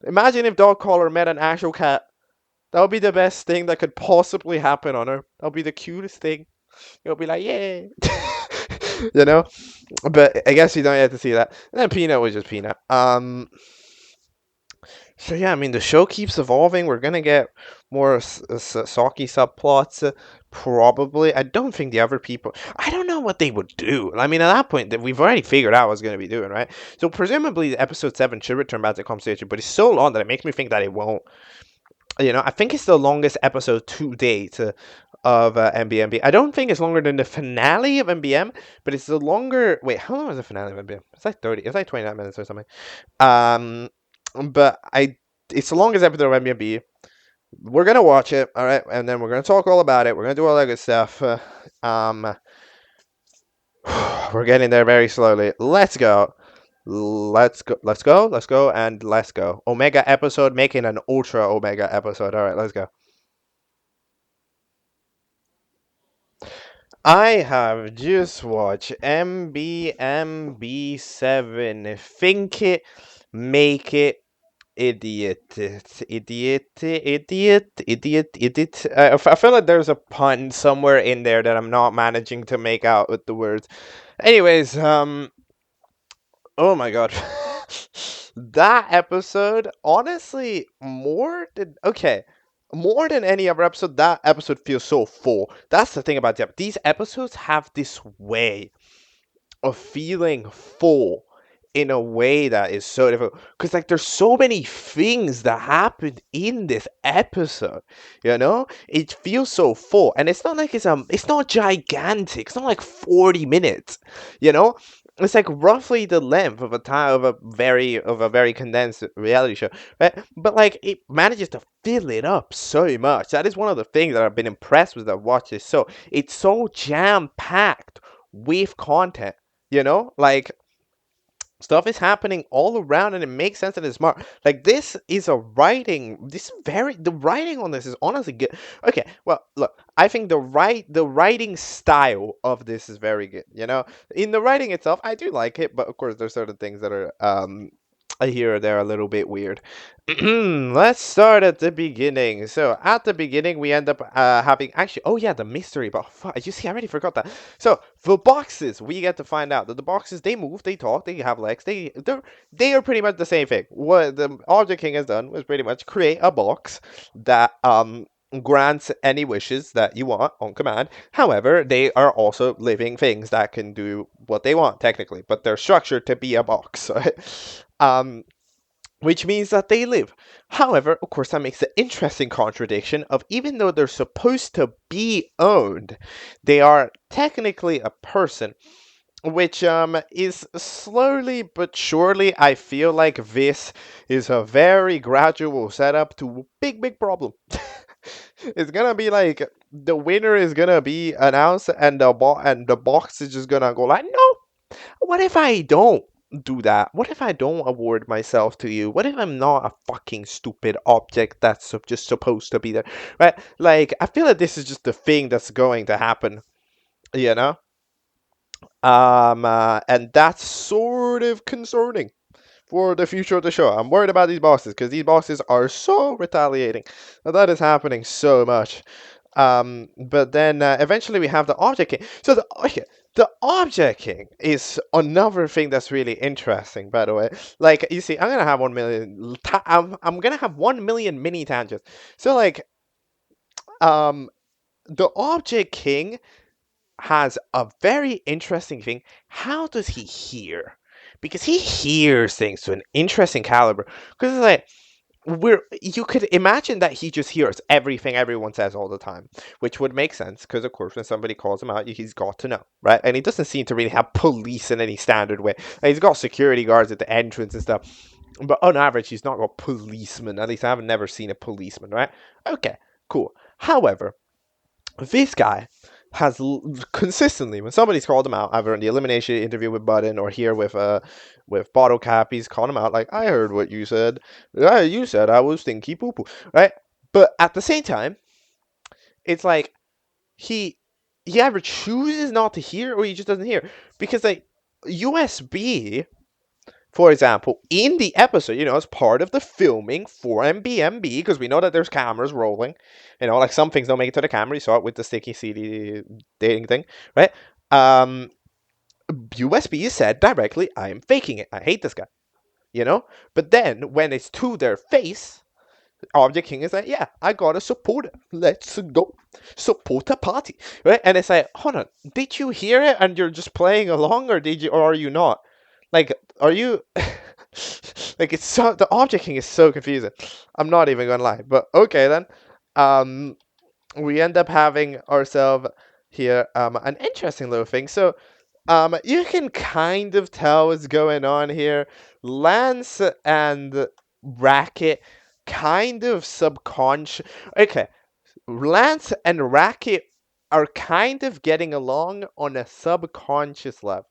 imagine if Dog Collar met an actual cat. That would be the best thing that could possibly happen on her. That would be the cutest thing. It'll be like, yeah. you know? But I guess you don't have to see that. And then Peanut was just Peanut. So yeah, I mean, the show keeps evolving. We're gonna get more Saki subplots, probably. I don't think the other people. I don't know what they would do. I mean, at that point, we've already figured out what's gonna be doing, right? So presumably, episode 7 should return back to the conversation, but it's so long that it makes me think that it won't. I think it's the longest episode to date of MBMB. I don't think it's longer than the finale of MBM, but it's the longer. Wait, how long is the finale of MBM? It's like 30. It's like 29 minutes or something. Um, but it's the longest episode of MBMB. We're gonna watch it, all right, and then we're gonna talk all about it. We're gonna do all that good stuff. We're getting there very slowly. Let's go. Let's go. Let's go. Let's go. And let's go. Omega episode making an ultra Omega episode. All right, let's go. I have just watched MBMB 7. Think it, make it, idiot, idiot. I feel like there's a pun somewhere in there that I'm not managing to make out with the words. Anyways, oh my god. That episode, honestly, more than any other episode, that episode feels so full. That's the thing about them. These episodes have this way of feeling full in a way that is so difficult. Because like there's so many things that happened in this episode. It feels so full. And it's not like it's not gigantic. It's not like 40 minutes. You know? It's like roughly the length of a time of a very condensed reality show, right? But like it manages to fill it up so much. That is one of the things that I've been impressed with that watch this. So it's so jam packed with content. Like stuff is happening all around and it makes sense and it's smart. Like the writing on this is honestly good. Okay, well, look, I think the writing style of this is very good. In the writing itself, I do like it, but of course there's certain things that are I hear they're a little bit weird. Let's start at the beginning. So at the beginning, we end up having actually. Oh yeah, the mystery box. You see, I already forgot that. So the boxes, we get to find out that the boxes they move, they talk, they have legs. They are pretty much the same thing. What the Object King has done was pretty much create a box that grants any wishes that you want on command. However, they are also living things that can do what they want technically, but they're structured to be a box. um, which means that they live. However, of course, that makes the interesting contradiction of even though they're supposed to be owned, they are technically a person, which is slowly but surely. I feel like this is a very gradual setup to a big problem. It's gonna be like the winner is gonna be announced, and the box is just gonna go like, no. What if I don't do that? What if I don't award myself to you? What if I'm not a fucking stupid object that's just supposed to be there, right? Like I feel like this is just the thing that's going to happen, you know. And that's sort of concerning for the future of the show. I'm worried about these bosses because these bosses are so retaliating. Now, that is happening so much. But then eventually we have the Object King. So the Object King is another thing that's really interesting. By the way, like you see, I'm gonna have 1 million. I'm gonna have 1 million mini tangents. So like, um, the Object King has a very interesting thing. How does he hear? Because he hears things to an interesting caliber. Because it's like you could imagine that he just hears everything everyone says all the time, which would make sense because of course when somebody calls him out, he's got to know, right? And he doesn't seem to really have police in any standard way. And he's got security guards at the entrance and stuff, but on average, he's not got policemen. At least I have never seen a policeman, right? Okay, cool. However, this guy has consistently, when somebody's called him out, either in the elimination interview with Budden or here with Bottle Cap, he's called him out like, I heard what you said. You said I was stinky poo poo, right? But at the same time, it's like he he either chooses not to hear or he just doesn't hear. Because like USB, for example, in the episode, as part of the filming for MBMB, because we know that there's cameras rolling, like some things don't make it to the camera. You saw it with the sticky CD dating thing, right? Um, USB said directly, I am faking it. I hate this guy. But then when it's to their face, Object King is like, yeah, I gotta support it. Let's go support a party, right? And it's like, hold on, did you hear it and you're just playing along, or are you not? Like, are you? Like, it's so the Object King is so confusing. I'm not even gonna lie, but okay then. Um, we end up having ourselves here an interesting little thing. So you can kind of tell what's going on here. Lance and Racket kind of subconscious. Okay, Lance and Racket are kind of getting along on a subconscious level.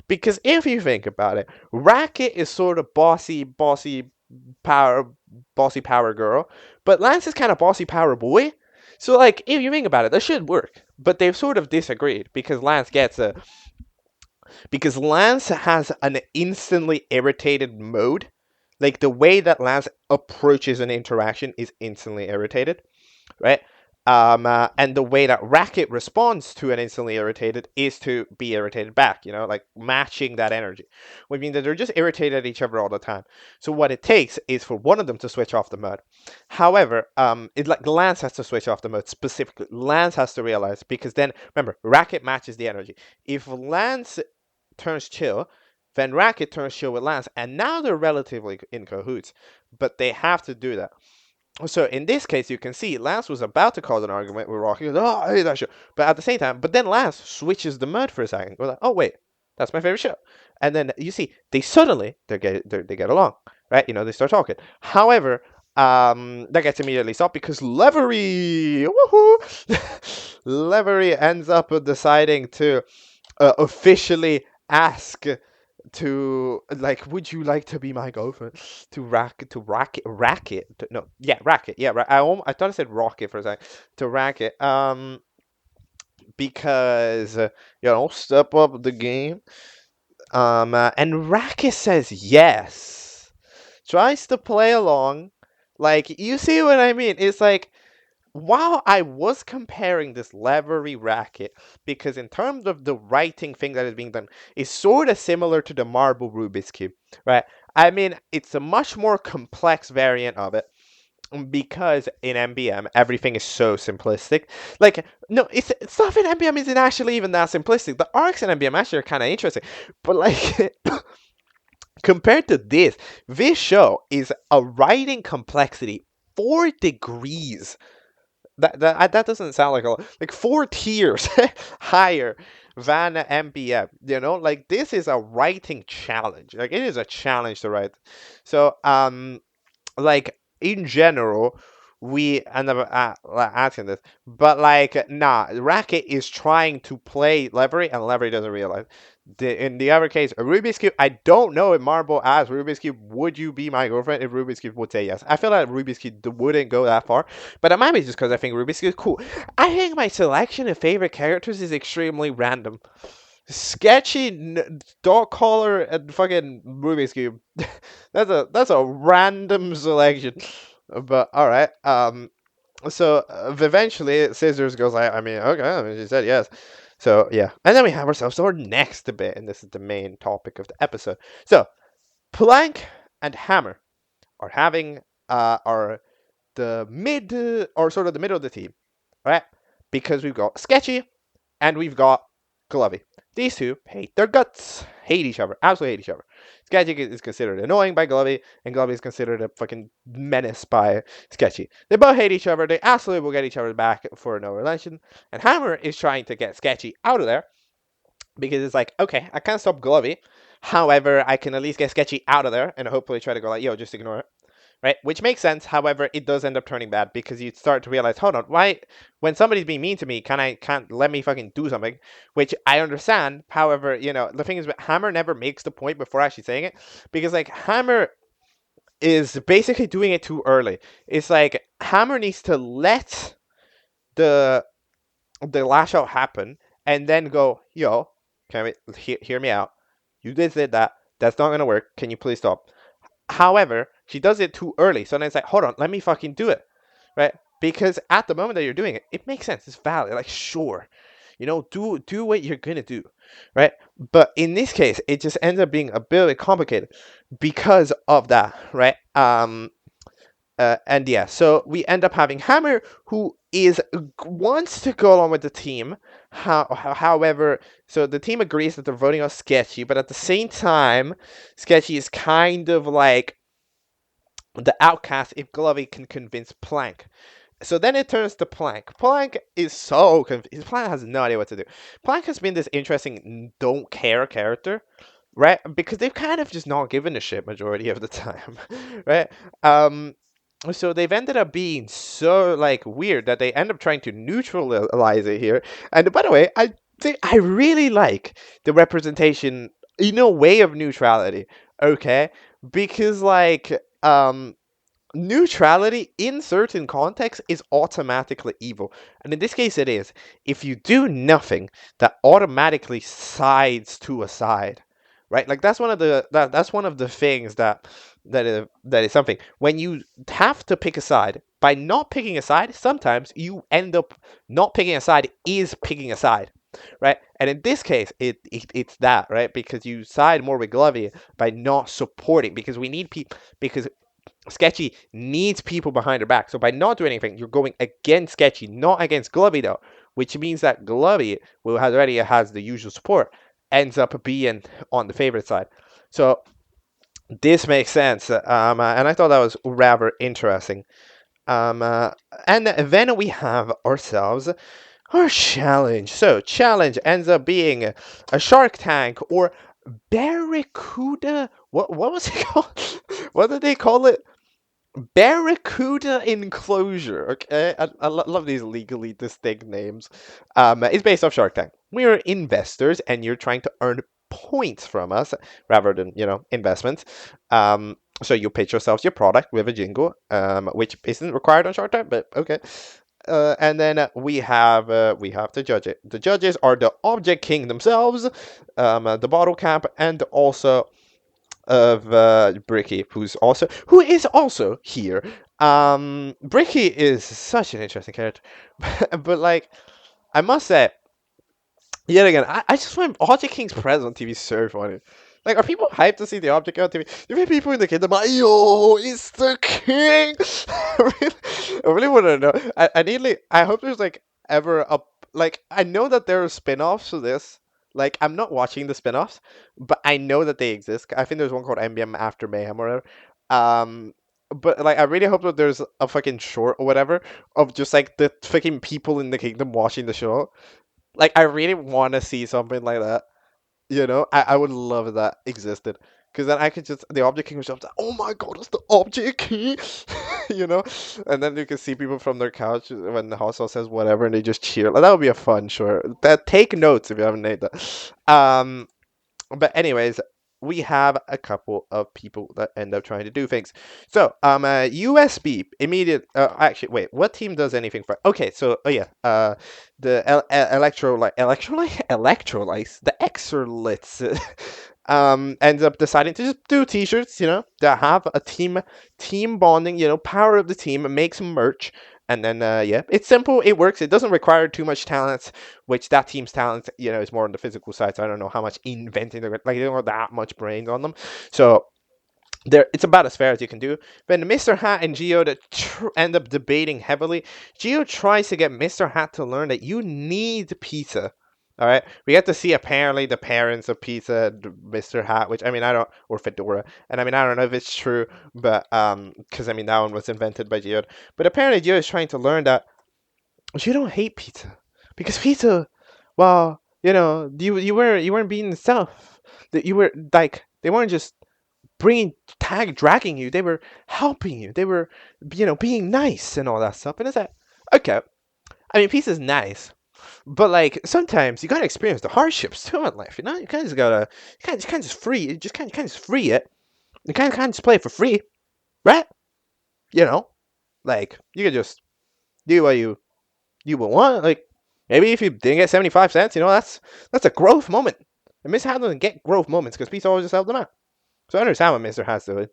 Because if you think about it, Racket is sort of power, bossy power girl, but Lance is kind of bossy power boy. So, like, if you think about it, that should work. But they've sort of disagreed because Lance has an instantly irritated mode. Like the way that Lance approaches an interaction is instantly irritated, right? And the way that Racket responds to an instantly irritated is to be irritated back, like matching that energy. Which means that they're just irritated at each other all the time. So what it takes is for one of them to switch off the mode. However, it's like Lance has to switch off the mode specifically. Lance has to realize because then remember, Racket matches the energy. If Lance turns chill, then Racket turns chill with Lance, and now they're relatively in cahoots. But they have to do that. So in this case, you can see Lance was about to cause an argument with Rocky. Oh, I hate that show. But at the same time, then Lance switches the mode for a second. We're like, oh wait, that's my favorite show. And then you see they suddenly they get along, right? They start talking. However, that gets immediately stopped because Levery, woohoo, Levery ends up deciding to officially ask to like, would you like to be my girlfriend? No, yeah, racket. Yeah, I thought I said rocket for a second. To racket. Because step up the game. And Racket says yes. tries to play along. Like, you see what I mean? It's like, while I was comparing this Levery racket, because in terms of the writing thing that is being done, is sort of similar to the Marble Rubik's Cube, right? I mean, it's a much more complex variant of it because in MBM everything is so simplistic. Like, no, it's stuff in MBM isn't actually even that simplistic. The arcs in MBM actually are kind of interesting, but like compared to this show is a writing complexity 4 degrees. That doesn't sound like a lot. Like 4 tiers higher than MBM. You know, like this is a writing challenge. Like it is a challenge to write. So like in general, we end up asking this, but like, nah, Racket is trying to play Levery, and Levery doesn't realize. In the other case, a Rubik's Cube, I don't know if Marble asks Rubik's Cube, would you be my girlfriend? If Rubik's Cube would say yes. I feel like Rubik's Cube wouldn't go that far, but it might be just because I think Rubik's Cube is cool. I think my selection of favorite characters is extremely random. Sketchy, dog collar, and fucking Rubik's Cube. That's a random selection, but all right. So eventually, Scissors goes like, I mean, okay, I mean, she said yes. So yeah, and then we have ourselves our next debate, and this is the main topic of the episode. So Plank and Hammer are having are the mid or sort of the middle of the team, right? Because we've got Sketchy and we've got Glovey. These two hate their guts, hate each other, absolutely hate each other. Sketchy is considered annoying by Glovey, and Glovey is considered a fucking menace by Sketchy. They both hate each other. They absolutely will get each other back for no relation. And Hammer is trying to get Sketchy out of there because it's like, okay, I can't stop Glovey. However, I can at least get Sketchy out of there and hopefully try to go like, yo, just ignore it. Right? Which makes sense. However, it does end up turning bad because you start to realize, hold on, why, when somebody's being mean to me, can't let me fucking do something? Which I understand. However, the thing is, Hammer never makes the point before actually saying it because, like, Hammer is basically doing it too early. It's like Hammer needs to let the lash out happen and then go, yo, can we hear me out? You did that. That's not gonna work. Can you please stop? However, she does it too early. So then it's like, hold on, let me fucking do it. Right? Because at the moment that you're doing it, it makes sense. It's valid. Like, sure. Do what you're gonna do. Right? But in this case, it just ends up being a bit complicated because of that, right? And yeah, so we end up having Hammer, who wants to go along with the team. However, so the team agrees that they're voting on Sketchy, but at the same time, Sketchy is kind of like the outcast if Glovey can convince Plank. So then it turns to Plank. Plank is so confused. Plank has no idea what to do. Plank has been this interesting don't care character, right? Because they've kind of just not given a shit majority of the time, right? So they've ended up being so like weird that they end up trying to neutralize it here. And by the way, I think I really like the representation in a way of neutrality. Okay, because like neutrality in certain contexts is automatically evil, and in this case it is. If you do nothing, that automatically sides to a side, right? Like that's one of the things that is something. When you have to pick a side, by not picking a side, sometimes you end up not picking a side is picking a side, right? And in this case, it's that, right? Because you side more with Glovey by not supporting, because we need people, because Sketchy needs people behind her back. So by not doing anything, you're going against Sketchy, not against Glovey though, which means that Glovey, who already has the usual support, ends up being on the favorite side. So this makes sense, and I thought that was rather interesting. And then we have ourselves our challenge. So challenge ends up being a Shark Tank or Barracuda. What was it called? What did they call it? Barracuda Enclosure. Okay, I love these legally distinct names. It's based off Shark Tank. We are investors, and you're trying to earn points from us rather than investments. So you pitch yourselves your product with a jingle, which isn't required on Shark Tank, but okay. And then we have to judge it. The judges are the Object King themselves, the Bottle Cap, and also of Bricky, who is also here. Bricky is such an interesting character, but like I must say, yet again, I just find Object King's presence on TV so funny. Like, are people hyped to see the Object on TV? You mean people in the kingdom like, yo, it's the king? I really want to know. I hope there's like ever a like. I know that there are spin-offs to this. Like, I'm not watching the spin-offs, but I know that they exist. I think there's one called MBM After Mayhem or whatever. Um, but like, I really hope that there's a fucking short or whatever of just like the fucking people in the kingdom watching the show. Like, I really want to see something like that. You know, I would love if that existed. Because then I could just, the Object King would show up, oh my god, it's the Object King! You know? And then you can see people from their couch when the house says whatever and they just cheer. Like, that would be a fun short. Take notes if you haven't made that. But anyways, we have a couple of people that end up trying to do things. So, USB immediate. Actually, wait. What team does anything for? Okay, so oh yeah, the electrolytes, the exerlits, ends up deciding to just do T-shirts. You know, that have a team bonding. You know, power of the team, make some merch. And then, yeah, it's simple. It works. It doesn't require too much talent, which that team's talent, you know, is more on the physical side. So I don't know how much inventing they're like. They don't have that much brains on them. So it's about as fair as you can do. Then Mr. Hat and Geo end up debating heavily. Geo tries to get Mr. Hat to learn that you need pizza. All right, we get to see apparently the parents of Pizza, Mr. Hat, which I mean I don't, or Fedora, and I mean I don't know if it's true, but because I mean that one was invented by Geo, but apparently Geo is trying to learn that you don't hate pizza because pizza, well, you know, you weren't being yourself. That you were like they weren't just dragging you. They were helping you. They were, you know, being nice and all that stuff. And it's like, okay, I mean, pizza's nice, but like sometimes you gotta experience the hardships too in life. You know, you kind of just gotta, you can't just free, you just can't just free it. You can't just play it for free, right? You know, like you could just do what you would want. Like maybe if you didn't get 75 cents, you know, that's a growth moment. And Miss Hat doesn't get growth moments because pizza always just helped them out. So I understand what Mr. Hat's doing.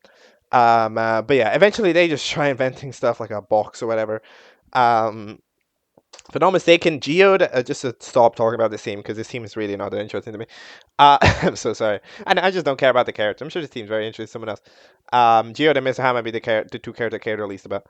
But yeah, eventually they just try inventing stuff like a box or whatever. If I'm not mistaken, Geode, just to stop talking about this team, because this team is really not that interesting to me. I'm so sorry. And I just don't care about the character. I'm sure this team's very interesting to someone else. Geode and Mr. Hat might be the two characters I care the least about.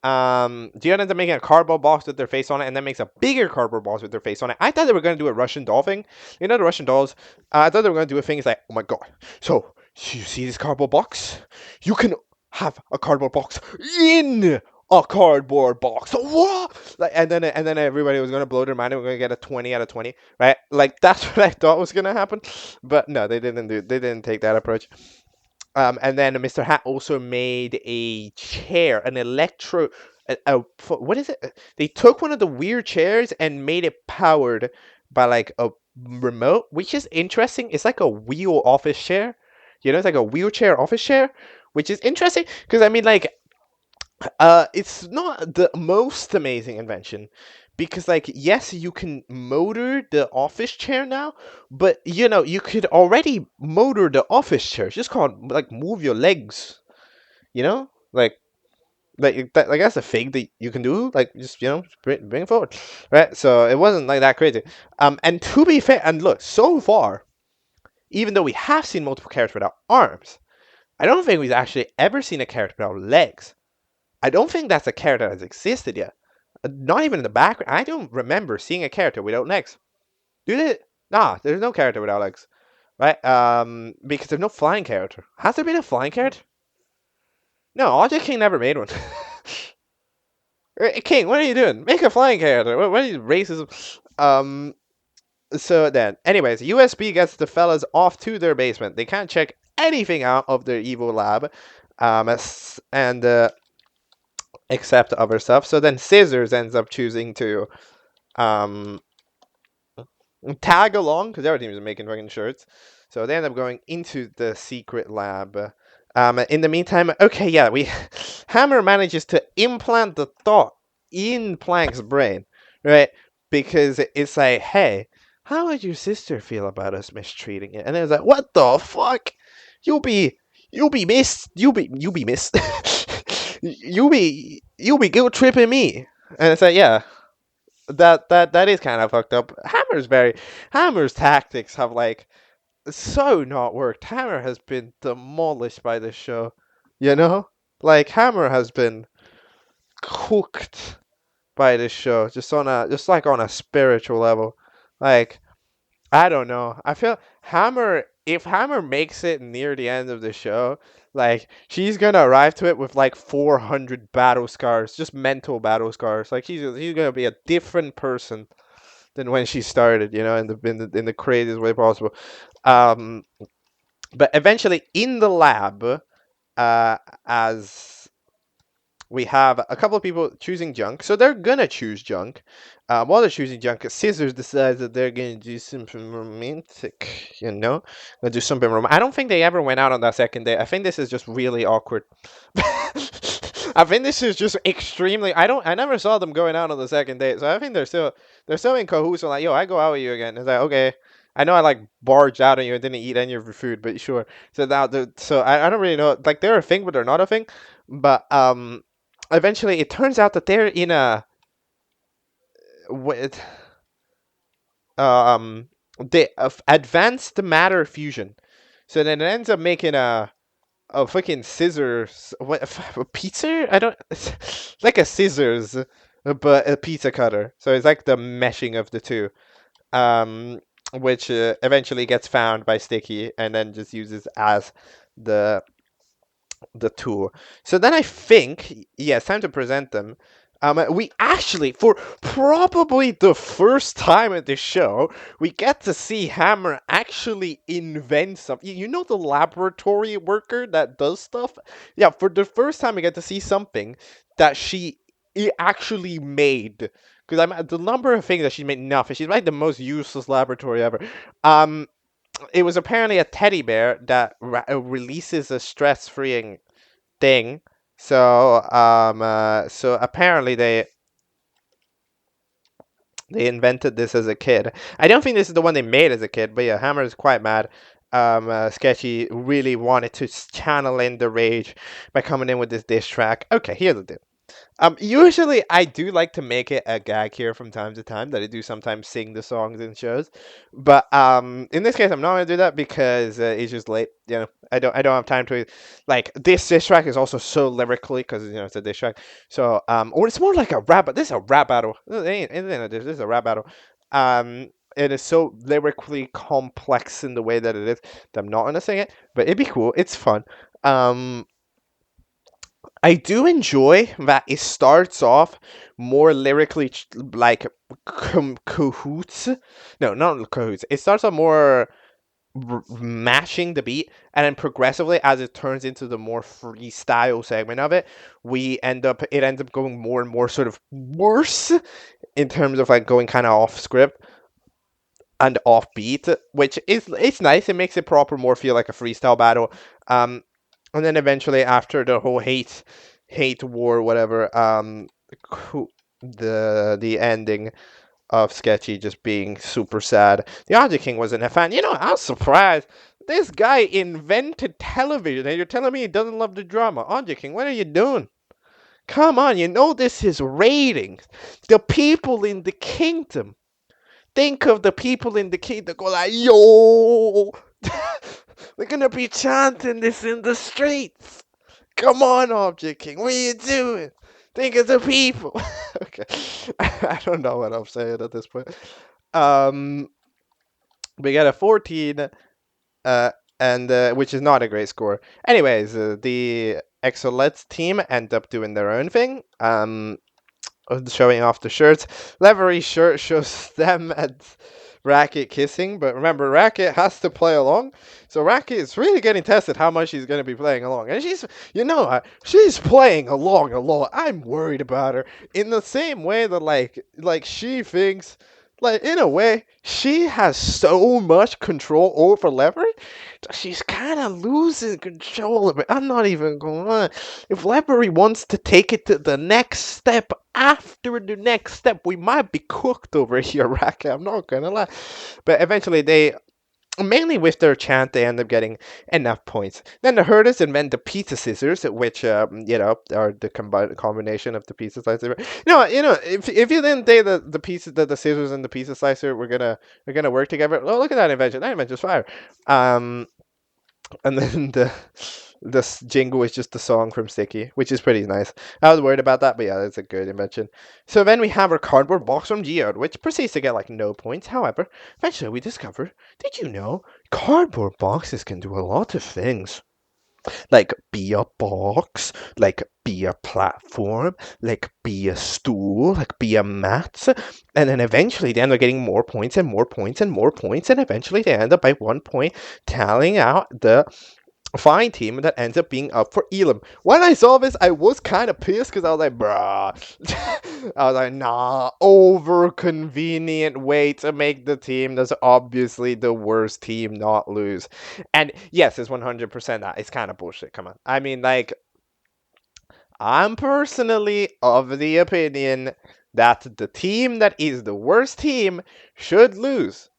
Geode ends up making a cardboard box with their face on it, and then makes a bigger cardboard box with their face on it. I thought they were going to do a Russian doll thing. You know the Russian dolls? I thought they were going to do a thing. It's like, oh my god. So, you see this cardboard box? You can have a cardboard box in a cardboard box. What? Like, and then everybody was gonna blow their mind and we're gonna get a 20 out of 20, right? Like that's what I thought was gonna happen, but no, they didn't take that approach. And then Mr. Hat also made a chair, an electro. What is it? They took one of the weird chairs and made it powered by like a remote, which is interesting. It's like a wheel office chair. You know, it's like a wheelchair office chair, which is interesting because I mean, like, it's not the most amazing invention because, like, yes, you can motor the office chair now, but you know, you could already motor the office chair. It's just called like move your legs. You know, like that's a thing that you can do. Like, just you know, bring it forward, right? So it wasn't like that crazy. And to be fair, and look, so far, even though we have seen multiple characters without arms, I don't think we've actually ever seen a character without legs. I don't think that's a character that has existed yet. Not even in the background. I don't remember seeing a character without legs. Do they? Nah, there's no character without legs. Right? Because there's no flying character. Has there been a flying character? No, Object King never made one. King, what are you doing? Make a flying character. What are you racism? So then, anyways, USB gets the fellas off to their basement. They can't check anything out of their evil lab. And except other stuff. So then Scissors ends up choosing to tag along because their team is making fucking shirts. So they end up going into the secret lab. In the meantime, okay, yeah, Hammer manages to implant the thought in Plank's brain, right? Because it's like, hey, how would your sister feel about us mistreating it? And it's like, what the fuck? You be missed. You be missed. you be guilt tripping me. And it's like, yeah, that is kind of fucked up. Hammer's tactics have like so not worked. Hammer has been demolished by this show. You know, like Hammer has been cooked by this show, just like on a spiritual level. Like I don't know. I feel Hammer. If Hammer makes it near the end of the show, like she's gonna arrive to it with like 400 battle scars, just mental battle scars. Like she's gonna be a different person than when she started. You know, in the craziest way possible. Um, but eventually in the lab, as we have a couple of people choosing junk, so they're gonna choose junk. While they're choosing junk, Scissors decides that they're gonna do something romantic. You know, gonna do something romantic. I don't think they ever went out on that second date. I think this is just really awkward. I think this is just extremely. I never saw them going out on the second date, so I think they're still in cahoots. And like, yo, I go out with you again. It's like, okay, I know I like barged out on you and didn't eat any of your food, but sure. So now, I don't really know. Like they're a thing, but they're not a thing. But eventually it turns out that they're in a with the advanced matter fusion. So then it ends up making a fucking scissors, what, a pizza? I don't it's like a scissors, but a pizza cutter. So it's like the meshing of the two. Um which eventually gets found by Sticky and then just uses as the the tool. So then I think, yeah, it's time to present them. We actually, for probably the first time at this show, we get to see Hammer actually invent something. You know the laboratory worker that does stuff? Yeah, for the first time we get to see something that actually made. Because the number of things that she made, nothing. She's like the most useless laboratory ever. Um, it was apparently a teddy bear that releases a stress-freeing thing. So apparently they invented this as a kid. I don't think this is the one they made as a kid, but yeah, Hammer is quite mad. Sketchy really wanted to channel in the rage by coming in with this diss track. Okay, here's the deal. Usually I do like to make it a gag here from time to time that I do sometimes sing the songs in shows, but in this case I'm not gonna do that because it's just late. You know, I don't have time to like this diss track is also so lyrically because you know it's a diss track. So or it's more like a rap. This is a rap battle. This is a rap battle. It is so lyrically complex in the way that it is that I'm not gonna sing it, but it'd be cool. It's fun. Um, I do enjoy that it starts off more lyrically like cahoots. No, not cahoots. It starts off more mashing the beat, and then progressively, as it turns into the more freestyle segment of it, it ends up going more and more sort of worse in terms of like going kind of off script and offbeat, which is it's nice. It makes it proper more feel like a freestyle battle. Um, and then eventually after the whole hate war, whatever, the ending of Sketchy just being super sad. The Object King wasn't a fan. You know, I was surprised. This guy invented television, and you're telling me he doesn't love the drama. Object King, what are you doing? Come on, you know this is ratings. The people in the kingdom. Think of the people in the kingdom go like, yo, we're gonna be chanting this in the streets. Come on, Object King, what are you doing? Think of the people. Okay, I don't know what I'm saying at this point. Um, we got a 14, uh, and which is not a great score. Anyways, the Exolets team end up doing their own thing. Showing off the shirts. Levery's shirt shows them and Racket kissing, but remember, Racket has to play along. So Racket is really getting tested how much she's going to be playing along. And she's playing along a lot. I'm worried about her in the same way that like she thinks, like in a way, she has so much control over Levery that she's kind of losing control of it. I'm not even going to lie. If Levery wants to take it to the next step, after the next step, we might be cooked over here, Racket. I'm not gonna lie. But eventually mainly with their chant, they end up getting enough points. Then the herders invent the pizza scissors, which are the combination of the pizza slicer. If you didn't say the scissors and the pizza slicer we're gonna work together. Oh, look at that invention! That invention's fire. Um, and then this jingle is just the song from Sticky, which is pretty nice. I was worried about that, but yeah, that's a good invention. So then we have our cardboard box from Geode, which proceeds to get like no points. However, eventually we discover, did you know cardboard boxes can do a lot of things? Like be a box, like be a platform, like be a stool, like be a mat. And then eventually they end up getting more points and more points and more points, and eventually they end up by 1 point tallying out the fine team that ends up being up for Elam. When I saw this, I was kind of pissed because I was like, bruh. I was like, nah, over convenient way to make the team that's obviously the worst team not lose. And yes, it's 100% that. It's kind of bullshit. Come on. I mean, like, I'm personally of the opinion that the team that is the worst team should lose.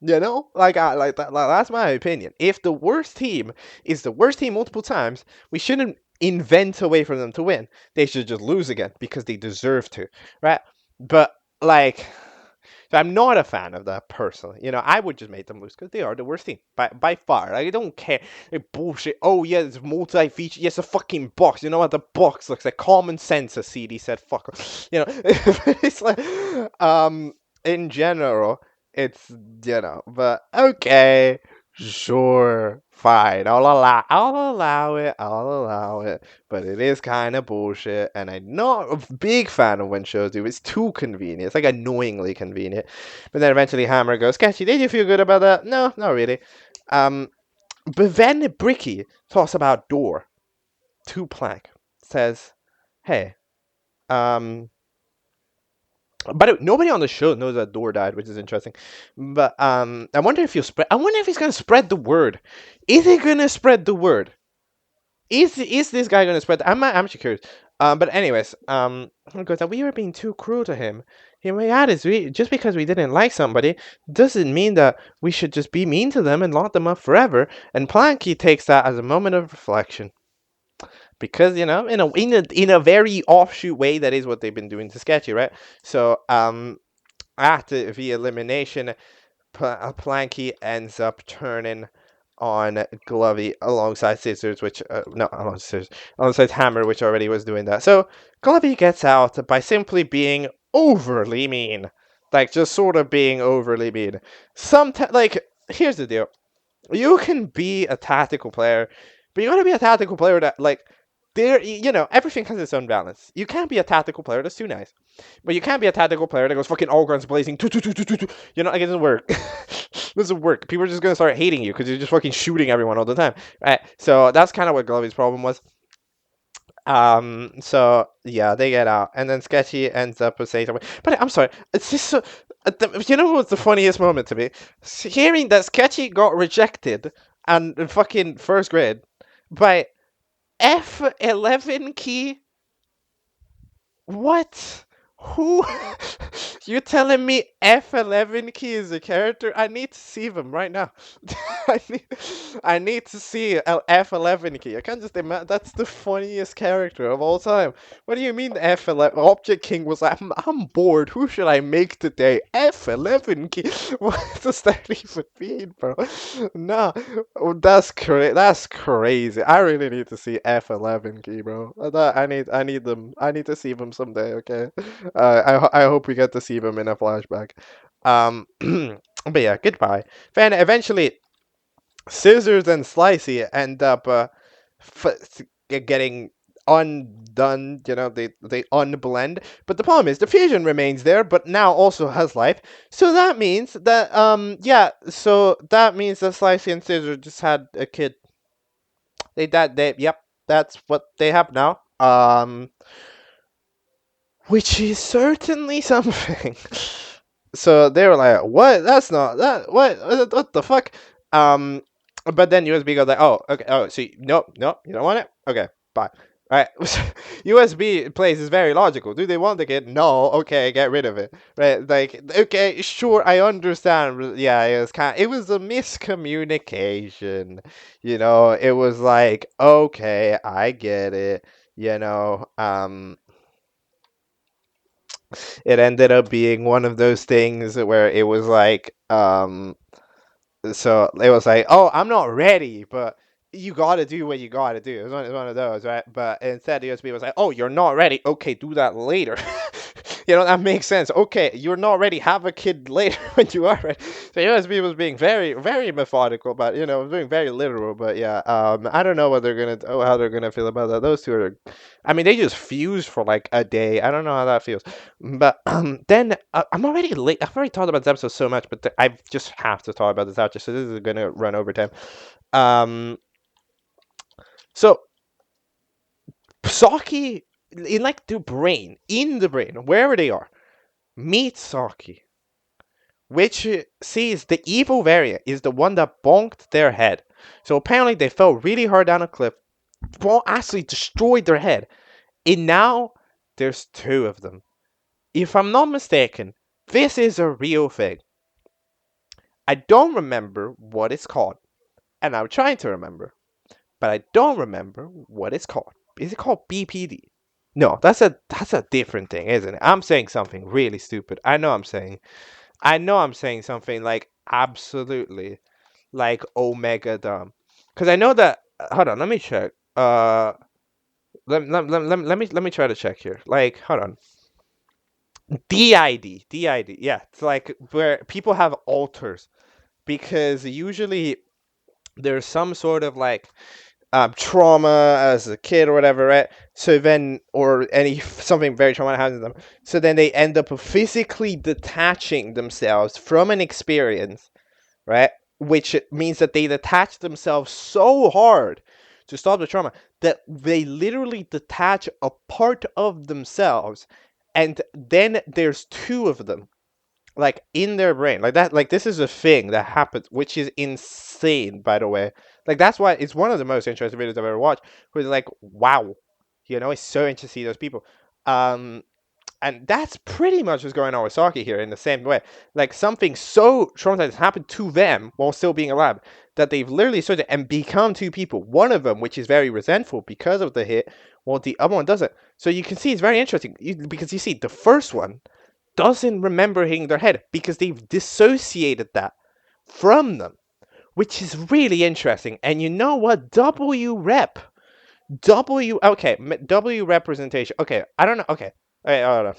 That's my opinion. If the worst team is the worst team multiple times, we shouldn't invent a way for them to win. They should just lose again because they deserve to, right? But like, so I'm not a fan of that personally. I would just make them lose because they are the worst team by far. Like, I don't care. Like, bullshit. Oh yeah, it's multi-feature. Yes, a fucking box. You know what? The box looks like common sense. A CD said, "Fuck." It's like, in general, it's but okay, sure, fine. I'll allow it. But it is kind of bullshit, and I'm not a big fan of when shows do. It's too convenient. It's like annoyingly convenient. But then eventually Hammer goes, "Sketchy, did you feel good about that?" No, not really. Um, but then Bricky talks about door. To Plank says, "Hey, um." But nobody on the show knows that Door died, which is interesting. But I wonder if he'll spread. I wonder if he's gonna spread the word. Is he gonna spread the word? Is this guy gonna spread? I'm actually curious. But anyways, he goes that we were being too cruel to him. Here we add is just because we didn't like somebody doesn't mean that we should just be mean to them and lock them up forever. And Planky takes that as a moment of reflection. Because in a very offshoot way, that is what they've been doing to Sketchy, right? So after the elimination, Planky ends up turning on Glovey alongside Scissors, which no, alongside Scissors, alongside Hammer, which already was doing that. So Glovey gets out by simply being overly mean, like just sort of being overly mean. Sometimes, like, here's the deal: you can be a tactical player, but you gotta be a tactical player that like everything has its own balance. You can't be a tactical player that's too nice, but you can't be a tactical player that goes fucking all guns blazing. Like, it doesn't work. It doesn't work. People are just gonna start hating you because you're just fucking shooting everyone all the time, right? So that's kind of what Glovey's problem was. So yeah, they get out, and then Sketchy ends up saying something. But I'm sorry, it's just so. What's the funniest moment to me? Hearing that Sketchy got rejected and in fucking first grade by F11 key. What? Who? You telling me F11 key is a character? I need to see them right now. I need to see F11 key. I can't just imagine. That's the funniest character of all time. What do you mean F11? Object King was like, I'm bored. Who should I make today? F11 key. What does that even mean, bro? No, that's crazy. I really need to see F11 key, bro. I need them. I need to see them someday. Okay. I hope we get to see them in a flashback. But yeah, goodbye. Then eventually, Scissors and Slicey end up getting undone. They unblend. But the problem is the fusion remains there, but now also has life. So that means that So that means that Slicey and Scissors just had a kid. Yep. That's what they have now. Which is certainly something. So they were like, "What? That's not that. What the fuck?" But then USB goes like, "Oh, okay. Oh, so nope, you don't want it. Okay, bye." Right? USB place is very logical. Do they want the kid? No. Okay, get rid of it. Right? Like, okay, sure, I understand. Yeah, it was a miscommunication. It was like, okay, I get it. It ended up being one of those things where it was like, so it was like, oh, I'm not ready, but you gotta do what you gotta do. It's one of those, right? But instead, the USB was like, oh, you're not ready. Okay, do that later. That makes sense. Okay, you're not ready. Have a kid later when you are ready. So USB was being very, very methodical, but was being very literal. But yeah, I don't know what they're gonna, how they're gonna feel about that. Those two are, I mean, they just fused for like a day. I don't know how that feels. But then I'm already late. I've already talked about this episode so much, but I just have to talk about this outro. So this is gonna run over time. Um, so Saki in like the brain, wherever they are, meet Saki, which sees the evil variant is the one that bonked their head. So apparently they fell really hard down a cliff, actually destroyed their head, and now there's two of them. If I'm not mistaken, this is a real thing. I don't remember what it's called, and I'm trying to remember, but I don't remember what it's called. Is it called BPD? No, that's a different thing, isn't it? I'm saying something really stupid. I know I'm saying something like absolutely like omega dumb. Cuz I know that hold on, let me check. Let me try to check here. Like, hold on. DID. Yeah, it's like where people have alters because usually there's some sort of like trauma as a kid or whatever, right? So then, or any something very traumatic happens to them. So then they end up physically detaching themselves from an experience, right? Which means that they detach themselves so hard to stop the trauma that they literally detach a part of themselves, and then there's two of them like in their brain like that. Like, this is a thing that happens, which is insane, by the way. Like, that's why it's one of the most interesting videos I've ever watched, where it's like, wow, it's so interesting to see those people. um and that's pretty much what's going on with Saki here, in the same way. Like, something so traumatizing has happened to them while still being alive, that they've literally started and become two people. One of them, which is very resentful because of the hit, while the other one doesn't. So you can see it's very interesting, because you see the first one doesn't remember hitting their head because they've dissociated that from them, which is really interesting. And you know what? Okay, W representation. Okay, I don't know. Okay, I don't know.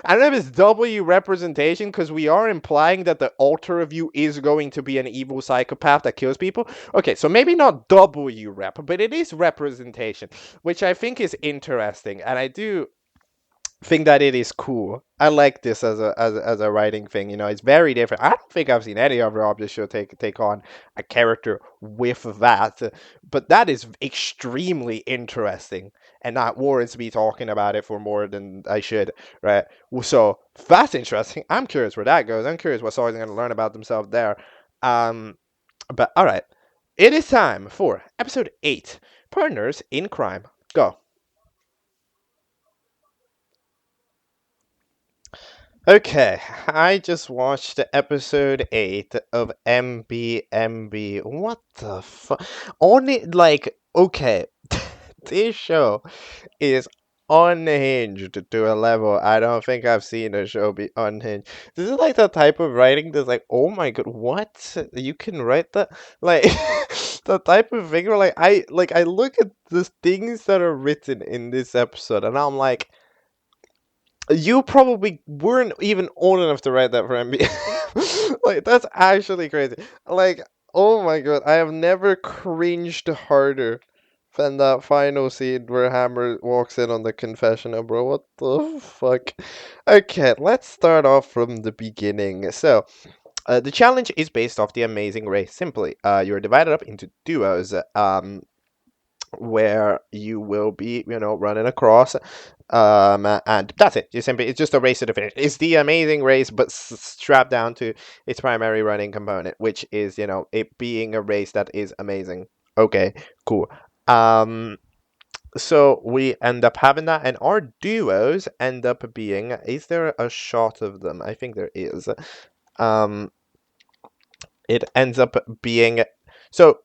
I don't know if it's W representation because we are implying that the alter of you is going to be an evil psychopath that kills people. Okay, so maybe not W rep, but it is representation, which I think is interesting, and I do think that it is cool. I like this as a writing thing. It's very different. I don't think I've seen any other object show take on a character with that, but that is extremely interesting, and that warrants me talking about it for more than I should. Right? So that's interesting. I'm curious where that goes. I'm curious what Sar's going to learn about themselves there. But all right, it is time for episode 8: Partners in Crime. Go. Okay, I just watched episode 8 of MBMB. What the fuck? Only, like, okay, this show is unhinged to a level I don't think I've seen a show be unhinged. This is like the type of writing that's like, oh my god, what? You can write that? Like, the type of thing where, I look at the things that are written in this episode and I'm like, you probably weren't even old enough to write that for NBA. Like, that's actually crazy. Like, oh my god, I have never cringed harder than that final scene where Hammer walks in on the confessional, bro. What the fuck? Okay, let's start off from the beginning. So, the challenge is based off the Amazing Race. Simply, you're divided up into duos. Where you will be, running across. And that's it. It's just a race to the finish. It's the Amazing Race, but strapped down to its primary running component, which is, it being a race that is amazing. Okay, cool. Um, So we end up having that, and our duos end up being. Is there a shot of them? I think there is. Um, it ends up being so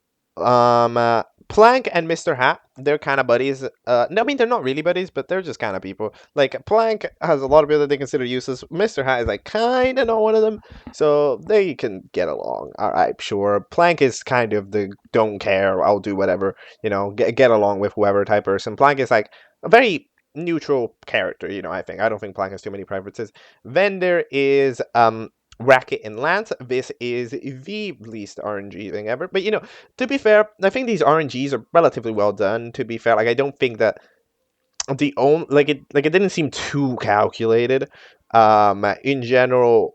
Plank and Mr. Hat, they're kind of buddies. No, I mean they're not really buddies, but they're just kind of people. Like Plank has a lot of people that they consider useless. Mr. Hat is like kind of not one of them, so they can get along. All right, sure. Plank is kind of the don't care, I'll do whatever, get along with whoever type person. Plank is like a very neutral character, I don't think Plank has too many preferences. Then there is Racket and Lance. This is the least RNG thing ever. But to be fair, I think these RNGs are relatively well done. To be fair, like I don't think that the only it didn't seem too calculated. In general,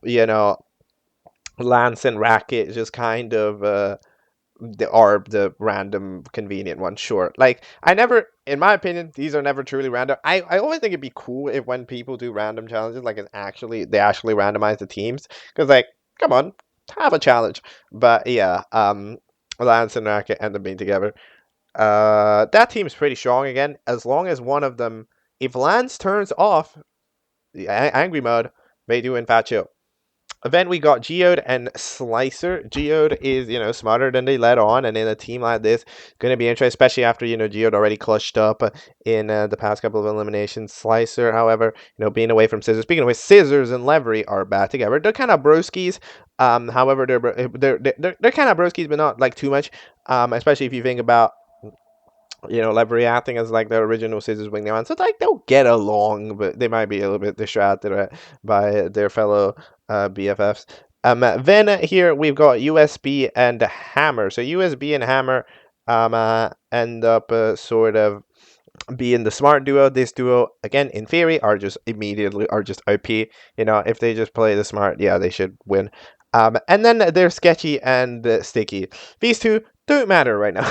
Lance and Racket just kind of are the random convenient ones. Sure, like I never, in my opinion, these are never truly random. I always think it'd be cool if when people do random challenges, like they actually randomize the teams, because like come on, have a challenge. But yeah, Lance and Racket end up being together. That team's pretty strong again, as long as one of them, if Lance turns off the angry mode, they do in fact chill. Then we got Geode and Slicer. Geode is, smarter than they let on, and in a team like this, going to be interesting, especially after, Geode already clutched up in the past couple of eliminations. Slicer, however, being away from Scissors. Speaking of which, Scissors and Levery are back together. They're kind of broskies. However, they're kind of broskies, but not like too much. Especially if you think about Levery acting as like the original Scissors wingman. So like they'll get along, but they might be a little bit distracted by their fellow BFFs. Then here we've got USB and Hammer. So USB and Hammer end up sort of being the smart duo. This duo, again, in theory, are just OP. If they just play the smart, yeah, they should win. And then there's Sketchy and Sticky. These two don't matter right now.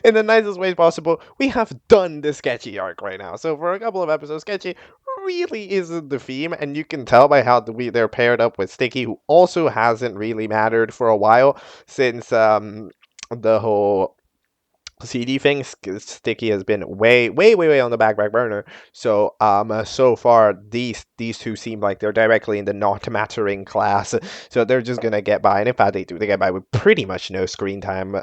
In the nicest ways possible, we have done the Sketchy arc right now. So for a couple of episodes, Sketchy really isn't the theme, and you can tell by how they're paired up with Sticky, who also hasn't really mattered for a while since the whole CD thing. Sticky has been way, way, way, way on the back burner. So so far these two seem like they're directly in the not mattering class. So they're just gonna get by, and in fact they get by with pretty much no screen time.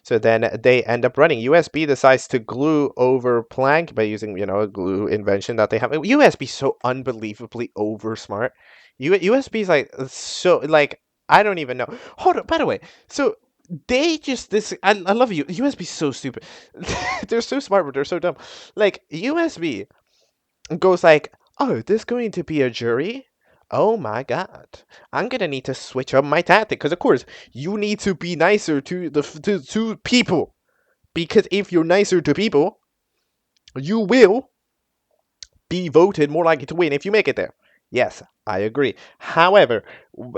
So then they end up running. USB decides to glue over Plank by using, a glue invention that they have. USB is so unbelievably over smart. USB is like so like I don't even know. Hold on, by the way, so they just this I love you. USB is so stupid. They're so smart, but they're so dumb. Like USB goes like, oh, there's going to be a jury. Oh my god. I'm gonna need to switch up my tactic, because of course you need to be nicer to people. Because if you're nicer to people, you will be voted more likely to win if you make it there. Yes, I agree. However,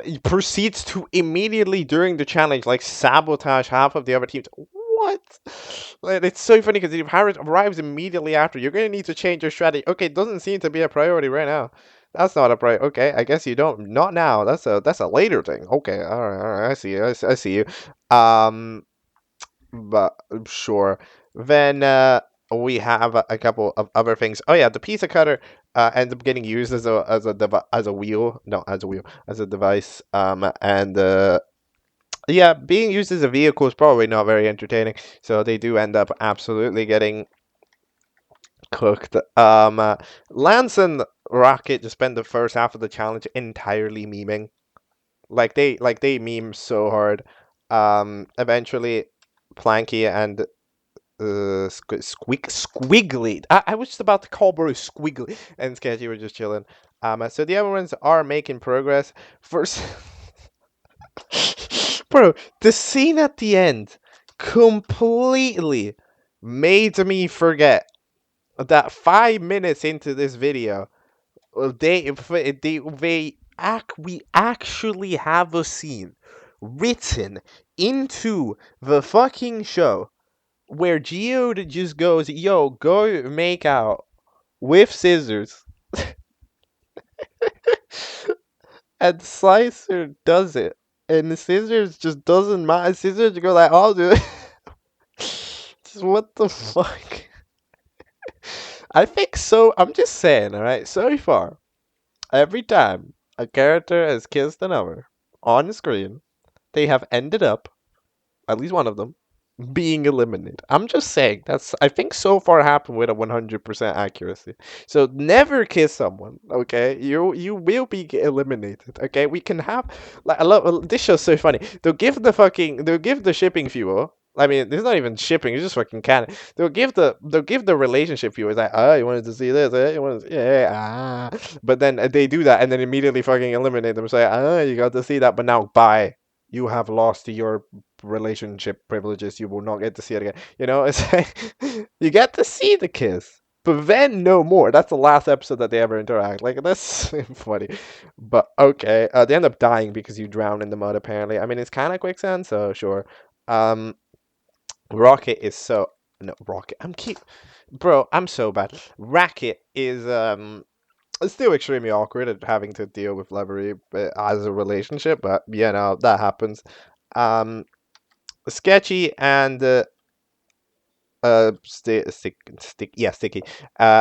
he proceeds to immediately during the challenge like sabotage half of the other teams. What? Like, it's so funny because if Harris arrives immediately after, you're going to need to change your strategy. Okay, it doesn't seem to be a priority right now. That's not a priority. Okay, I guess you don't. Not now. That's a later thing. Okay, all right. I see you. I see you. Um, but sure. Then we have a couple of other things. Oh yeah, the pizza cutter ends up getting used as a wheel, no, as a wheel, as a device. And yeah, being used as a vehicle is probably not very entertaining. So they do end up absolutely getting cooked. Lance and Rocket just spend the first half of the challenge entirely memeing. Like they meme so hard. Eventually, Planky and Squiggly. I was just about to call bro Squiggly, and Sketchy were just chilling. So the other ones are making progress. First, bro, the scene at the end completely made me forget that 5 minutes into this video, we actually have a scene written into the fucking show where Geode just goes, yo, go make out with Scissors. And Slicer does it. And Scissors just doesn't mind. Scissors go like, I'll do it. What the fuck? I think so. I'm just saying, all right. So far, every time a character has kissed another on the screen, they have ended up, at least one of them, being eliminated. I'm just saying that's I think so far happened with a 100% accuracy. So never kiss someone, okay? You will be eliminated, okay? We can have like I love this show's so funny. They'll give the shipping fuel. I mean, it's not even shipping; it's just fucking canon. They'll give the relationship fuel. It's like, oh, you wanted to see this, eh? You wanted, yeah, But then they do that, and then immediately fucking eliminate them. Say, oh, you got to see that, but now bye. You have lost your relationship privileges. You will not get to see it again. You know, it's like you get to see the kiss, but then no more. That's the last episode that they ever interact. Like that's funny, but okay. They end up dying because you drown in the mud. Apparently, I mean it's kind of quicksand, so sure. Um, Rocket is so no Rocket. Bro. I'm so bad. Racket is it's still extremely awkward at having to deal with Levery as a relationship, but you know that happens. Um, Sketchy and sticky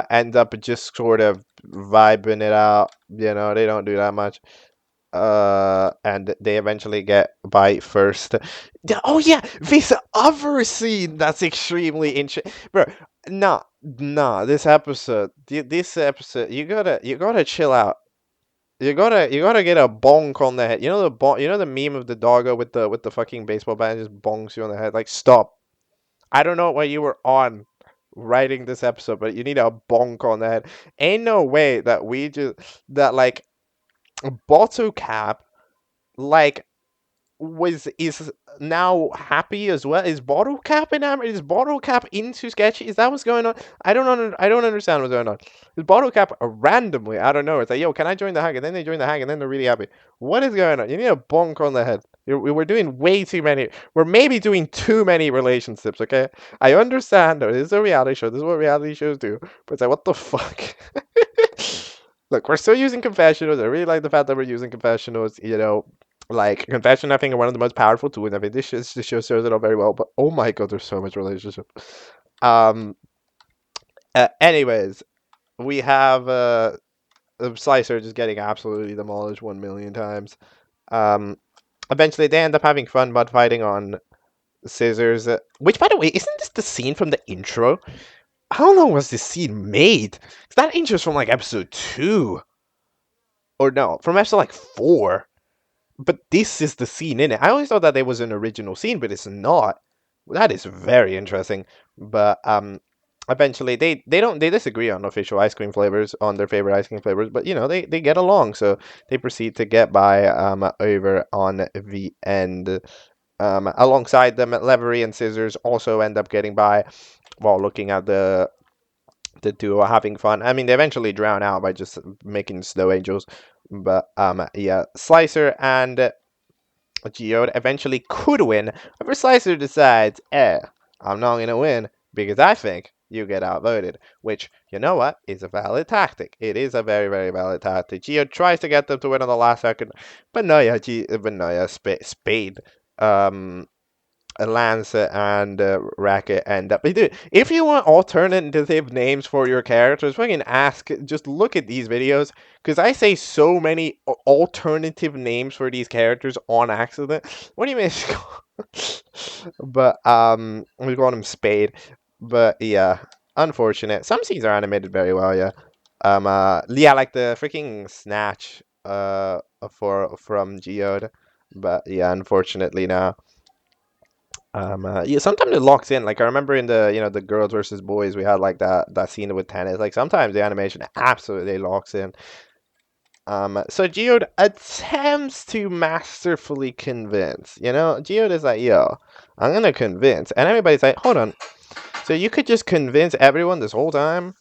end up just sort of vibing it out. You know, they don't do that much. And they eventually get by first. Oh yeah, this other scene that's extremely interesting, bro. No, no, this episode, you gotta chill out. You gotta get a bonk on the head. You know you know the meme of the doggo with the fucking baseball bat and just bonks you on the head. Like stop. I don't know what you were on writing this episode, but you need a bonk on the head. Ain't no way that like bottle cap like was is now happy as well. Is Bottle Cap enamored? Is Bottle Cap into Sketchy? Is that what's going on? I don't understand what's going on. Is Bottle Cap randomly I don't know. It's like, yo, can I join the hag? And then they join the hag, and then they're really happy. What is going on? You need a bonk on the head. We're doing way too many. We're maybe doing too many relationships. Okay, I understand. Though. This is a reality show. This is what reality shows do. But it's like, what the fuck? Look, we're still using confessionals. I really like the fact that we're using confessionals. You know, like confession, I think, are one of the most powerful tools. I think this show shows it all very well. But oh my god, there's so much relationship. Um. Anyways, we have Slicer just getting absolutely demolished 1 million times. Um. Eventually, they end up having fun mud fighting on scissors. Which, by the way, isn't this the scene from the intro? How long was this scene made? 'Cause that intro's from like episode 2, or no, from episode like 4. But this is the scene in it. I always thought that it was an original scene, but it's not. That is very interesting. But eventually they disagree on official ice cream flavors, on their favorite ice cream flavors, but you know they get along, so they proceed to get by over on the end. Alongside them, Levery and Scissors also end up getting by while looking at the duo having fun. I mean, they eventually drown out by just making snow angels, but yeah, Slicer and Geode eventually could win. However, Slicer decides, I'm not gonna win because I think you get outvoted. Which, you know what, is a valid tactic. It is a very, very valid tactic. Geode tries to get them to win on the last second, but no, yeah, Spade. Um, Lance and Racket end up. Dude, if you want alternative names for your characters, fucking ask. Just look at these videos, because I say so many alternative names for these characters on accident. What do you mean? But we call him Spade. But yeah, unfortunate. Some scenes are animated very well. Yeah. Yeah, like the freaking snatch. From Geode. But yeah, unfortunately now. Yeah, sometimes it locks in. Like I remember in the the girls versus boys, we had like that scene with tennis. Like sometimes the animation absolutely locks in. So Geode attempts to masterfully convince. Geode is like, yo, I'm gonna convince, and everybody's like, hold on. So you could just convince everyone this whole time,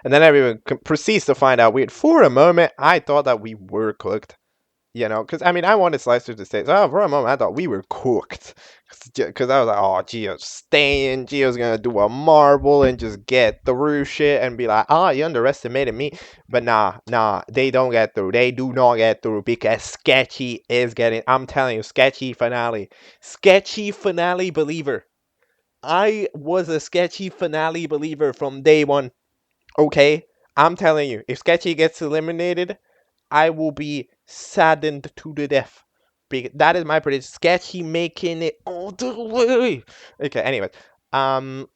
and then everyone proceeds to find out weird. For a moment, I thought that we were cooked. Because I mean, I wanted Slicer to stay. So for a moment, I thought we were cooked. Because I was like, oh, Gio's staying. Gio's going to do a marble and just get through shit and be like, you underestimated me. But nah, they don't get through. They do not get through because Sketchy is getting, I'm telling you, Sketchy finale. Sketchy finale believer. I was a Sketchy finale believer from day one. Okay, I'm telling you, if Sketchy gets eliminated, I will be saddened to the death. That is my prediction. Sketchy making it all the way. Okay, anyways, um,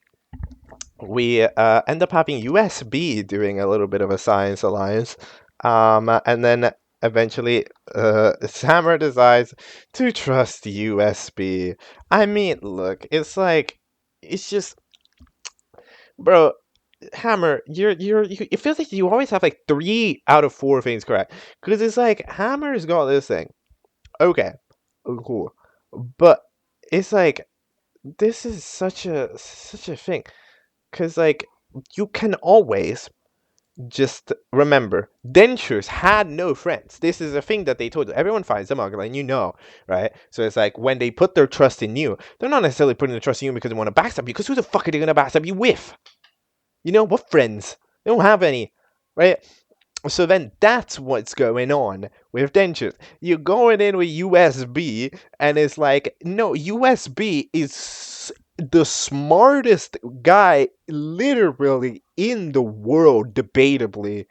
we end up having USB doing a little bit of a science alliance, and then eventually, Sammer decides to trust USB. I mean, look, it's like, it's just, bro. Hammer, it feels like you always have like 3 out of 4 things correct. Because it's like, Hammer's got this thing. Okay, cool. But it's like, this is such a thing. Because, like, you can always just remember, dentures had no friends. This is a thing that they told you. Everyone finds them ugly, and you know, right? So it's like, when they put their trust in you, they're not necessarily putting their trust in you because they want to backstab you. Because who the fuck are they going to backstab you with? You know, what friends? They don't have any, right? So then that's what's going on with dentures. You're going in with USB, and it's like, no, USB is the smartest guy literally in the world, debatably.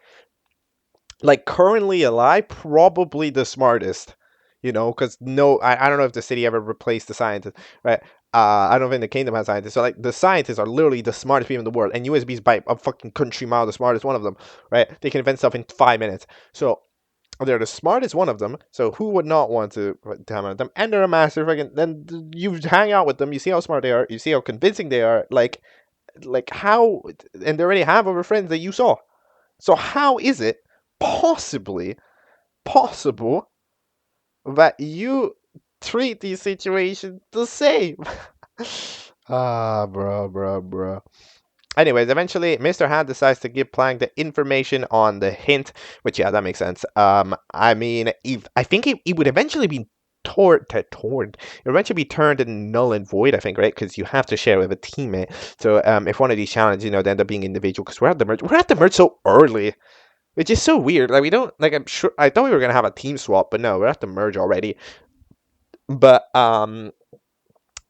Like, currently alive, probably the smartest. Because no, I don't know if the city ever replaced the scientist, right? I don't think the kingdom has scientists. So, like, the scientists are literally the smartest people in the world, and USB's by a fucking country mile the smartest one of them, right? They can invent stuff in 5 minutes. So they're the smartest one of them. So who would not want to dominate them? And they're a master fucking. Then you hang out with them, you see how smart they are, you see how convincing they are. Like how, and they already have other friends that you saw. So how is it possibly possible that you treat these situations the same? Bro. Anyways, eventually, Mr. Hand decides to give Plank the information on the hint, which, yeah, that makes sense. I mean, if I think it would eventually be it eventually be turned in null and void, I think, right? Because you have to share with a teammate. So, if one of these challenges, they end up being individual, because we're at the merge so early, which is so weird. Like, we don't, like, I'm sure, I thought we were gonna have a team swap, but no, we're at the merge already. But,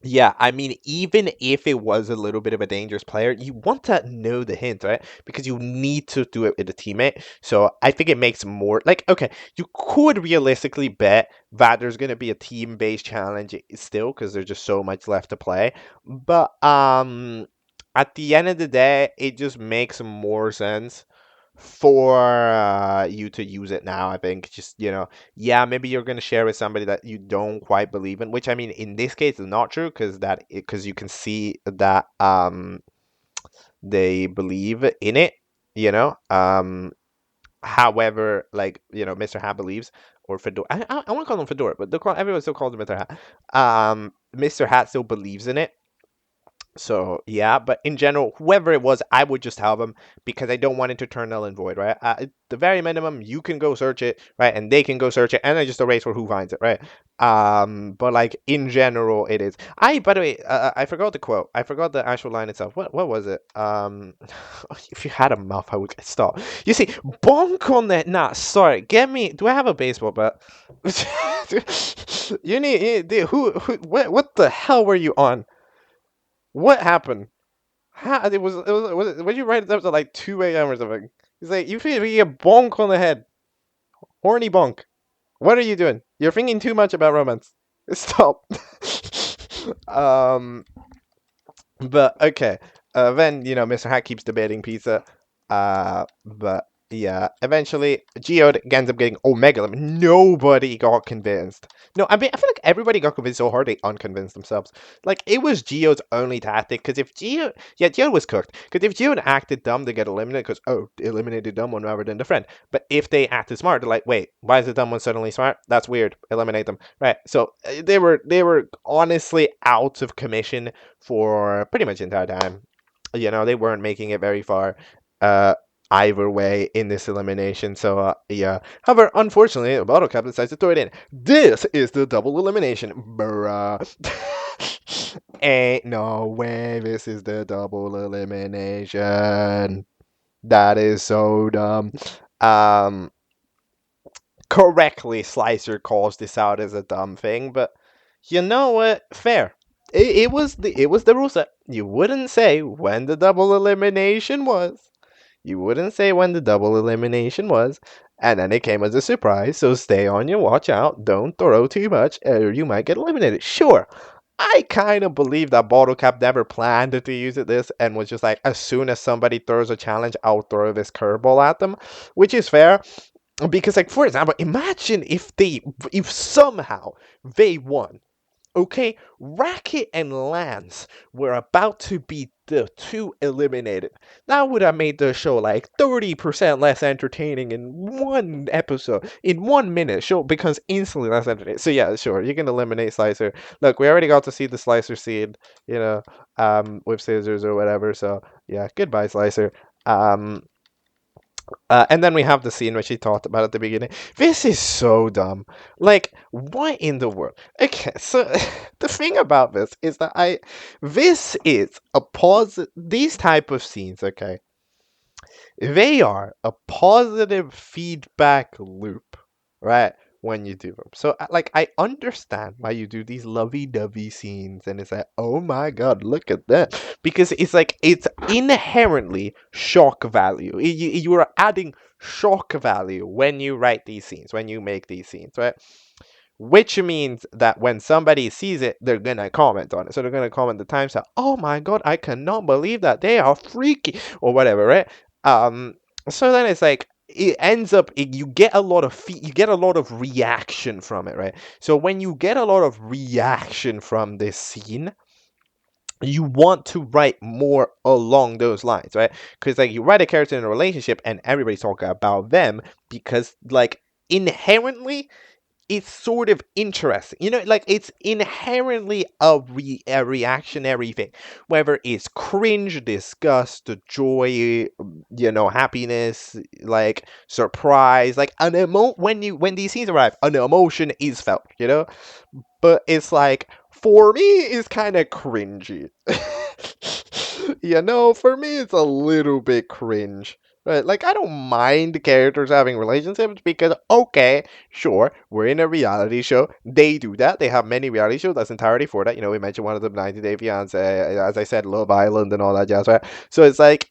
yeah, I mean, even if it was a little bit of a dangerous player, you want to know the hint, right? Because you need to do it with a teammate. So I think it makes more, like, okay, you could realistically bet that there's going to be a team-based challenge still, because there's just so much left to play. But at the end of the day, it just makes more sense for you to use it now. I think, just, yeah, maybe you're going to share with somebody that you don't quite believe in, which, I mean, in this case is not true, because you can see that they believe in it, you know however, like, Mr. Hat believes, or Fedora. I want to call him Fedora, but everyone still calls him Mr. Hat. Mr. Hat still believes in it. So yeah, but in general, whoever it was, I would just tell them, because I don't want it to turn null and void, right? At the very minimum, you can go search it, right, and they can go search it, and then just a race for who finds it, right? But, like, in general, it is. By the way, I forgot the quote. I forgot the actual line itself. What was it? If you had a mouth, I would stop. You see, bonk on that. Nah, sorry. Get me. Do I have a baseball bat? Dude, what the hell were you on? What happened? How, when you write it up at like 2 a.m. or something? He's like, you feel you get bonk on the head. Horny bonk. What are you doing? You're thinking too much about romance. Stop. um, but okay. Then, Mr. Hat keeps debating pizza. But yeah, eventually Geode ends up getting Omega Lemon. Nobody got convinced. No, I mean, I feel like everybody got convinced so hard they unconvinced themselves. Like, it was Geode's only tactic, because if Geode was cooked. Because if Geode acted dumb, they get eliminated, because, oh, they eliminated dumb one rather than the friend. But if they acted smart, they're like, wait, why is the dumb one suddenly smart? That's weird. Eliminate them. Right. So they were honestly out of commission for pretty much the entire time. They weren't making it very far uh, either way in this elimination. So, yeah. However, unfortunately, the bottle cap decides to throw it in. This is the double elimination. Bruh. Ain't no way this is the double elimination. That is so dumb. Um, Correctly, Slicer calls this out as a dumb thing, but you know what? Fair. it was the rule set. You wouldn't say when the double elimination was. You wouldn't say when the double elimination was, and then it came as a surprise. So stay on your watch out. Don't throw too much, or you might get eliminated. Sure, I kind of believe that Bottle Cap never planned to use this and was just like, as soon as somebody throws a challenge, I'll throw this curveball at them, which is fair. Because, like, for example, imagine if somehow they won. Okay, Racket and Lance were about to be the two eliminated. That would have made the show like 30% less entertaining in one episode, in 1 minute. Show becomes instantly less entertaining. So yeah, sure, you can eliminate Slicer. Look, we already got to see the Slicer scene, with scissors or whatever. So yeah, goodbye, Slicer. Um, and then we have the scene which he talked about at the beginning. This is so dumb. Like, what in the world? Okay, so the thing about this is that this is a pause. These type of scenes, okay, they are a positive feedback loop, right? When you do them. So, like, I understand why you do these lovey-dovey scenes, and it's like, oh my god, look at that. Because it's like, it's inherently shock value. You are adding shock value when you write these scenes, when you make these scenes, right? Which means that when somebody sees it, they're gonna comment on it. So they're gonna comment the timestamp. Oh my god, I cannot believe that they are freaky or whatever, right? Um, so then it's like it ends up you get a lot of you get a lot of reaction from it, right? So when you get a lot of reaction from this scene, you want to write more along those lines, right? Because like you write a character in a relationship and everybody's talking about them because like inherently it's sort of interesting. Like it's inherently a reactionary thing. Whether it's cringe, disgust, joy, happiness, like surprise, like when these scenes arrive, an emotion is felt, But it's like for me it's kind of cringy. For me it's a little bit cringe. Right, like I don't mind characters having relationships because okay, sure, we're in a reality show. They do that. They have many reality shows that's entirely for that. We mentioned one of them, 90 Day Fiance, as I said, Love Island and all that jazz, right? So it's like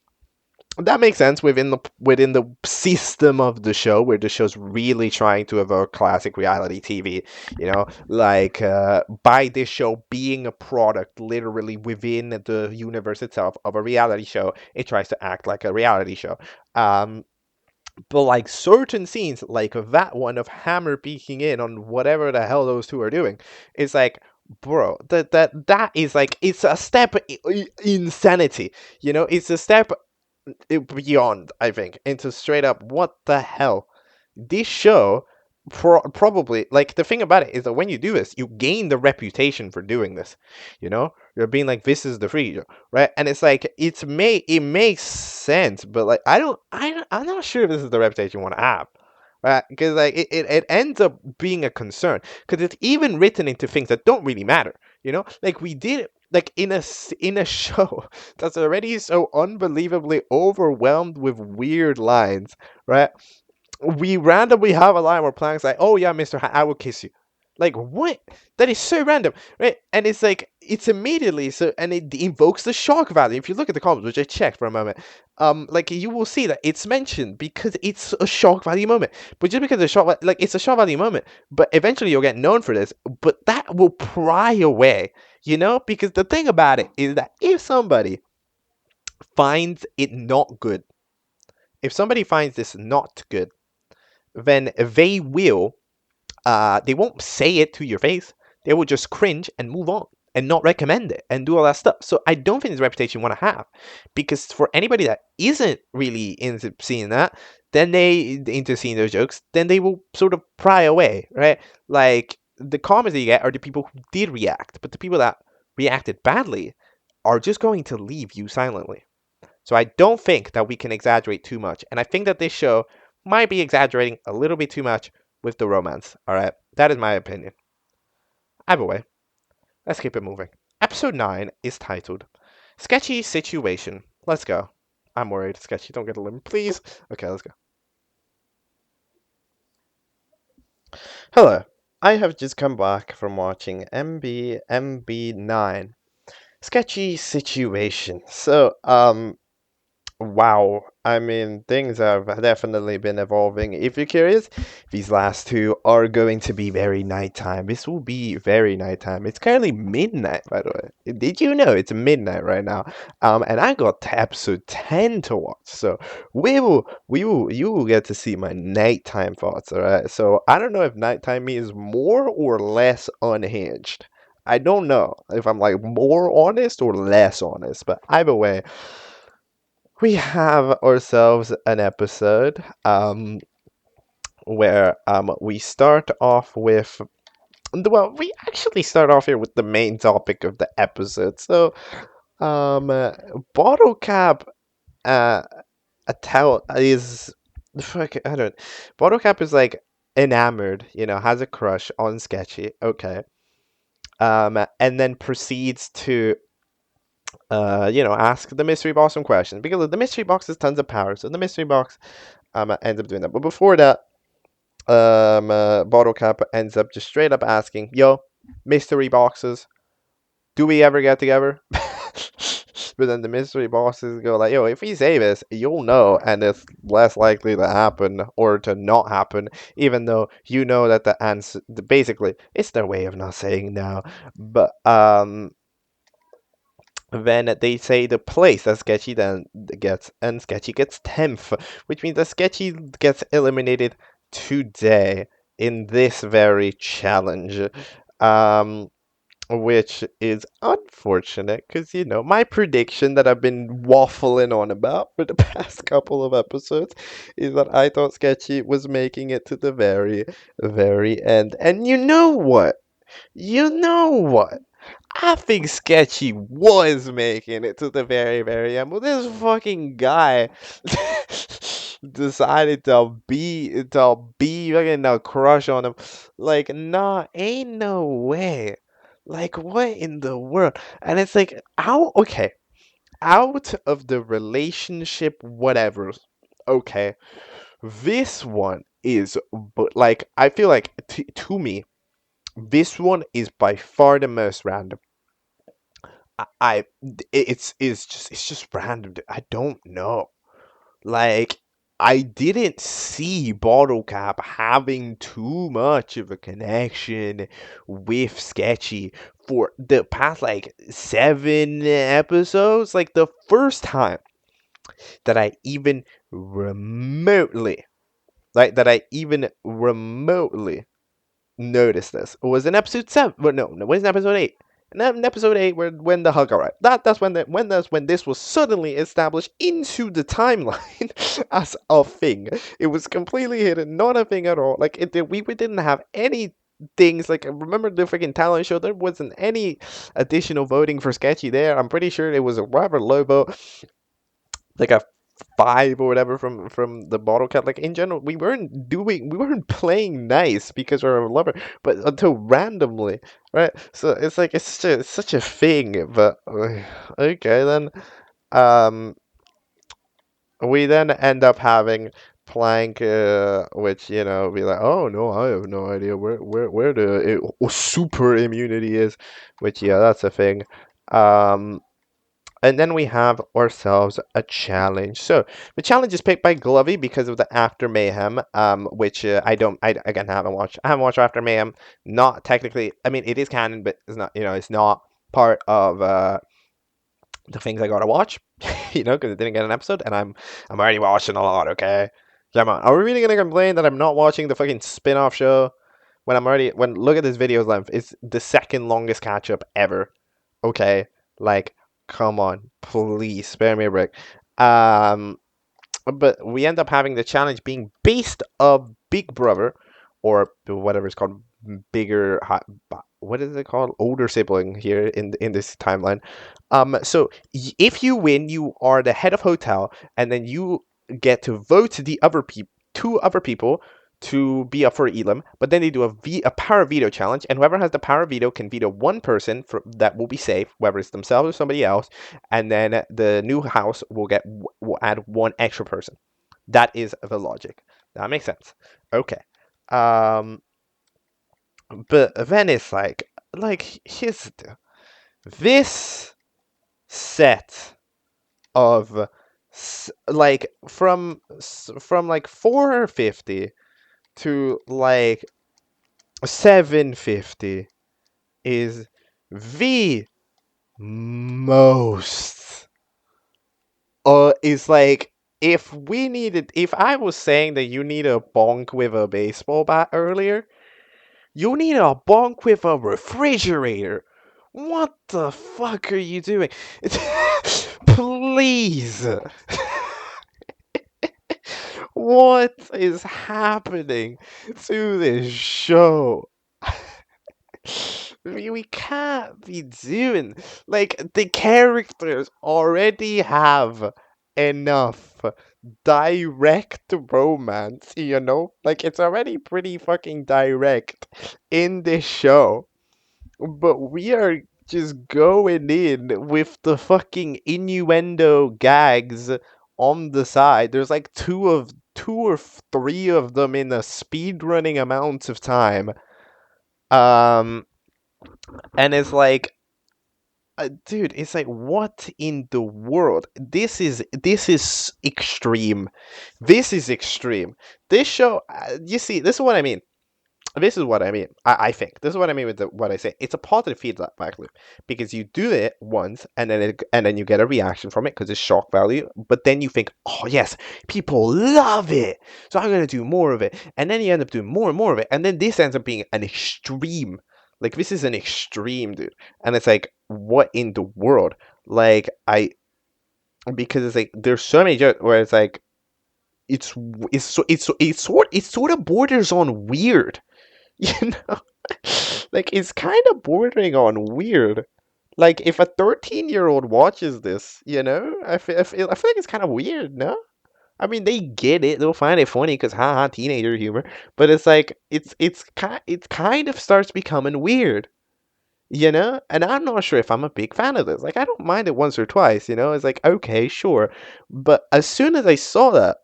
that makes sense within the system of the show, where the show's really trying to evoke classic reality TV. Like by this show being a product literally within the universe itself of a reality show, it tries to act like a reality show. Um, but like certain scenes, like that one of Hammer peeking in on whatever the hell those two are doing, it's like, bro, that is like it's a step insanity. It's a step beyond, I think, into straight up what the hell. This show probably, like, the thing about it is that when you do this, you gain the reputation for doing this. You're being like, this is the free show, right? And it's like it makes sense, but like I'm not sure if this is the reputation you want to have. Right, because like it ends up being a concern because it's even written into things that don't really matter. Like we did like in a show that's already so unbelievably overwhelmed with weird lines, right? We randomly have a line where Plank's like, "Oh yeah, Mister, I will kiss you." Like what? That is so random, right? And it's like it's immediately so, and it invokes the shock value. If you look at the comments, which I checked for a moment, like you will see that it's mentioned because it's a shock value moment. But just because like it's a shock value moment, but eventually you'll get known for this. But that will pry away, because the thing about it is that if somebody finds it not good, if somebody finds this not good, then they won't say it to your face. They will just cringe and move on and not recommend it and do all that stuff. So I don't think it's a reputation you want to have, because for anybody that isn't really into seeing that, then they into seeing those jokes, then they will sort of pry away, right? Like the comments that you get are the people who did react, but the people that reacted badly are just going to leave you silently. So I don't think that we can exaggerate too much. And I think that this show might be exaggerating a little bit too much with the romance. All right. That is my opinion. Either way, let's keep it moving. Episode 9 is titled Sketchy Situation. Let's go. I'm worried. Sketchy, don't get a limb, please. Okay, let's go. Hello. I have just come back from watching MBMB 9. Sketchy situation. Wow. I mean, things have definitely been evolving. If you're curious, these last two are going to be very nighttime. This will be very nighttime. It's currently midnight, by the way. Did you know it's midnight right now? And I got to episode 10 to watch. So you will get to see my nighttime thoughts, alright? So I don't know if nighttime means more or less unhinged. I don't know if I'm like more honest or less honest, but either way, we have ourselves an episode where we start off with, well, we actually start off here with the main topic of the episode. So um bottle cap uh a towel is fuck, I don't, bottle cap is like enamored, has a crush on Sketchy, okay, and then proceeds to ask the mystery box some questions because the mystery box has tons of power. So the mystery box ends up doing that. But before that, Bottle Cap ends up just straight up asking, "Yo, mystery boxes, do we ever get together?" But then the mystery boxes go like, "Yo, if we say this, you'll know, and it's less likely to happen or to not happen, even though you know that the answer, basically, it's their way of not saying no." But then they say the place that Sketchy then gets, and Sketchy gets 10th, which means that Sketchy gets eliminated today in this very challenge. Um, which is unfortunate because, my prediction that I've been waffling on about for the past couple of episodes is that I thought Sketchy was making it to the very, very end. And you know what? You know what? I think Sketchy was making it to the very, very end, but this fucking guy decided to be fucking a crush on him. Like, nah, ain't no way. Like, what in the world? And it's like, out of the relationship, whatever. Okay, this one is, but like, I feel like to me, this one is by far the most random. I it's just random. I don't know. Like, I didn't see Bottle Cap having too much of a connection with Sketchy for the past like 7 episodes. Like the first time that I even remotely that I even remotely noticed this was in episode 7. Well, no, it was in episode 8. And then in episode 8, where when the hug arrived, that's when this was suddenly established into the timeline as a thing. It was completely hidden, not a thing at all. Like we didn't have any things. Like, remember the freaking talent show? There wasn't any additional voting for Sketchy there. I'm pretty sure it was a rather low vote, like a 5 or whatever from the bottle cap. Like, in general, we weren't playing nice because we're a lover, but until randomly, right? So it's like it's such a thing. But okay, then um we then end up having Plank, which, be like, oh no, I have no idea where the super immunity is, which, yeah, that's a thing. um and then we have ourselves a challenge. So the challenge is picked by Glovey because of the After Mayhem, which I again haven't watched. I haven't watched After Mayhem. Not technically. I mean, it is canon, but it's not. It's not part of the things I gotta watch. Because it didn't get an episode, and I'm already watching a lot. Okay, come on. Are we really gonna complain that I'm not watching the fucking spin-off show when look at this video's length? It's the second longest catch-up ever. Okay, like, come on, please spare me a break. Um, but we end up having the challenge being based of Big Brother, or whatever it's called, bigger. What is it called? Older sibling here in this timeline. So if you win, you are the head of hotel, and then you get to vote two other people to be up for Elam. But then they do a power veto challenge, and whoever has the power veto can veto one person that will be safe, whether it's themselves or somebody else, and then the new house will add one extra person. That is the logic. That makes sense. Okay. Um, But then it's here's the deal. This set of from like 450 to like 750 is the most is like if I was saying that you need a bonk with a baseball bat earlier, you need a bonk with a refrigerator. What the fuck are you doing? Please. What is happening to this show? We can't be doing the characters already have enough direct romance, Like it's already pretty fucking direct in this show. But we are just going in with the fucking innuendo gags on the side. There's like two or three of them in a speedrunning amount of time. Um, and it's dude, it's like, what in the world? This is extreme. This is extreme. This show, you see, this is what I mean. This is what I mean. I think this is what I mean with what I say. It's a positive feedback loop because you do it once and then you get a reaction from it because it's shock value. But then you think, oh yes, people love it, so I'm gonna do more of it. And then you end up doing more and more of it. And then this ends up being an extreme. Like this is an extreme, dude. And it's like, what in the world? Like I because it's like there's so many jokes where it's like it's sort of borders on weird. You know, it's kind of bordering on weird. Like, if a 13-year-old watches this, I feel like it's kind of weird, no? I mean, they get it; they'll find it funny because, haha, teenager humor. But it's like it kind of starts becoming weird, And I'm not sure if I'm a big fan of this. Like, I don't mind it once or twice, It's like, okay, sure, but as soon as I saw that,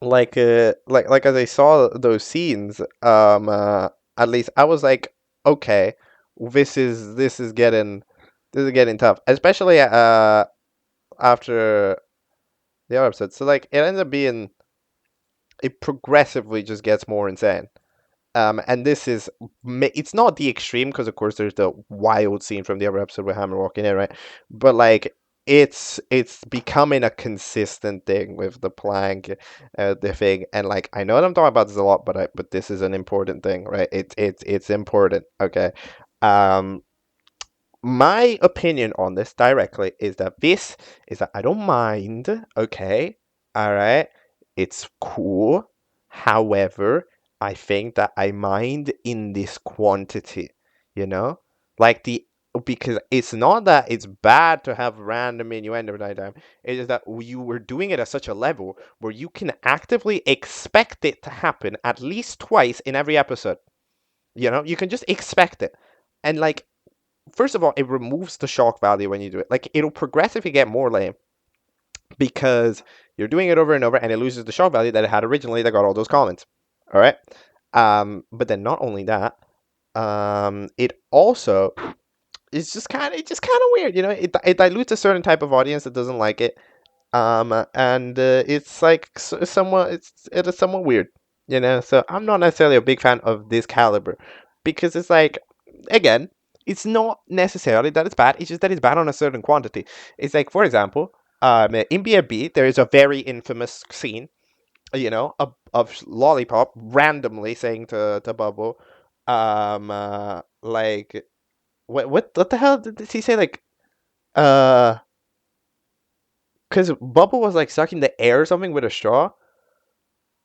as I saw those scenes, at least I was like, okay, this is getting tough, especially after the other episode. So it ends up being it progressively just gets more insane. And this is it's not the extreme because of course there's the wild scene from the other episode with Hammer walking in, right? But it's becoming a consistent thing with the plank, the thing, and I know that I'm talking about this a lot, but this is an important thing, right? It's important, okay? Um, my opinion on this directly is that I don't mind, okay? All right. It's cool. However, I think that I mind in this quantity, you know? Like the because it's not that it's bad to have random innuendo every time. It is that you were doing it at such a level where you can actively expect it to happen at least twice in every episode. You can just expect it. And first of all, it removes the shock value when you do it. It'll progressively get more lame because you're doing it over and over, and it loses the shock value that it had originally that got all those comments. All right. But then not only that, it also it's just kind of weird. It dilutes a certain type of audience that doesn't like it. And it's somewhat weird. So I'm not necessarily a big fan of this caliber because it's again, it's not necessarily that it's bad. It's just that it's bad on a certain quantity. It's like, for example, in BNB, there is a very infamous scene, of Lollipop randomly saying to Bubble, what the hell did he say? Uh, because Bubble was sucking the air or something with a straw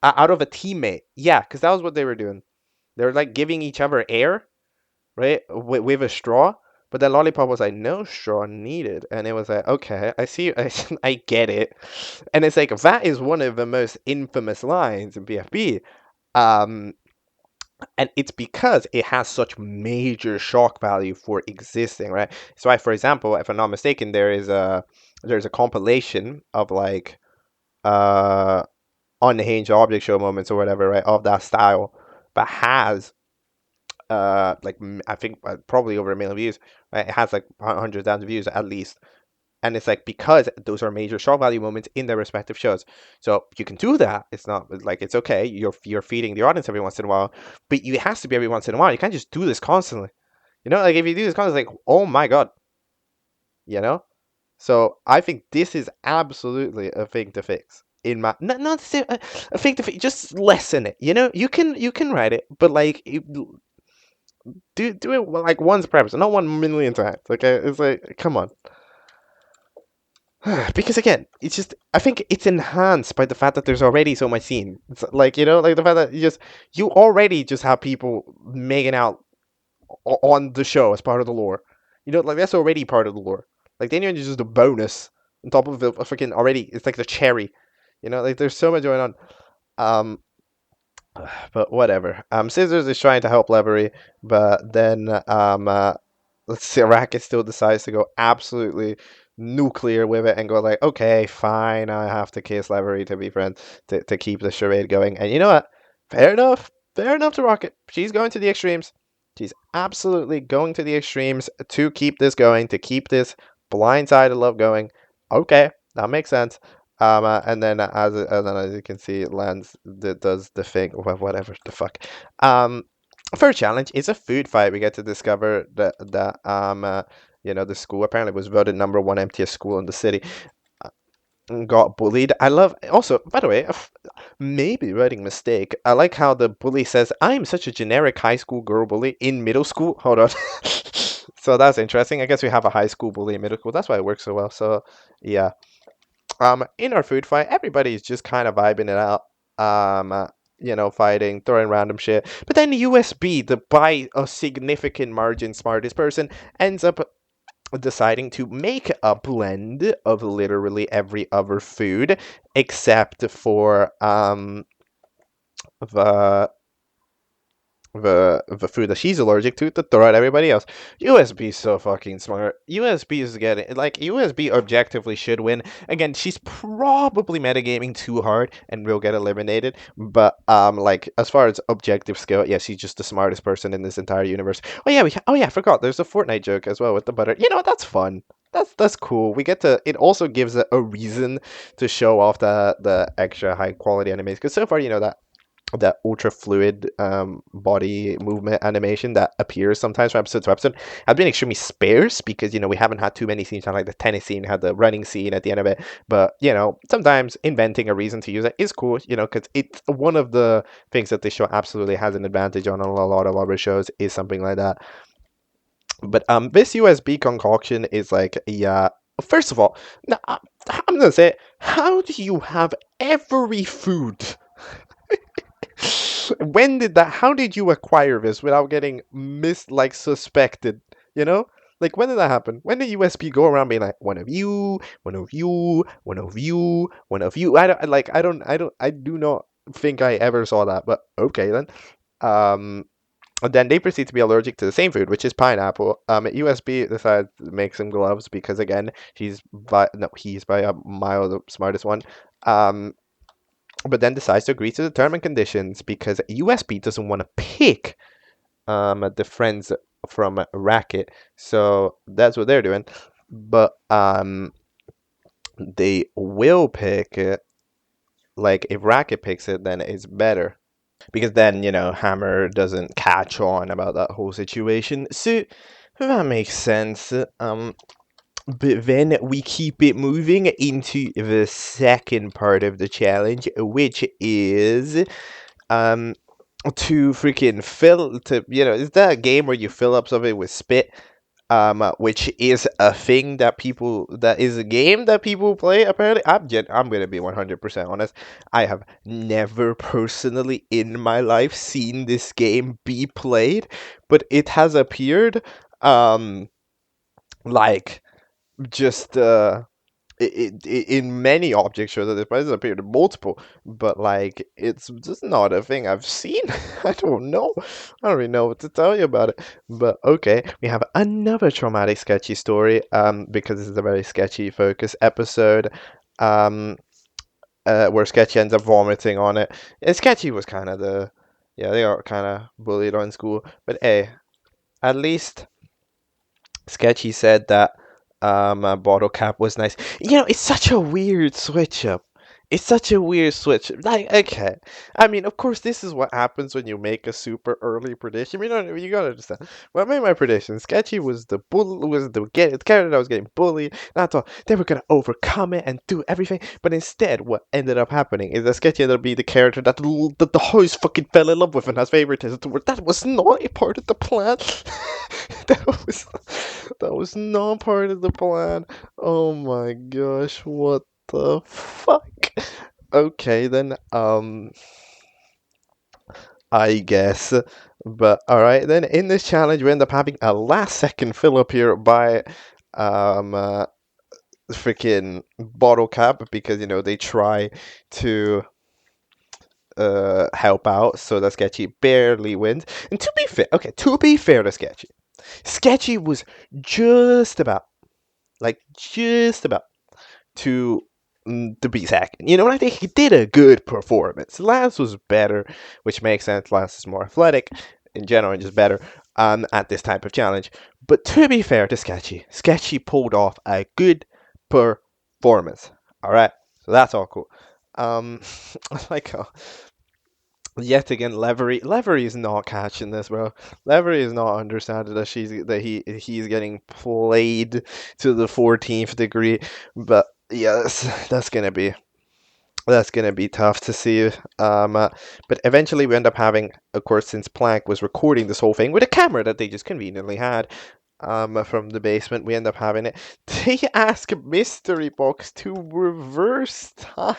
out of a teammate. Yeah, because that was what they were doing. They were giving each other air, right, with a straw. But then Lollipop was like, no straw needed. And it was like, okay, I see, I get it. And it's that is one of the most infamous lines in BFB. Um, and it's because it has such major shock value for existing, right? So, for example, if I'm not mistaken, there's a compilation of uh unhinged object show moments or whatever, right, of that style, but has like I think probably over 1 million views. Right? It has like 100,000 views at least, and it's like because those are major shock value moments in their respective shows. So you can do that. It's not like it's okay. You're feeding the audience every once in a while, but it has to be every once in a while. You can't just do this constantly. Like if you do this constantly, like oh my god, you know. So I think this is absolutely a thing to fix. In my not to say a thing to fix, just lessen it. You can write it, but like do it like once per episode, not 1 million times. Okay, it's like come on. Because again, it's just I think it's enhanced by the fact that there's already so much scene. It's like like the fact that you already just have people making out on the show as part of the lore. Like that's already part of the lore. Like then you're just a bonus on top of the freaking already. It's like the cherry. Like there's so much going on. Um, but whatever. Scissors is trying to help Levery, but then let's see, Racket still decides to go absolutely nuclear with it and go like, okay, fine, I have to kiss Levery to be friends to keep the charade going. And you know what? Fair enough. Fair enough to Rocket. She's going to the extremes. She's absolutely going to the extremes to keep this going, to keep this blindsided love going. Okay, that makes sense. And then as you can see, it lands does the thing, whatever the fuck. Um, First challenge is a food fight. We get to discover that the school apparently was voted number one emptiest school in the city. Got bullied. I love also, by the way, maybe writing mistake. I like how the bully says, "I'm such a generic high school girl bully in middle school." Hold on. So that's interesting. I guess we have a high school bully in middle school. That's why it works so well. So yeah. In our food fight, everybody's just kind of vibing it out. Fighting, throwing random shit. But then USB, the by a significant margin smartest person, ends up deciding to make a blend of literally every other food except for the the food that she's allergic to throw at everybody else. USB is so fucking smart. USB is getting like USB objectively should win. Again, she's probably metagaming too hard and will get eliminated. But like as far as objective skill, yeah, she's just the smartest person in this entire universe. Oh yeah, I forgot. There's a Fortnite joke as well with the butter. That's fun. That's cool. We get to. It also gives a reason to show off the extra high quality animation because so far that ultra fluid body movement animation that appears sometimes from episode to episode has been extremely sparse because we haven't had too many scenes. Like the tennis scene had the running scene at the end of it, but sometimes inventing a reason to use it is cool. Because it's one of the things that this show absolutely has an advantage on a lot of other shows is something like that. But this USB concoction is like, yeah. First of all, now, I'm gonna say, how do you have every food? When did that? How did you acquire this without getting suspected? Like when did that happen? When did USB go around being like one of you, one of you, one of you, one of you? I do not think I ever saw that. But okay then. And then they proceed to be allergic to the same food, which is pineapple. USB decides to make some gloves because again, he's by a mile the smartest one. But then decides to agree to the term and conditions because USB doesn't want to pick the friends from Racket, so that's what they're doing. But they will pick it. Like if Racket picks it, then it's better because then Hammer doesn't catch on about that whole situation. So that makes sense. But then we keep it moving into the second part of the challenge, which is to freaking fill to is that a game where you fill up something with spit? Which is a thing that is a game that people play. Apparently, I'm gonna be 100% honest. I have never personally in my life seen this game be played, but it has appeared. Like just in many object shows that this price has appeared in multiple, but like it's just not a thing I've seen. I don't know. I don't really know what to tell you about it. But okay, we have another traumatic sketchy story. Because this is a very sketchy focus episode. Where Sketchy ends up vomiting on it. And Sketchy was kind of Yeah, they are kind of bullied on school. But hey, at least Sketchy said that bottle cap was nice. It's such a weird switch up. It's such a weird switch. Like, okay, I mean, of course, this is what happens when you make a super early prediction. You gotta understand. When I made my prediction, Sketchy was the character that was getting bullied. And I thought they were gonna overcome it and do everything. But instead, what ended up happening is that Sketchy ended up being the character that the host fucking fell in love with and has favoritism toward. That was not a part of the plan. that was that was not part of the plan. Oh my gosh, what the fuck? Okay then, I guess. But alright then, in this challenge we end up having a last second fill up here by um uh, freaking bottle cap because they try to help out so that Sketchy barely wins. And to be fair to Sketchy was just about just about to to be second. And I think he did a good performance. Lance was better, which makes sense. Lance is more athletic in general and just better at this type of challenge. But to be fair to Sketchy pulled off a good performance. All right, so that's all cool. Um, like yet again, Levery is not catching this, bro. Levery is not understanding that he's getting played to the 14th degree. But yeah, that's gonna be tough to see. But eventually we end up having, of course, since Plank was recording this whole thing with a camera that they just conveniently had. From the basement, we end up having it. They ask Mystery Box to reverse time.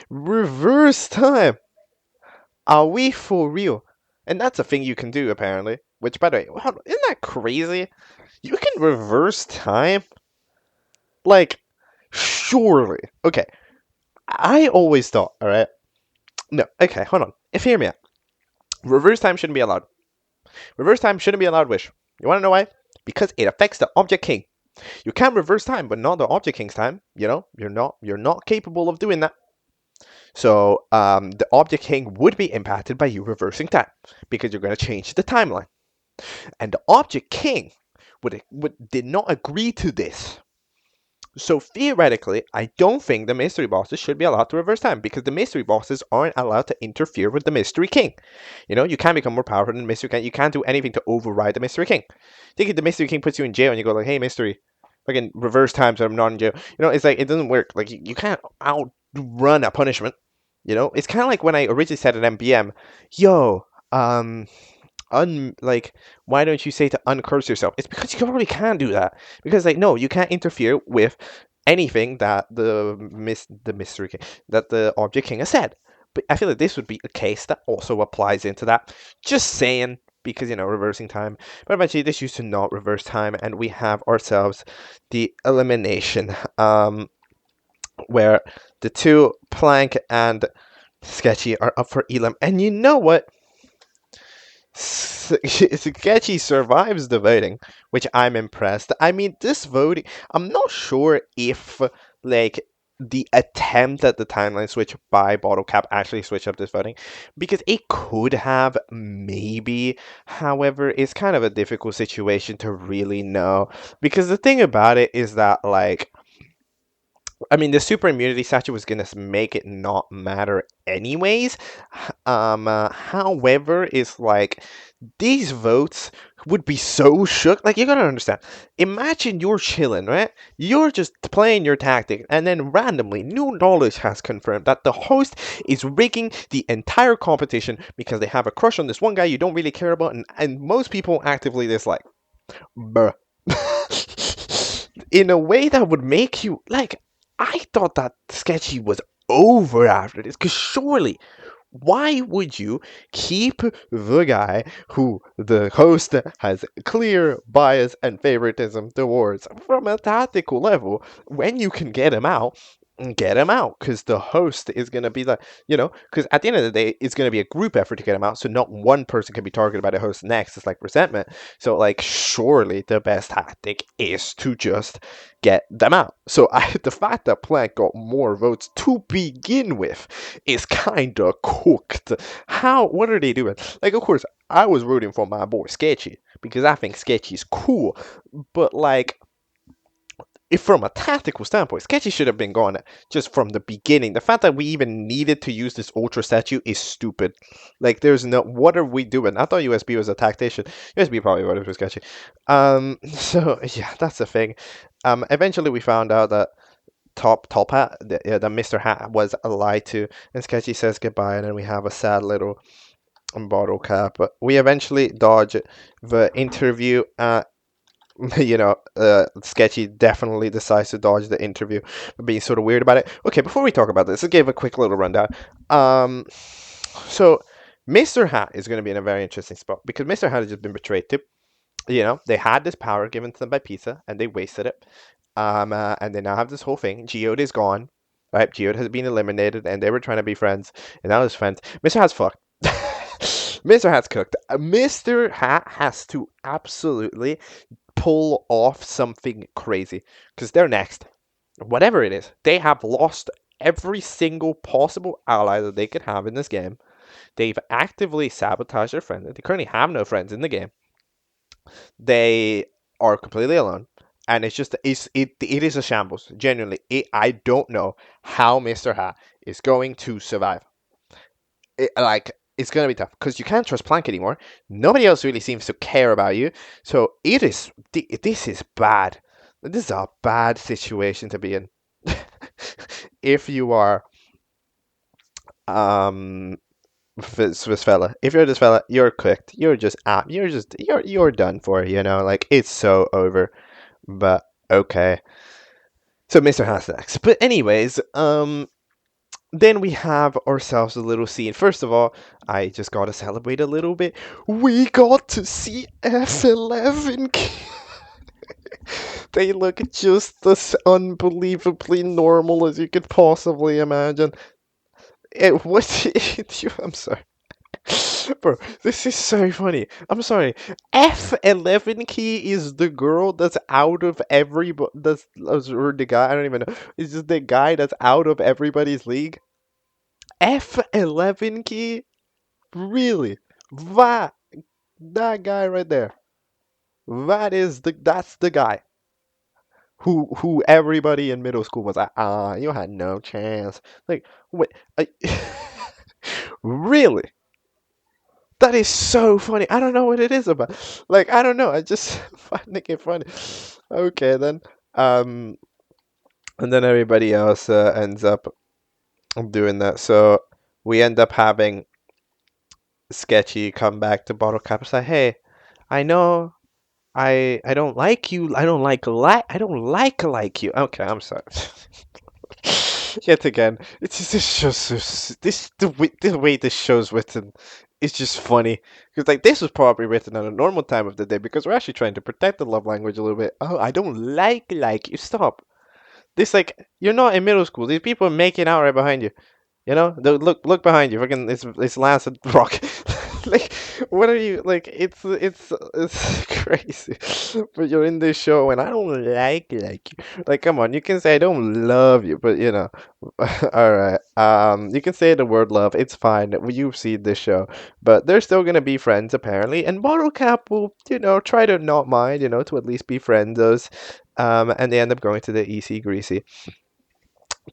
Reverse time. Are we for real? And that's a thing you can do, apparently. Which, by the way, isn't that crazy? You can reverse time? Like, surely. Okay, I always thought, alright? No, okay, hold on. Hear me out. Reverse time shouldn't be allowed. Reverse time shouldn't be allowed, Wish. You wanna know why? Because it affects the Object King. You can reverse time, but not the Object King's time. You're not capable of doing that. So the Object King would be impacted by you reversing time because you're going to change the timeline. And the Object King did not agree to this. So theoretically, I don't think the mystery bosses should be allowed to reverse time because the mystery bosses aren't allowed to interfere with the Mystery King. You can't become more powerful than the Mystery King. You can't do anything to override the Mystery King. Think if the Mystery King puts you in jail and you go like, "Hey, Mystery, fucking reverse time so I'm not in jail." It's like it doesn't work. Like you can't outrun a punishment. It's kind of like when I originally said at MBM, "Yo, like, why don't you say to uncurse yourself?" It's because you probably can't do that. Because no, you can't interfere with anything that the mystery king, that the Object King has said. But I feel like this would be a case that also applies into that. Just saying, because reversing time. But eventually, this used to not reverse time, and we have ourselves the elimination, where the two Plank and Sketchy are up for Elam, and you know what? Sketchy survives the voting, which I'm impressed. I mean, this voting, I'm not sure if, like, the attempt at the timeline switch by Bottle Cap actually switched up this voting, because it could have, maybe. However, it's kind of a difficult situation to really know, because the thing about it is that, like, I mean, the super immunity statue was gonna make it not matter anyways. However, it's like these votes would be so shook. Like you gotta understand. Imagine you're chilling, right? You're just playing your tactic, and then randomly, new knowledge has confirmed that the host is rigging the entire competition because they have a crush on this one guy you don't really care about, and most people actively dislike. Bruh. In a way that would make you like. I thought that Sketchy was over after this, because surely, why would you keep the guy who the host has clear bias and favoritism towards from a tactical level when you can get him out get him out, because the host is going to be like, because at the end of the day, it's going to be a group effort to get him out. So not one person can be targeted by the host next. It's like resentment. So, like, surely the best tactic is to just get them out. So the fact that Plank got more votes to begin with is kind of cooked. What are they doing? Like, of course, I was rooting for my boy Sketchy because I think Sketchy's cool, but like, if from a tactical standpoint, Sketchy should have been gone just from the beginning. The fact that we even needed to use this ultra statue is stupid. Like, there's no, what are we doing? I thought USB was a tactician. USB probably voted for Sketchy. So yeah, that's the thing. Eventually we found out that Top Hat, that Mr. Hat was lied to, and Sketchy says goodbye, and then we have a sad little bottle cap. But we eventually dodge the interview. Sketchy definitely decides to dodge the interview, being sort of weird about it. Okay, before we talk about this, let's give a quick little rundown. So Mr. Hat is going to be in a very interesting spot because Mr. Hat has just been betrayed too. They had this power given to them by Pizza, and they wasted it. And they now have this whole thing. Geode is gone, right? Geode has been eliminated, and they were trying to be friends, and now there's friends. Mr. Hat's fucked. Mr. Hat's cooked. Mr. Hat has to absolutely pull off something crazy because they're next. Whatever it is, they have lost every single possible ally that they could have in this game. They've actively sabotaged their friends. They currently have no friends in the game. They are completely alone, and it is a shambles. Genuinely, I don't know how Mr. Hat is going to survive. It's going to be tough because you can't trust Plank anymore. Nobody else really seems to care about you. So this is bad. This is a bad situation to be in. If you are this fella, if you're this fella, you're cooked. You're done for. Like, it's so over. But okay. So Mr. Has next. But anyways, then we have ourselves a little scene. First of all, I just gotta celebrate a little bit. We got to see F11. They look just as unbelievably normal as you could possibly imagine. I'm sorry. Bro, this is so funny. I'm sorry. F11 key is the girl that's out of everybody. Or the guy, I don't even know. It's just the guy that's out of everybody's league. F11 key? Really? That guy right there. That's the guy who everybody in middle school was like, you had no chance. Like, wait, really? That is so funny. I don't know what it is about. Like, I don't know. I just find it funny. Okay, then. And then everybody else ends up doing that. So we end up having Sketchy come back to Bottle Cap and say, "Hey, I know I don't like you. I don't like you." Okay, I'm sorry. Yet again, it's just this show. The way this show's written is just funny because, like, this was probably written at a normal time of the day because we're actually trying to protect the love language a little bit. Oh, I don't like you. Stop. This, like, you're not in middle school. These people are making out right behind you. Look behind you. Fucking, it's Lance and Brock. Like, what are you, like? It's crazy. But you're in this show, and I don't like you. Like, come on, you can say I don't love you, but all right. You can say the word love. It's fine. You've seen this show, but they're still gonna be friends apparently. And Bottle Cap will, try to not mind, to at least be friends. And they end up going to the EC Greasy.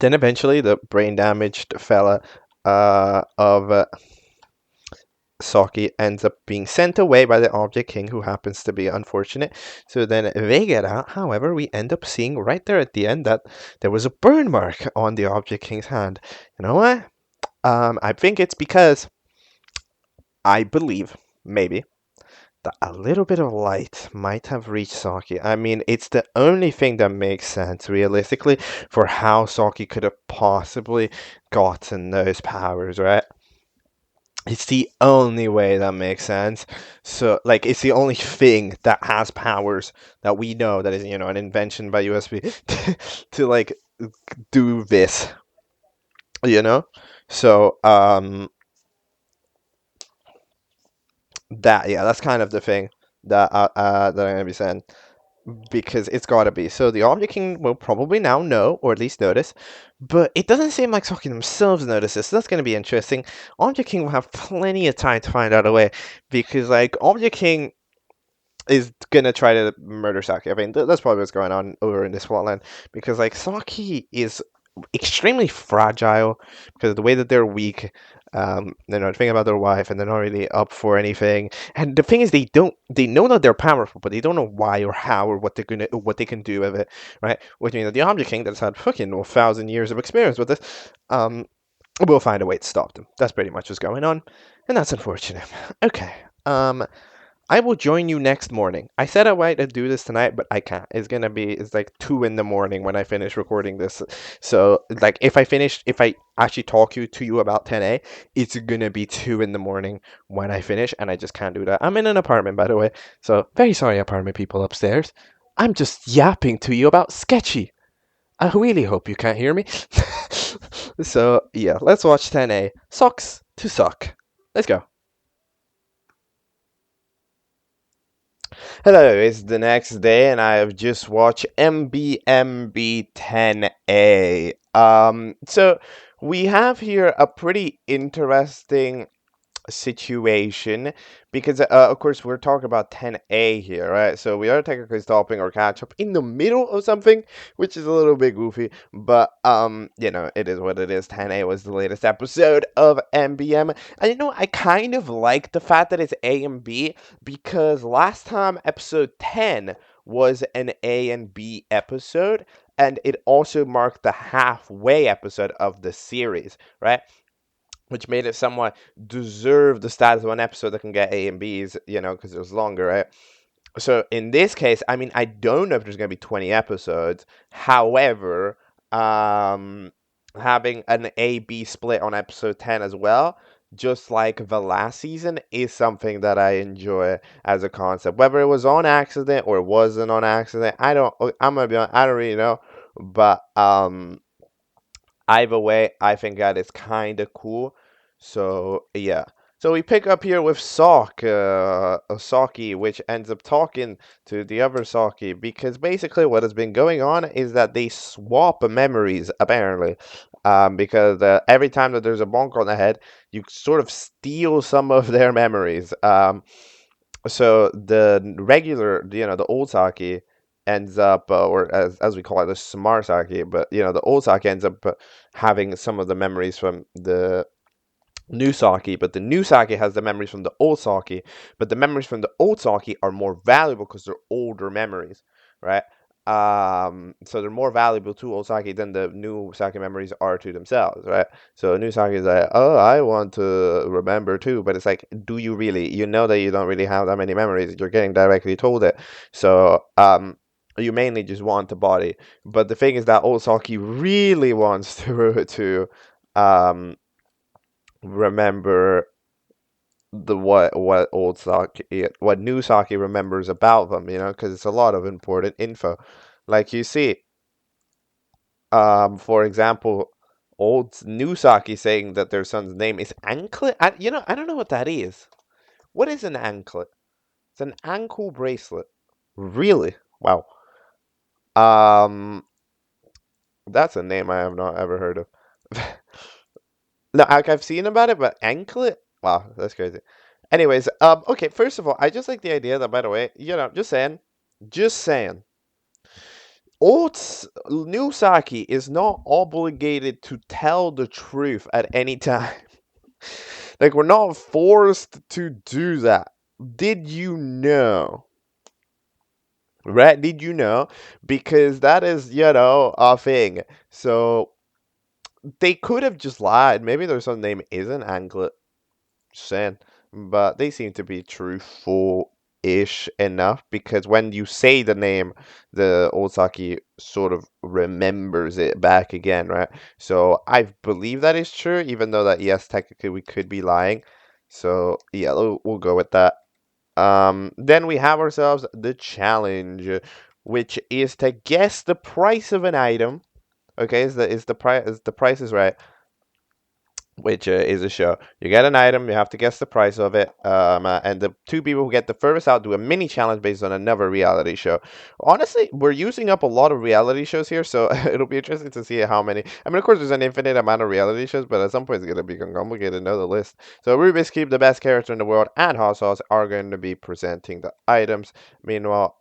Then eventually, the brain damaged fella of Saki ends up being sent away by the Object King, who happens to be unfortunate. So then they get out. However, we end up seeing right there at the end that there was a burn mark on the Object King's hand. You know what? I think it's because I believe, maybe, that a little bit of light might have reached Saki. I mean, it's the only thing that makes sense, realistically, for how Saki could have possibly gotten those powers, right? It's the only way that makes sense. So, like, it's the only thing that has powers that we know that is, an invention by USB to like do this, you know? So, that's kind of the thing that I'm gonna be saying because it's gotta be. So the Object King will probably now know, or at least notice, but it doesn't seem like Saki themselves notice this. So that's gonna be interesting. Object King will have plenty of time to find out a way because, like, Object King is gonna try to murder Saki. I mean, that's probably what's going on over in this plotline because, like, Saki is extremely fragile because of the way that they're weak. They're not thinking about their wife, and they're not really up for anything. And the thing is, they know that they're powerful, but they don't know why or how or what they can do with it, right? Which means that the Object King that's had fucking 1,000 years of experience with this, will find a way to stop them. That's pretty much what's going on, and that's unfortunate. Okay. I will join you next morning. I said I wanted to do this tonight, but I can't. It's like 2 in the morning when I finish recording this. So, like, if I actually talk to you about 10A, it's gonna be 2 in the morning when I finish, and I just can't do that. I'm in an apartment, by the way. So, very sorry, apartment people upstairs. I'm just yapping to you about Sketchy. I really hope you can't hear me. So, yeah, let's watch 10A. Socks to suck. Let's go. Hello, it's the next day and I have just watched MBMB 10A. So we have here a pretty interesting situation because of course we're talking about 10A here, right? So we are technically stopping our catch up in the middle of something, which is a little bit goofy, but it is what it is. 10A was the latest episode of MBM, and I kind of like the fact that it's A and B because last time episode 10 was an A and B episode, and it also marked the halfway episode of the series, right? Which made it somewhat deserve the status of an episode that can get A and Bs, because it was longer, right? So in this case, I mean, I don't know if there's going to be 20 episodes. However, having an A B split on episode 10 as well, just like the last season, is something that I enjoy as a concept. Whether it was on accident or it wasn't on accident, I'm going to be honest, I don't really know. But either way, I think that is kind of cool. So yeah. So we pick up here with Saki, which ends up talking to the other Saki because basically what has been going on is that they swap memories apparently. Because every time that there's a bonk on the head, you sort of steal some of their memories. So the regular, the old Saki ends up, or as we call it, the smart Saki, but the old Saki ends up having some of the memories from the new Saki, but the new Saki has the memories from the old Saki, but the memories from the old Saki are more valuable because they're older memories, right? So they're more valuable to old Saki than the new Saki memories are to themselves, right? So new Saki is like, oh, I want to remember too, but it's like, do you really? You know that you don't really have that many memories. You're getting directly told it, so you mainly just want the body. But the thing is that old Saki really wants to um remember the what old Saki, what new Saki remembers about them, because it's a lot of important info. Like you see, for example, old new Saki saying that their son's name is Anklet. I don't know what that is. What is an anklet? It's an ankle bracelet. Really? Wow. Um, that's a name I have not ever heard of. No, I've seen about it, but anklet? Wow, that's crazy. Anyways, okay, first of all, I just like the idea that, by the way, just saying, new Saki is not obligated to tell the truth at any time. Like, we're not forced to do that. Did you know? Right? Did you know? Because that is, a thing. So, they could have just lied. Maybe their son's name isn't Anklet. Saying, but they seem to be truthful-ish enough because when you say the name, the Osaki sort of remembers it back again, right? So I believe that is true, even though that yes, technically we could be lying. So yeah, we'll go with that. Then we have ourselves the challenge, which is to guess the price of an item. Okay, is the price is right, which is a show. You get an item, you have to guess the price of it, and the two people who get the furthest out do a mini challenge based on another reality show. Honestly, we're using up a lot of reality shows here, so it'll be interesting to see how many. I mean, of course, there's an infinite amount of reality shows, but at some point it's going to become complicated to know the list. So Rubik's Cube, the best character in the world, and Hot Sauce are going to be presenting the items. Meanwhile,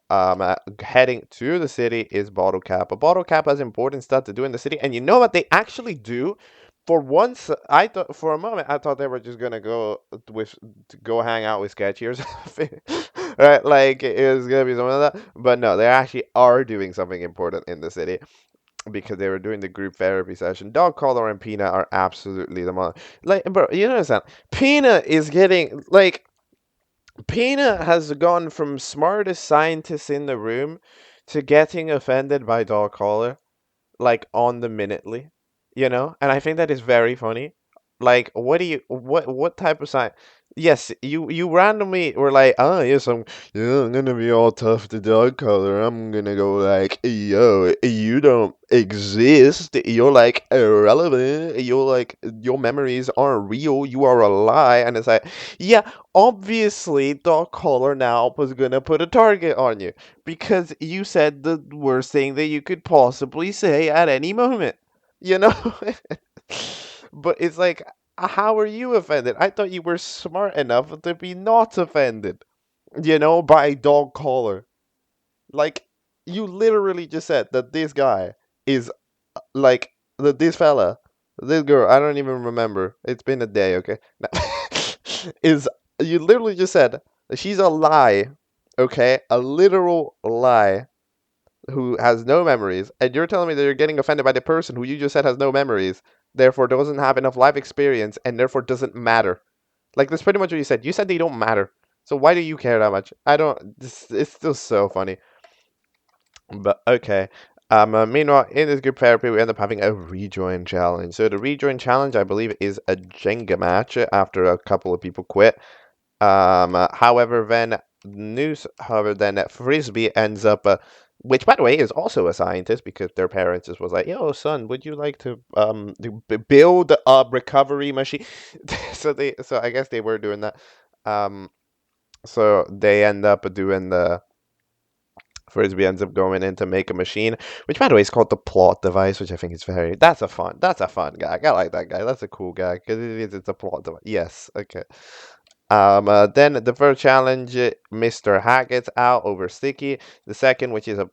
heading to the city is Bottle Cap. A Bottle Cap has important stuff to do in the city, and you know what they actually do? For once, I thought for a moment I thought they were just gonna go with to go hang out with Sketchy or something, right? Like it was gonna be something like that. But no, they actually are doing something important in the city because they were doing the group therapy session. Dog Collar and Peanut are absolutely the most like, bro. You understand? Peanut is getting like Peanut has gone from smartest scientist in the room to getting offended by Dog Collar like on the minutely, and I think that is very funny. Like, what type of sign? Yes, you randomly were like, oh yes, I'm gonna be all tough to dog color. I'm gonna go like, yo, you don't exist. You're like irrelevant. You're like your memories aren't real. You are a lie. And it's like, yeah, obviously, dog collar now was gonna put a target on you because you said the worst thing that you could possibly say at any moment, you know? But it's like, how are you offended? I thought you were smart enough to be not offended, by dog collar. Like, you literally just said that this guy is like, that this fella, this girl, I don't even remember. It's been a day, okay? Is, you literally just said that she's a lie, okay? A literal lie who has no memories, and you're telling me that you're getting offended by the person who you just said has no memories, therefore doesn't have enough life experience, and therefore doesn't matter. Like, that's pretty much what you said. You said they don't matter. So why do you care that much? I don't. It's still so funny. But okay. Meanwhile, in this group therapy, we end up having a rejoin challenge. So the rejoin challenge, I believe, is a Jenga match after a couple of people quit. However, then Frisbee ends up, which by the way is also a scientist because their parents just was like, "Yo, son, would you like to build a recovery machine?" So I guess they were doing that. Um, so they end up doing the Frisbee ends up going in to make a machine, which by the way is called the plot device, which I think is that's a fun gag. I like that guy. That's a cool gag because it's a plot device. Yes, okay. Then the first challenge, Mr. Hackett's out over Sticky. The second, which is a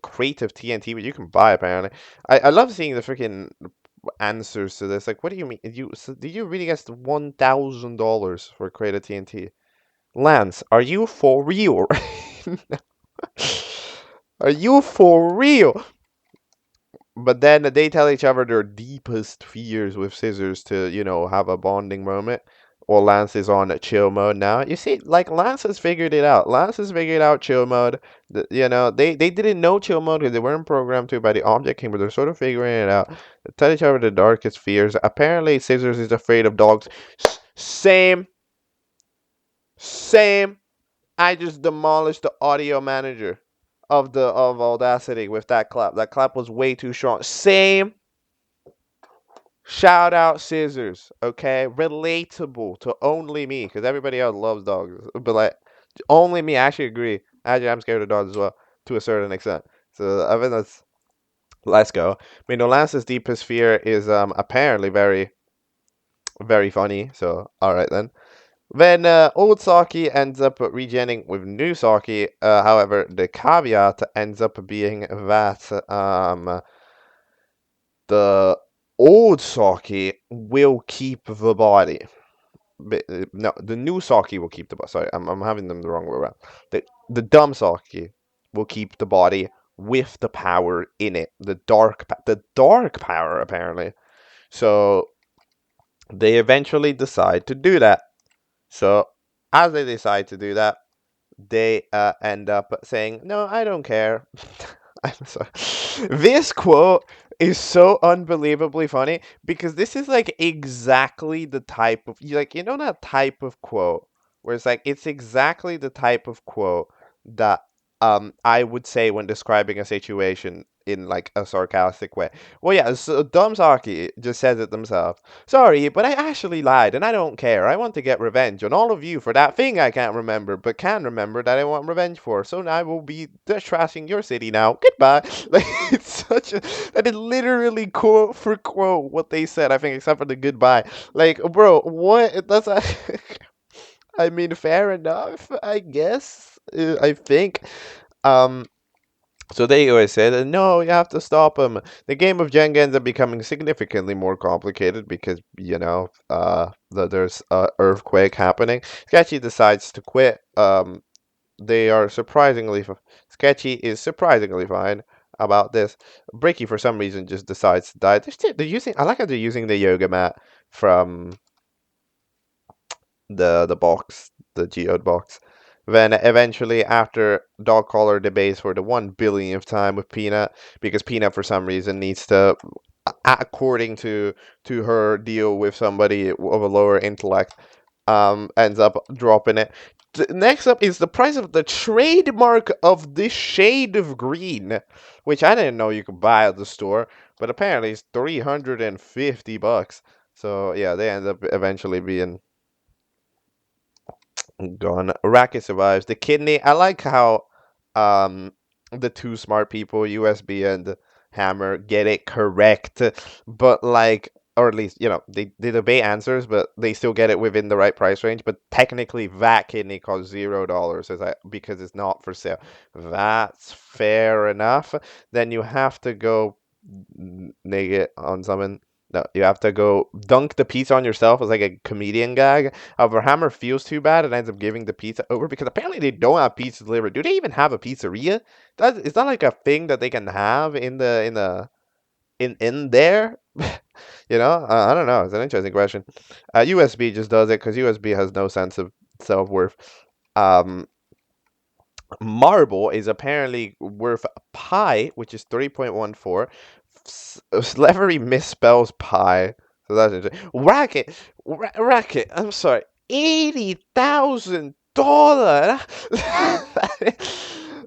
crate of TNT, which you can buy apparently. I love seeing the freaking answers to this. Like, what do you mean? Did you really get $1,000 for a crate of TNT? Lance, are you for real? Are you for real? But then they tell each other their deepest fears with scissors to, have a bonding moment. Or Lance is on chill mode now. You see, like Lance has figured it out. Lance has figured out chill mode. They didn't know chill mode because they weren't programmed to by the Object King, but they're sort of figuring it out. They tell each other the darkest fears. Apparently, Scissors is afraid of dogs. Same, same. I just demolished the audio manager of Audacity with that clap. That clap was way too strong. Same. Shout out Scissors, okay? Relatable to only me, because everybody else loves dogs. But like, only me. I actually agree. Actually, I'm scared of dogs as well, to a certain extent. So I think that's. Let's go. I mean, the Lance's deepest fear is apparently very, very funny. So all right then. Then old Saki ends up regenning with new Saki. However, the caveat ends up being that the old Saki will keep the body. No, the new Saki will keep the body. Sorry, I'm having them the wrong way around. The dumb Saki will keep the body with the power in it. The dark power apparently. So they eventually decide to do that. So as they decide to do that, they end up saying, "No, I don't care." I'm sorry. This quote is so unbelievably funny because this is like exactly the type of like that type of quote where it's like it's exactly the type of quote that I would say when describing a situation in like a sarcastic way. Well, yeah, so Dom Saki just says it themselves. Sorry, but I actually lied and I don't care. I want to get revenge on all of you for that thing I can't remember, but can remember that I want revenge for. So now I will be trashing your city now. Goodbye. Like it's such a that is literally quote for quote what they said, I think, except for the goodbye. Like, bro, what? That's I mean, fair enough, I guess. I think. Um, so they always said, no, you have to stop him. The game of Jenga ends up becoming significantly more complicated because, there's earthquake happening. Sketchy decides to quit. They are Sketchy is surprisingly fine about this. Bricky, for some reason, just decides to die. They're using. I like how they're using the yoga mat from the box, the geode box. Then eventually, after Dog Collar debates for the 1 billionth time with Peanut, because Peanut for some reason needs to, according to her deal with somebody of a lower intellect, ends up dropping it. Next up is the price of the trademark of this shade of green, which I didn't know you could buy at the store, but apparently it's $350. So yeah, they end up eventually being gone. Racket survives. The kidney. I like how um the two smart people, USB and Hammer, get it correct, but like, or at least they debate answers, but they still get it within the right price range. But technically, that kidney costs $0 because it's not for sale. That's fair enough. Then you have to go nigga on something. No, you have to go dunk the pizza on yourself as like a comedian gag. However, Hammer feels too bad and ends up giving the pizza over because apparently they don't have pizza delivered. Do they even have a pizzeria? Is that like a thing that they can have in there? I don't know. It's an interesting question. USB just does it because USB has no sense of self worth. Um, Marble is apparently worth pi, which is 3.14. Slevery misspells pi. So that's interesting. Racket, I'm sorry. $80,000?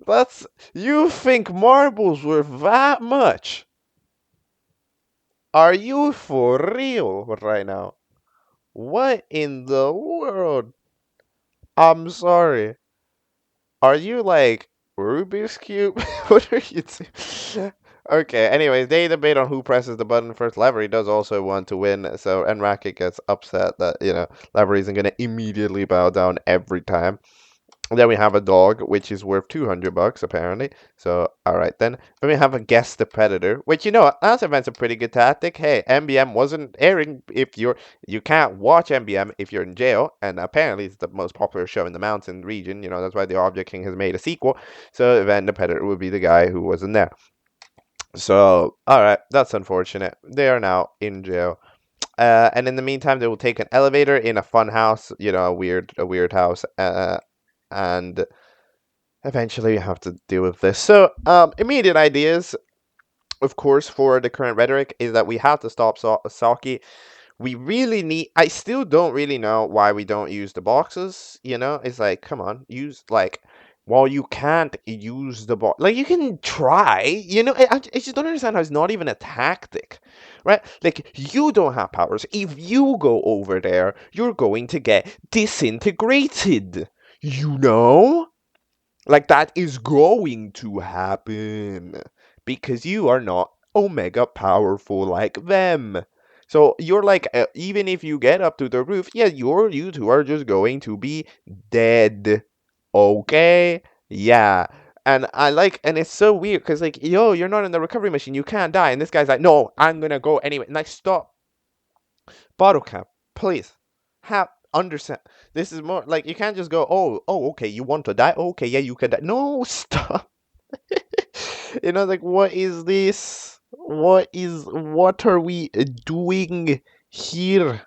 That's, you think marble's worth that much? Are you for real right now? What in the world? I'm sorry. Are you like Rubik's Cube? What are you doing? Okay, anyways, they debate on who presses the button first. Lavery does also want to win, so and Racket gets upset that, Lavery isn't gonna immediately bow down every time. Then we have a dog, which is worth $200 apparently. So, all right then. Then we have a guess the predator, which last event's a pretty good tactic. Hey, MBM wasn't airing if you can't watch MBM if you're in jail, and apparently it's the most popular show in the mountain region. That's why the Object King has made a sequel. So then the predator would be the guy who wasn't there. So, all right, that's unfortunate. They are now in jail. And in the meantime, they will take an elevator in a fun house, a weird house, and eventually you have to deal with this. So, immediate ideas, of course, for the current rhetoric is that we have to stop Saki. We really need. I still don't really know why we don't use the boxes. It's like, come on, use like. Well, you can't use the box. Like, you can try. I just don't understand how it's not even a tactic, right? Like, you don't have powers. If you go over there, you're going to get disintegrated. You know? Like that is going to happen because you are not omega powerful like them. So you're like, even if you get up to the roof, yeah, you two are just going to be dead. Okay? Yeah. And it's so weird because, like, yo, you're not in the recovery machine. You can't die. And this guy's like, no, I'm going to go anyway. And like, stop. Bottle cap, please. Understand. This is more like you can't just go, oh, okay, you want to die? Okay, yeah, you can die. No, stop. Like, what is this? What are we doing here?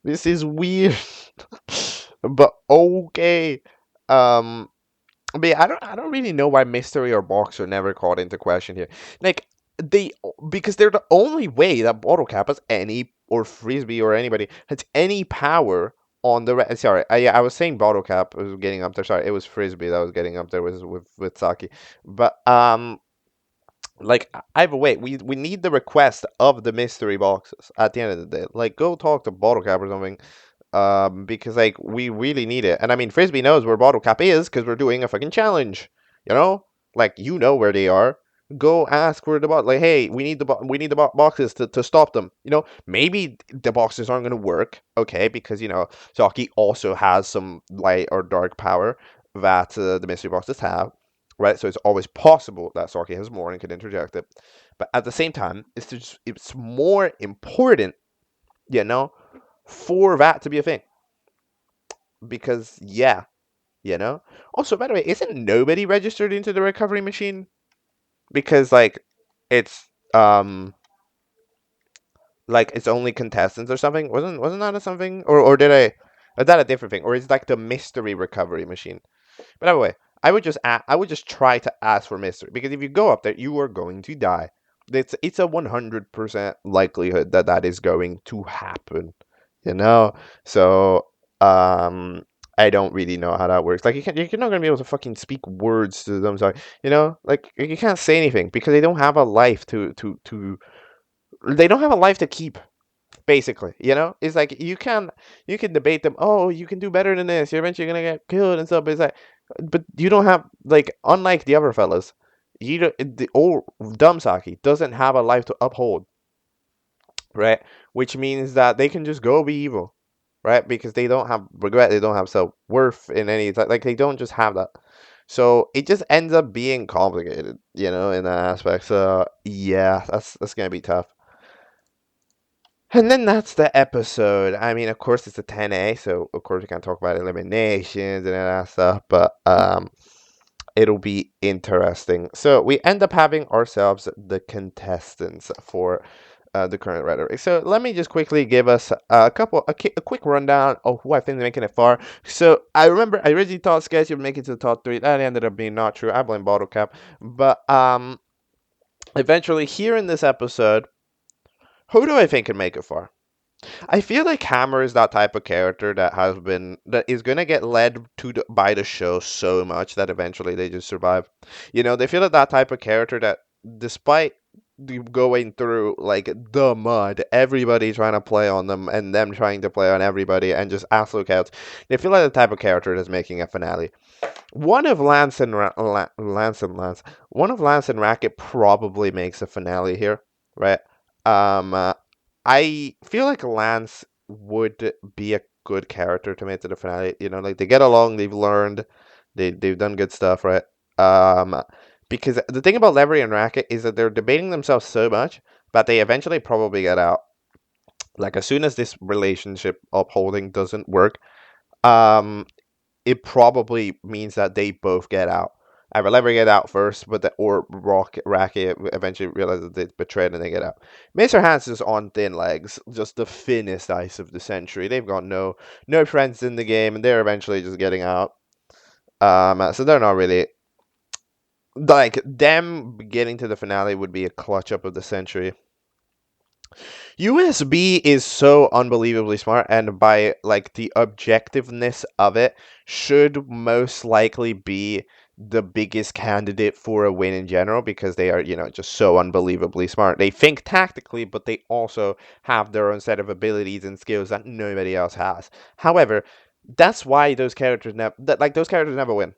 This is weird. But okay. Um, but yeah, I don't really know why mystery or box are never called into question here. Like, they because they're the only way that bottle cap has any, or frisbee or anybody has any power on the sorry, yeah, I was saying bottle cap was getting up there. Sorry, it was frisbee that was getting up there with Saki. But like either way, we need the request of the mystery boxes at the end of the day. Like, go talk to bottle cap or something, because like we really need it. And I mean, Frisbee knows where Bottle Cap is because we're doing a fucking challenge. You know, like, you know where they are. Go ask for the bot. Like, hey, we need the boxes to stop them. You know, maybe the boxes aren't gonna work. Okay, because Saki also has some light or dark power that the mystery boxes have. Right, so it's always possible that Saki has more and can interject it. But at the same time, it's more important, you know, for that to be a thing. Because yeah, you know. Also, by the way, isn't nobody registered into the recovery machine? Because it's it's only contestants or something. Wasn't that a something? Or did I? Is that a different thing? Or is it like the mystery recovery machine? But anyway, I would just try to ask for mystery, because if you go up there, you are going to die. It's a 100% likelihood that that is going to happen. You know, so I don't really know how that works. Like, you're not gonna be able to fucking speak words to them. So like, you can't say anything because they don't have a life they don't have a life to keep. Basically, it's like you can debate them. Oh, you can do better than this. You're eventually gonna get killed and stuff. But it's like, but you don't have, like, unlike the other fellas, you don't, the old dumb Saki doesn't have a life to uphold, right? Which means that they can just go be evil, right? Because they don't have regret. They don't have self worth in any, like, they don't just have that. So it just ends up being complicated, in that aspect. So yeah, that's gonna be tough. And then that's the episode. I mean, of course, it's a 10A, so of course we can't talk about eliminations and all that stuff, but it'll be interesting. So we end up having ourselves the contestants for the current rhetoric. So let me just quickly give us a quick rundown of who I think is making it far. So I remember I originally thought Sketchy would make it to the top three. That ended up being not true. I blame Bottle Cap, but eventually here in this episode, who do I think can make it far? I feel like Hammer is that type of character that is gonna get led by the show so much that eventually they just survive. They feel like that type of character that, despite going through like the mud, everybody trying to play on them and them trying to play on everybody and just absolute chaos. They feel like the type of character that's making a finale. One of Lance and one of Lance and Racket probably makes a finale here, right? Um, I feel like Lance would be a good character to make to the finale. Like, they get along, they've learned, they've done good stuff, right? Um, because the thing about Levery and Racket is that they're debating themselves so much, but they eventually probably get out. Like, as soon as this relationship upholding doesn't work, um, it probably means that they both get out. Either Lever get out first, or Racket eventually realizes they betrayed and they get out. Mr. Hans is on thin legs, just the thinnest ice of the century. They've got no friends in the game, and they're eventually just getting out. So they're not really, like, them getting to the finale would be a clutch up of the century. USB is so unbelievably smart, and by like the objectiveness of it, should most likely be the biggest candidate for a win in general, because they are, just so unbelievably smart. They think tactically, but they also have their own set of abilities and skills that nobody else has. However, that's why those characters never win.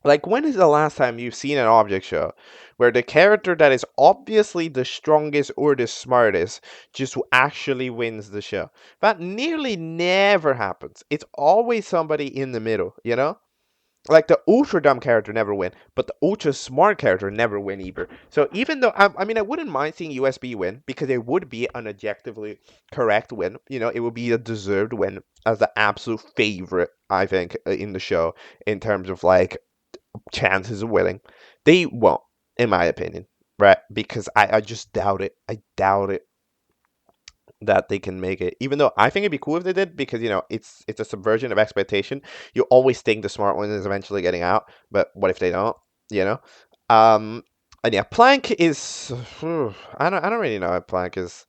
Like, when is the last time you've seen an object show where the character that is obviously the strongest or the smartest just actually wins the show? That nearly never happens. It's always somebody in the middle, you know? Like, the ultra dumb character never win, but the ultra smart character never win either. So even though, I mean, I wouldn't mind seeing USB win, because it would be an objectively correct win. It would be a deserved win as the absolute favorite, I think, in the show, in terms of like chances of winning. They won't, in my opinion, right? Because I just doubt it. I doubt it that they can make it. Even though I think it'd be cool if they did, because it's a subversion of expectation. You always think the smart one is eventually getting out, but what if they don't? You know. Um, And yeah, Plank is. I don't really know if Plank is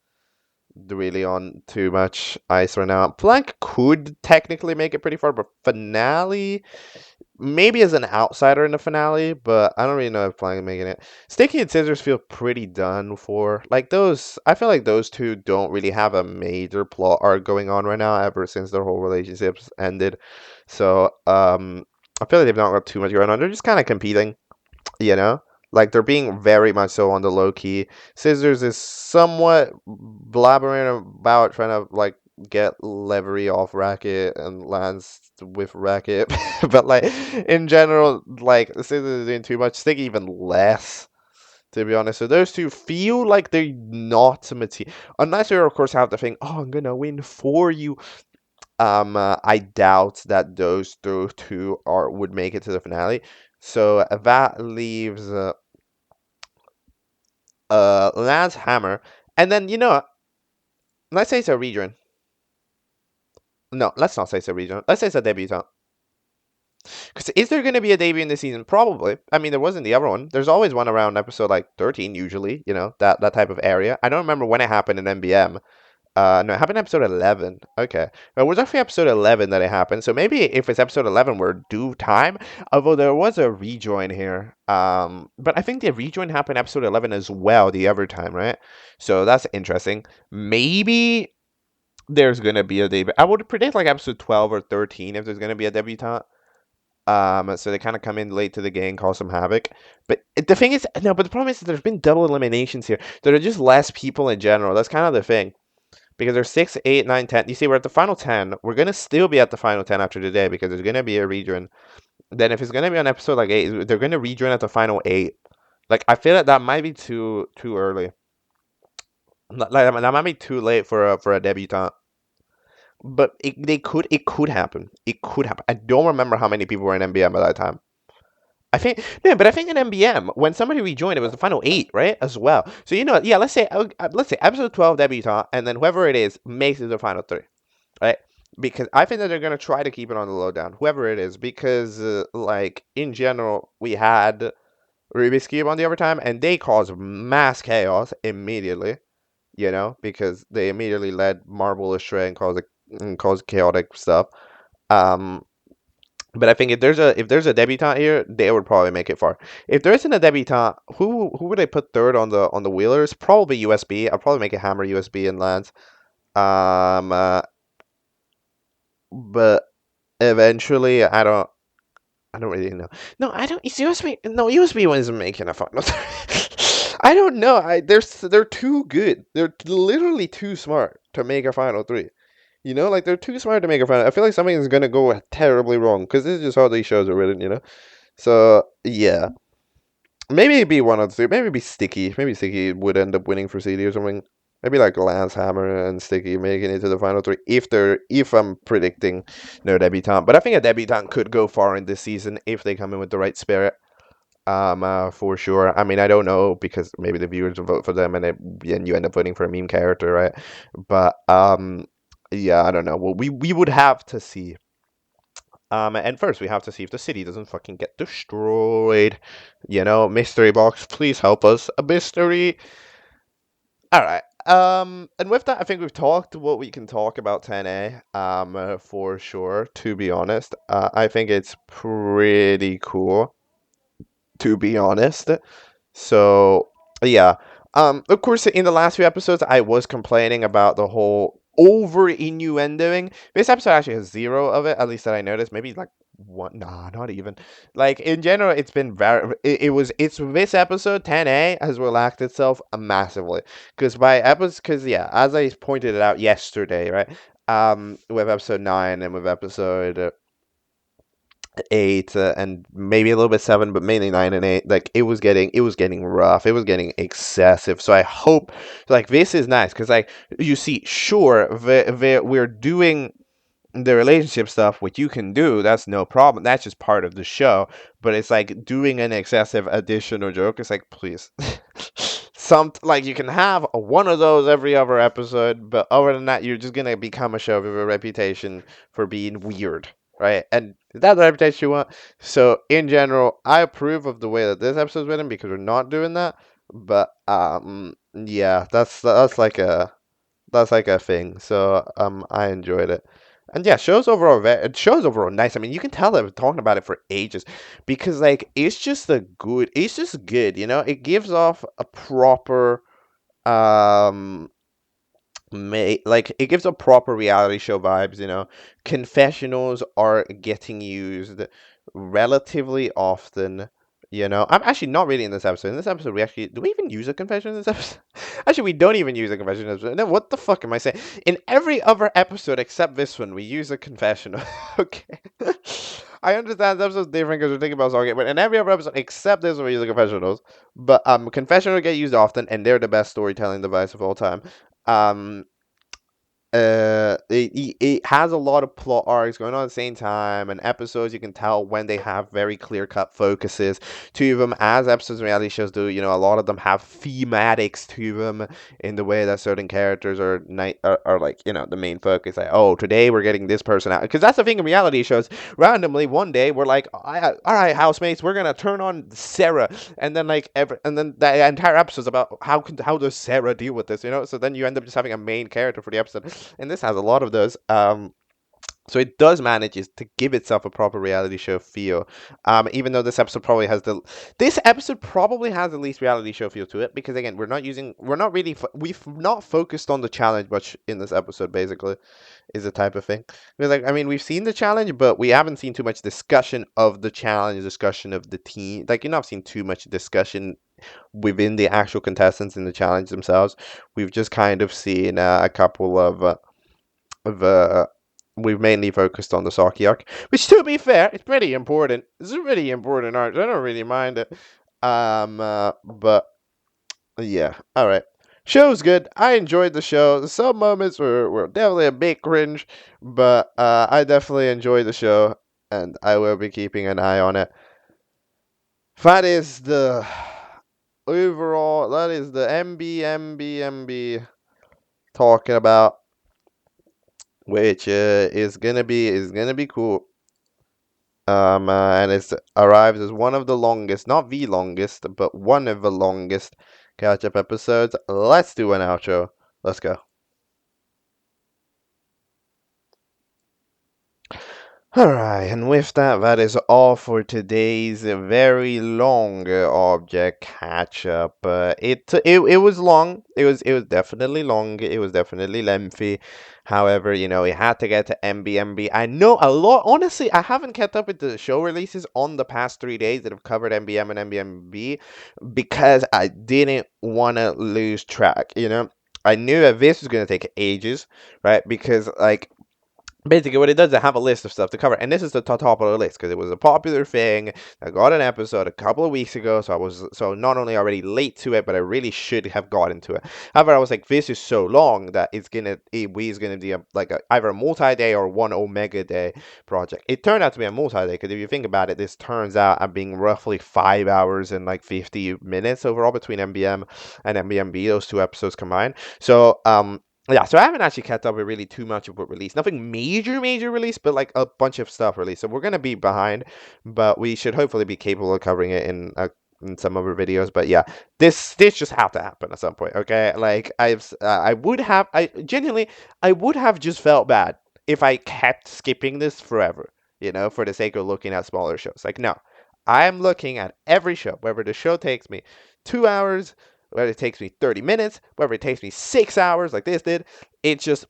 really on too much ice right now. Plank could technically make it pretty far, but finale maybe as an outsider in the finale, but I don't really know if Plank making it. Sticky and Scissors feel pretty done for. Like those, I feel like those two don't really have a major plot arc going on right now ever since their whole relationships ended. So I feel like they've not got too much going on. They're just kind of competing, you know? Like they're being very much so on the low key. Scissors is somewhat blabbering about trying to like get Levery off Racket and lands with Racket. But like in general, like Scissors is doing too much. Stick even less. To be honest, so those two feel like they're not material, unless they of course have the thing. Oh, I'm gonna win for you. I doubt that those two are would make it to the finale. So that leaves Lance Hammer, and then let's say it's a region. No, let's not say it's a region. Let's say it's a debutant. Because is there going to be a debut in this season? Probably. I mean, there wasn't the other one. There's always one around episode like 13, usually. That type of area. I don't remember when it happened in MBM. No, it happened in episode 11. Okay. It was actually episode 11 that it happened. So maybe if it's episode 11, we're due time. Although there was a rejoin here. But I think the rejoin happened episode 11 as well, the other time, right? So that's interesting. Maybe there's going to be a debut. I would predict like episode 12 or 13 if there's going to be a debutante. So they kind of come in late to the game, cause some havoc. But the thing is, no, but the problem is that there's been double eliminations here. There are just less people in general. That's kind of the thing. Because there's 6, 8, 9, 10. You see, we're at the final 10. We're going to still be at the final 10 after today because there's going to be a rejoin. Then if it's going to be on episode like 8, they're going to rejoin at the final 8. Like, I feel like that might be too early. Like, that might be too late for a debutante. But it could happen. It could happen. I don't remember how many people were in MBM by that time. I think no, but I think in MBM when somebody rejoined, it was the final 8, right? As well. So yeah. Let's say episode 12 debutante, and then whoever it is makes it to the final 3, right? Because I think that they're gonna try to keep it on the lowdown, whoever it is, because like in general, we had Rubik's Cube on the overtime, and they caused mass chaos immediately. Because they immediately led Marble astray and caused chaotic stuff. Um, but I think if there's a debutante here, they would probably make it far. If there isn't a debutante, who would I put third on the wheelers? Probably USB. I'll probably make it Hammer, USB, and Lance. Um, uh, but eventually, I don't really know. No, I don't. It's USB. No, USB wasn't making a final. I don't know. They're too good. They're literally too smart to make a final 3. Like they're too smart to make a final. I feel like something is gonna go terribly wrong because this is just how these shows are written. So yeah, maybe it'd be one of the two. Maybe it'd be Sticky. Maybe Sticky would end up winning for CD or something. Maybe like Lance Hammer and Sticky making it to the final 3 if I'm predicting no debutante. But I think a debutante could go far in this season if they come in with the right spirit. For sure. I mean, I don't know because maybe the viewers will vote for them and you end up voting for a meme character, right? But yeah, I don't know. Well, we would have to see. And first we have to see if the city doesn't fucking get destroyed. Mystery box, please help us. A mystery. All right. And with that, I think we've talked what we can talk about 10A. For sure. To be honest, I think it's pretty cool. To be honest. So yeah. Of course, in the last few episodes, I was complaining about the whole over innuendoing. This episode actually has 0 of it, at least that I noticed. Maybe like one. Nah, not even. Like in general, it's been very. It's this episode 10A has relaxed itself massively because yeah, as I pointed it out yesterday, right? With episode 9 and with episode 8 and maybe a little bit 7, but mainly 9 and 8. Like it was getting rough, it was getting excessive. So I hope like this is nice because like you see, sure, we're doing the relationship stuff, which you can do, that's no problem, that's just part of the show. But it's like doing an excessive additional joke. It's like, please. Like you can have one of those every other episode, but other than that, you're just gonna become a show with a reputation for being weird. right? And that's the reputation you want. So in general, I approve of the way that this episode's written because we're not doing that. But yeah, that's like a thing. So I enjoyed it. And yeah, show's overall nice. I mean, you can tell I've been talking about it for ages because like it's just good, you know? It gives off a proper um like it gives a proper reality show vibes, you know. Confessionals are getting used relatively often, you know. I'm actually not really in this episode. In this episode, we actually do we even use a confession in this episode? Actually, we don't even use a confession in this episode. No, what the fuck am I saying? In every other episode except this one, we use a confessional. Okay. I understand this episode's different because we're thinking about Stargate, but in every other episode except this one, we use the confessionals. But confessionals get used often, and they're the best storytelling device of all time. Um, it has a lot of plot arcs going on at the same time, and episodes you can tell when they have very clear cut focuses to them, as episodes of reality shows do. You know, a lot of them have thematics to them in the way that certain characters are like, you know, the main focus. Like, oh, today we're getting this person out, because that's the thing in reality shows. Randomly one day we're like, all right, housemates, we're gonna turn on Sarah, and then and then the entire episode's about how does Sarah deal with this, you know? So then you end up just having a main character for the episode, and this has a lot of those. So it does manage to give itself a proper reality show feel. Even though this episode probably has the least reality show feel to it, because again, we've not focused on the challenge much in this episode. Basically, is the type of thing. Because like, I mean, we've seen the challenge, but we haven't seen too much discussion of the challenge, discussion of the team. Like, you've not seen too much discussion within the actual contestants in the challenge themselves. We've just kind of seen a couple of we've mainly focused on the Saki arc, which, to be fair, it's pretty important. It's a really important arc. I don't really mind it. But yeah, all right. Show's good. I enjoyed the show. Some moments were definitely a bit cringe, but I definitely enjoyed the show, and I will be keeping an eye on it. That is the overall. That is the MBMB talking about, which is gonna be cool. And it arrives as one of the longest, not the longest, but one of the longest catch-up episodes. Let's do an outro. Let's go. Alright, and with that, that is all for today's very long object catch-up. It was long. It was definitely long. It was definitely lengthy. However, you know, we had to get to MBMB. I know a lot. Honestly, I haven't kept up with the show releases on the past 3 days that have covered MBM and MBMB because I didn't want to lose track. You know, I knew that this was going to take ages, right? Because like, basically what it does is have a list of stuff to cover, and this is the top of the list because it was a popular thing. I got an episode a couple of weeks ago, so I was not only already late to it, but I really should have gotten to it. However, I was like, this is so long that it's gonna be either a multi-day or one omega day project. It turned out to be a multi-day because if you think about it, this turns out at being roughly 5 hours and like 50 minutes overall between MBM and MBMB, those two episodes combined. So yeah, so I haven't actually kept up with really too much of what released. Nothing major release, but like a bunch of stuff released. So we're gonna be behind, but we should hopefully be capable of covering it in some other videos. But yeah, this just had to happen at some point. Okay, like I genuinely I would have just felt bad if I kept skipping this forever. You know, for the sake of looking at smaller shows. Like, no, I'm looking at every show, whether the show takes me 2 hours, whether it takes me 30 minutes, whether it takes me 6 hours like this did. It's just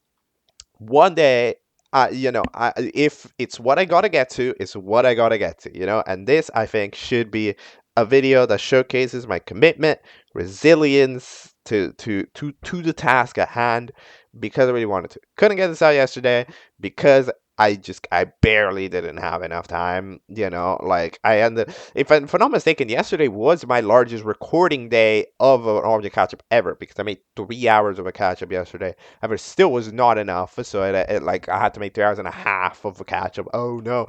one day, if it's what I gotta get to, it's what I gotta get to, you know? And this, I think, should be a video that showcases my commitment, resilience to the task at hand because I really wanted to. Couldn't get this out yesterday because I barely didn't have enough time, you know. Like, if I'm not mistaken, yesterday was my largest recording day of an object catch up ever because I made 3 hours of a catch up yesterday. However, still was not enough, so I had to make 3 hours and a half of a catch up. Oh no,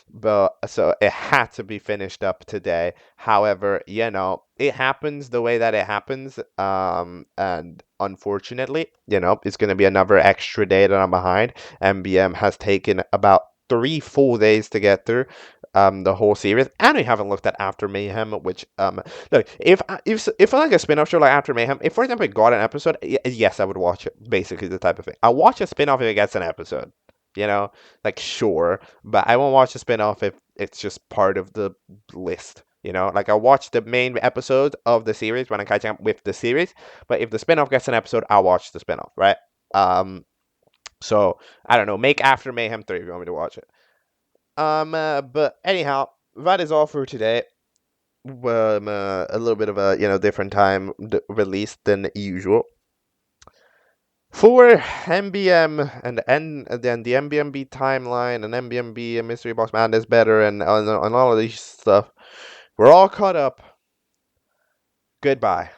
but so it had to be finished up today. However, you know, it happens the way that it happens, and unfortunately, you know, it's going to be another extra day that I'm behind. MBM has taken about 3 full days to get through the whole series, and we haven't looked at After Mayhem, which look, if like a spin-off show like After Mayhem, if for example it got an episode, yes, I would watch it. Basically, the type of thing. I'll watch a spin-off if it gets an episode. You know, like sure, but I won't watch a spin-off if it's just part of the list. You know, like I watch the main episode of the series when I'm catching up with the series, but if the spin-off gets an episode, I'll watch the spin-off, right? So I don't know, make After Mayhem 3 if you want me to watch it. But anyhow, that is all for today. A little bit of a different time release than usual. For MBM and then the MBMB timeline and MBMB and Mystery Box Madness better and all of these stuff, we're all caught up. Goodbye.